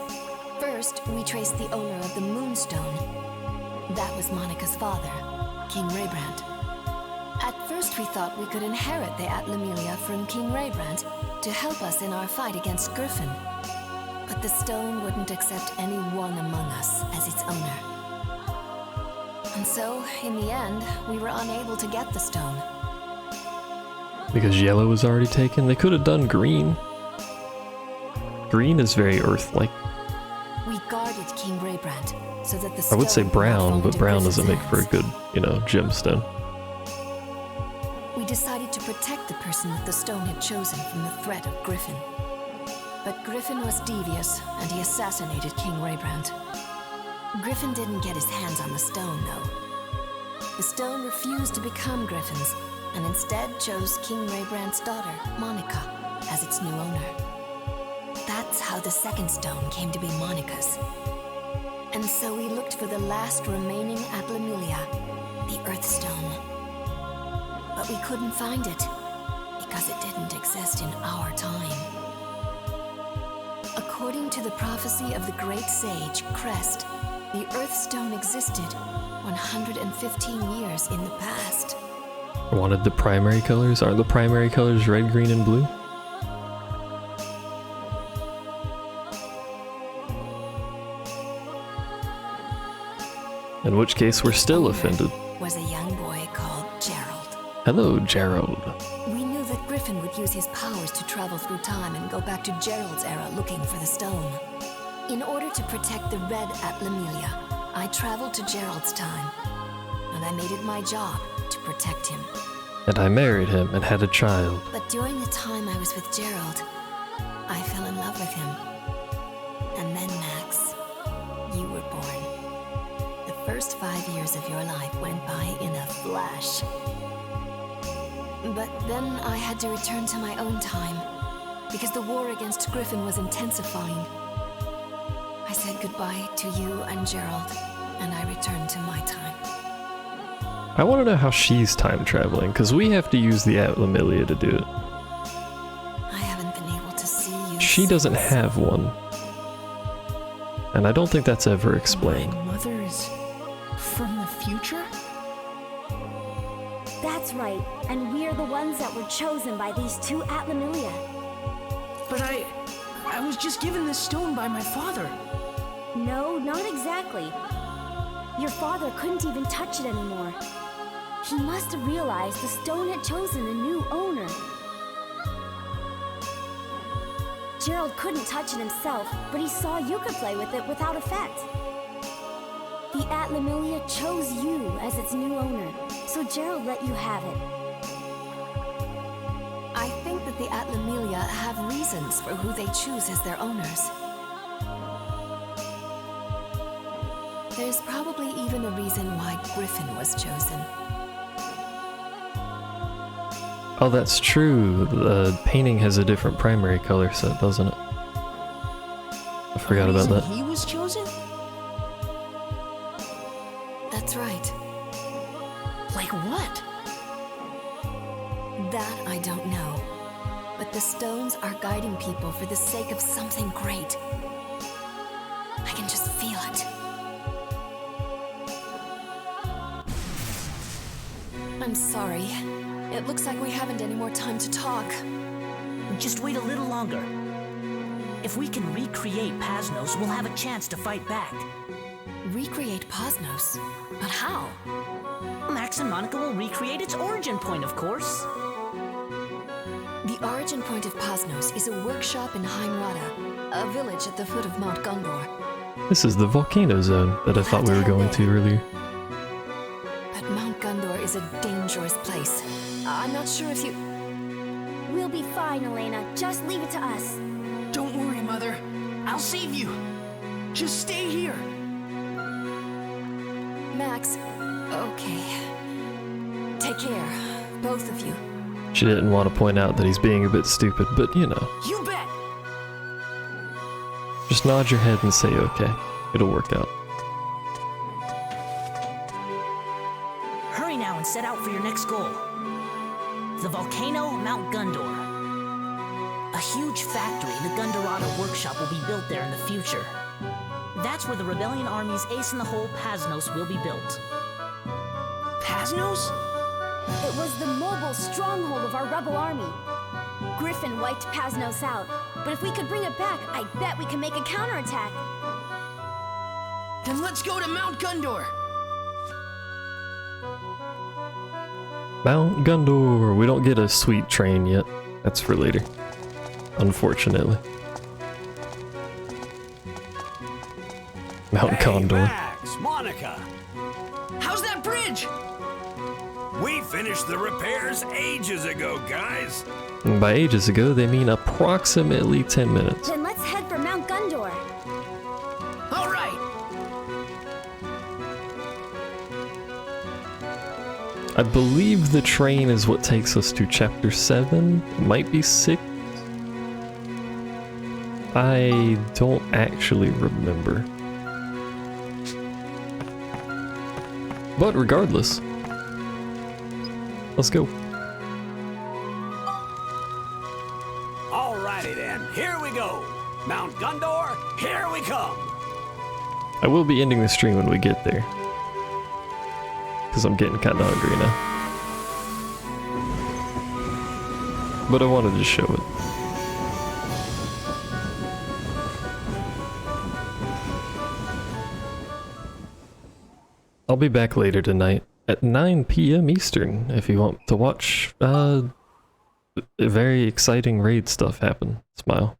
E: First, we traced the owner of the Moonstone. That was Monica's father, King Raybrand. At first we thought we could inherit the Atlamilia from King Raybrand to help us in our fight against Griffin. But the stone wouldn't accept any one among us as its owner. And so, in the end, we were unable to get the stone.
A: Because yellow was already taken? They could have done green. Green is very Earth-like.
E: We guarded King Raybrand so that the
A: I
E: stone
A: would say
E: would not
A: brown,
E: fall
A: but
E: into
A: brown
E: Griffin's
A: doesn't make for a
E: hands.
A: good, gemstone.
E: We decided to protect the person that the stone had chosen from the threat of Griffin. But Griffin was devious, and he assassinated King Raybrand. Griffin didn't get his hands on the stone, though. The stone refused to become Griffin's, and instead chose King Raybrand's daughter, Monica, as its new owner. That's how the second stone came to be Monica's. And so we looked for the last remaining Atlamilia, the Earthstone. But we couldn't find it, because it didn't exist in our time. According to the prophecy of the great sage, Crest, The Earthstone existed 115 years in the past.
A: I wanted the primary colors. Are the primary colors red, green, and blue? In which case, we're still offended.
E: Was a young boy called Gerald.
A: Hello, Gerald.
E: We knew that Griffin would use his powers to travel through time and go back to Gerald's era looking for the stone. In order to protect the Red Atlamelia, I traveled to Gerald's time, and I made it my job to protect him.
A: And I married him and had a child.
E: But during the time I was with Gerald, I fell in love with him. And then, Max, you were born. The first 5 years of your life went by in a flash. But then I had to return to my own time, because the war against Griffin was intensifying. I said goodbye to you and Gerald, and I returned to my time.
A: I want to know how she's time traveling, because we have to use the Atlamelia to do it.
E: I haven't been able to see you.
A: She doesn't have one. And I don't think that's ever explained.
B: My mother is from the future?
K: That's right, and we're the ones that were chosen by these two Atlamelia.
B: But I was just given this stone by my father.
K: No, not exactly. Your father couldn't even touch it anymore. He must have realized the stone had chosen a new owner. Gerald couldn't touch it himself, but he saw you could play with it without effect. The Atlamelia chose you as its new owner, so Gerald let you have it.
E: I think that the Atlamelia have reasons for who they choose as their owners. There's probably even a reason why Griffin was chosen.
A: Oh, that's true. The painting has a different primary color set, doesn't it? I forgot about that.
B: He was chosen?
E: That's right.
B: Like what?
E: That I don't know. But the stones are guiding people for the sake of something great. I can just feel it. I'm sorry. It looks like we haven't any more time to talk.
F: Just wait a little longer. If we can recreate Pasnos, we'll have a chance to fight back.
E: Recreate Pasnos? But how?
F: Max and Monica will recreate its origin point, of course.
E: The origin point of Pasnos is a workshop in Heimrada, a village at the foot of Mount Gondor.
A: This is the volcano zone that I thought we were going to earlier.
E: But Mount Gondor is a dangerous place. I'm not sure if you...
K: We'll be fine, Elena. Just leave it to us.
B: Don't worry, Mother. I'll save you. Just stay here.
E: Max, okay. Take care, both of you.
A: She didn't want to point out that he's being a bit stupid, but you know.
B: You bet.
A: Just nod your head and say okay. It'll work out.
F: Hurry now and set out for your next goal. The volcano, Mount Gondor. A huge factory, the Gondorada workshop, will be built there in the future. That's where the rebellion army's ace in the hole, Pasnos, will be built.
B: Pasnos?
K: It was the mobile stronghold of our rebel army. Griffin wiped Pasnos out, but if we could bring it back, I bet we can make a counterattack.
B: Then let's go to Mount Gondor.
A: Mount Gondor. We don't get a sweet train yet. That's for later. Unfortunately. Mount Gondor.
L: Max, Monica,
B: How's that bridge?
L: we finished the repairs ages ago, guys.
A: And by ages ago, they mean approximately 10 minutes.
K: Then let's head for Mount Gondor.
B: All right.
A: I believe the train is what takes us to chapter 7. It might be 6. I don't actually remember. But regardless, let's go.
L: Alrighty then, here we go. Mount Gondor, here we come.
A: I will be ending the stream when we get there. Because I'm getting kind of hungry now. But I wanted to show it. I'll be back later tonight at 9 p.m. Eastern if you want to watch very exciting raid stuff happen. Smile.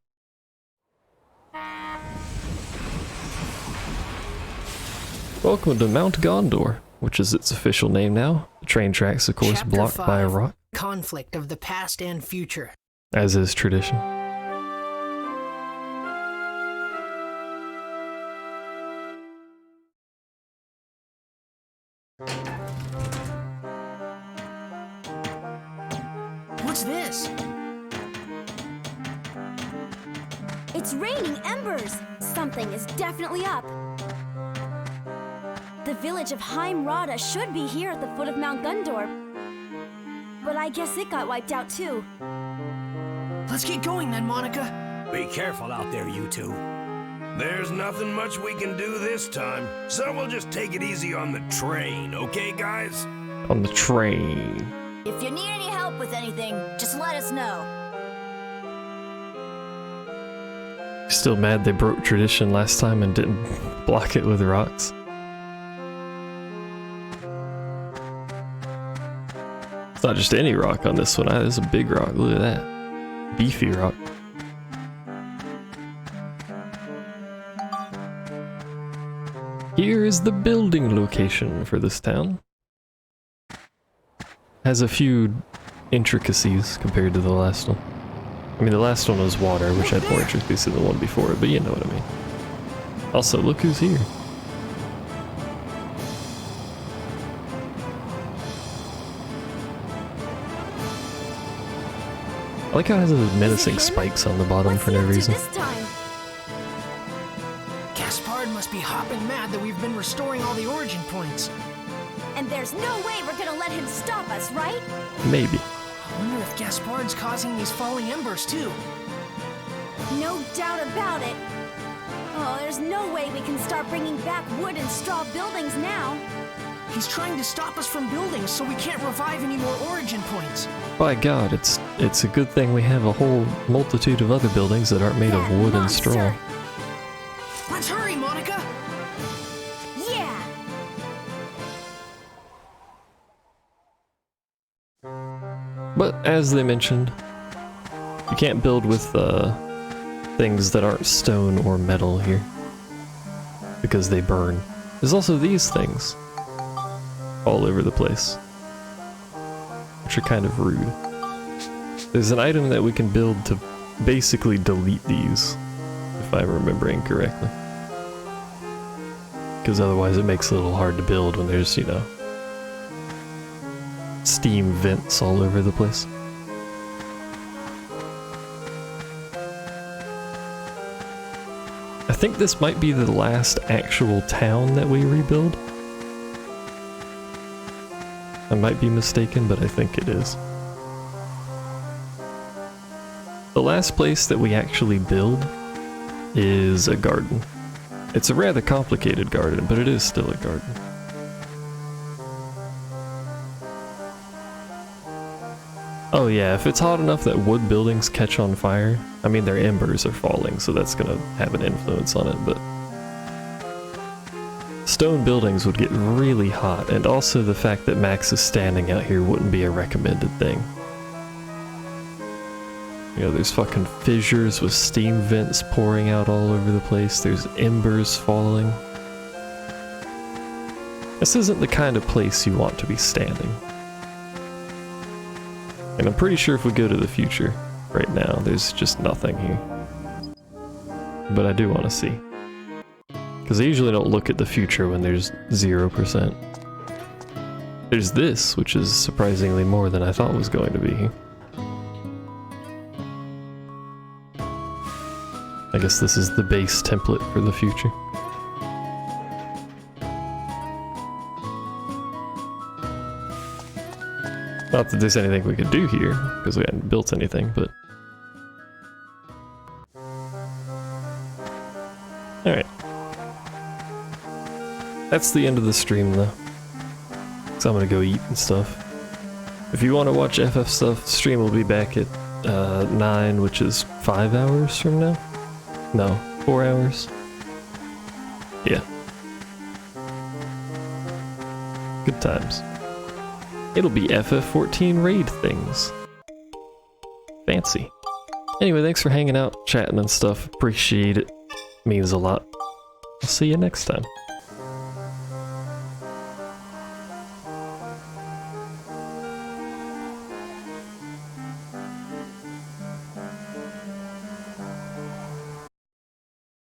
A: Welcome to Mount Gondor, which is its official name now. The train tracks, of course,
B: Chapter
A: blocked by a
B: 5,
A: rock,
B: Conflict of the past and future.
A: as is tradition.
B: What's this?
K: It's raining embers! Something is definitely up. The village of Heim Rada should be here at the foot of Mount Gondor. But I guess it got wiped out too.
B: Let's get going then, Monica.
L: Be careful out there, you two. There's nothing much we can do this time, so we'll just take it easy on the train, okay, guys?
A: On the train.
C: If you need any help with anything, just let us know.
A: Still mad they broke tradition last time and didn't block it with rocks. It's not just any rock on this one, it's a big rock, look at that. Beefy rock. Here is the building location for this town. Has a few intricacies compared to the last one. I mean, the last one was water, which had more intricacies than the one before it, but you know what I mean. Also, look who's here. I like how it has those menacing spikes on the bottom for no reason.
B: Gaspard must be hopping mad that we've been restoring all the origin points.
K: And there's no way we're gonna let him stop us, right?
A: Maybe.
B: I wonder if Gaspard's causing these falling embers too.
K: No doubt about it. Oh, there's no way we can start bringing back wood and straw buildings now.
B: He's trying to stop us from building so we can't revive any more origin points.
A: By God, it's a good thing we have a whole multitude of other buildings that aren't made of wood and straw.
B: Let's hurry, Monica!
K: Yeah!
A: But as they mentioned, you can't build with things that aren't stone or metal here, because they burn. There's also these things all over the place, which are kind of rude. There's an item that we can build to basically delete these, if I'm remembering correctly. Because otherwise it makes it a little hard to build when there's, you know, steam vents all over the place. I think this might be the last actual town that we rebuild. I might be mistaken, but I think it is. The last place that we actually build is a garden. It's a rather complicated garden, but it is still a garden. Oh yeah, if it's hot enough that wood buildings catch on fire, I mean their embers are falling, so that's gonna have an influence on it, but stone buildings would get really hot, and also the fact that Max is standing out here wouldn't be a recommended thing. You know, there's fucking fissures with steam vents pouring out all over the place, there's embers falling. This isn't the kind of place you want to be standing. And I'm pretty sure if we go to the future, right now, there's just nothing here. But I do want to see. Because I usually don't look at the future when there's 0%. There's this, which is surprisingly more than I thought was going to be here. I guess this is the base template for the future. Not that there's anything we could do here, because we hadn't built anything, but... Alright. that's the end of the stream though. So I'm gonna go eat and stuff. If you want to watch FF stuff, the stream will be back at 9, which is 5 hours from now? No, 4 hours. Yeah. Good times. It'll be FF14 raid things. Fancy. Anyway, thanks for hanging out, chatting and stuff. Appreciate it. Means a lot. I'll see you next time.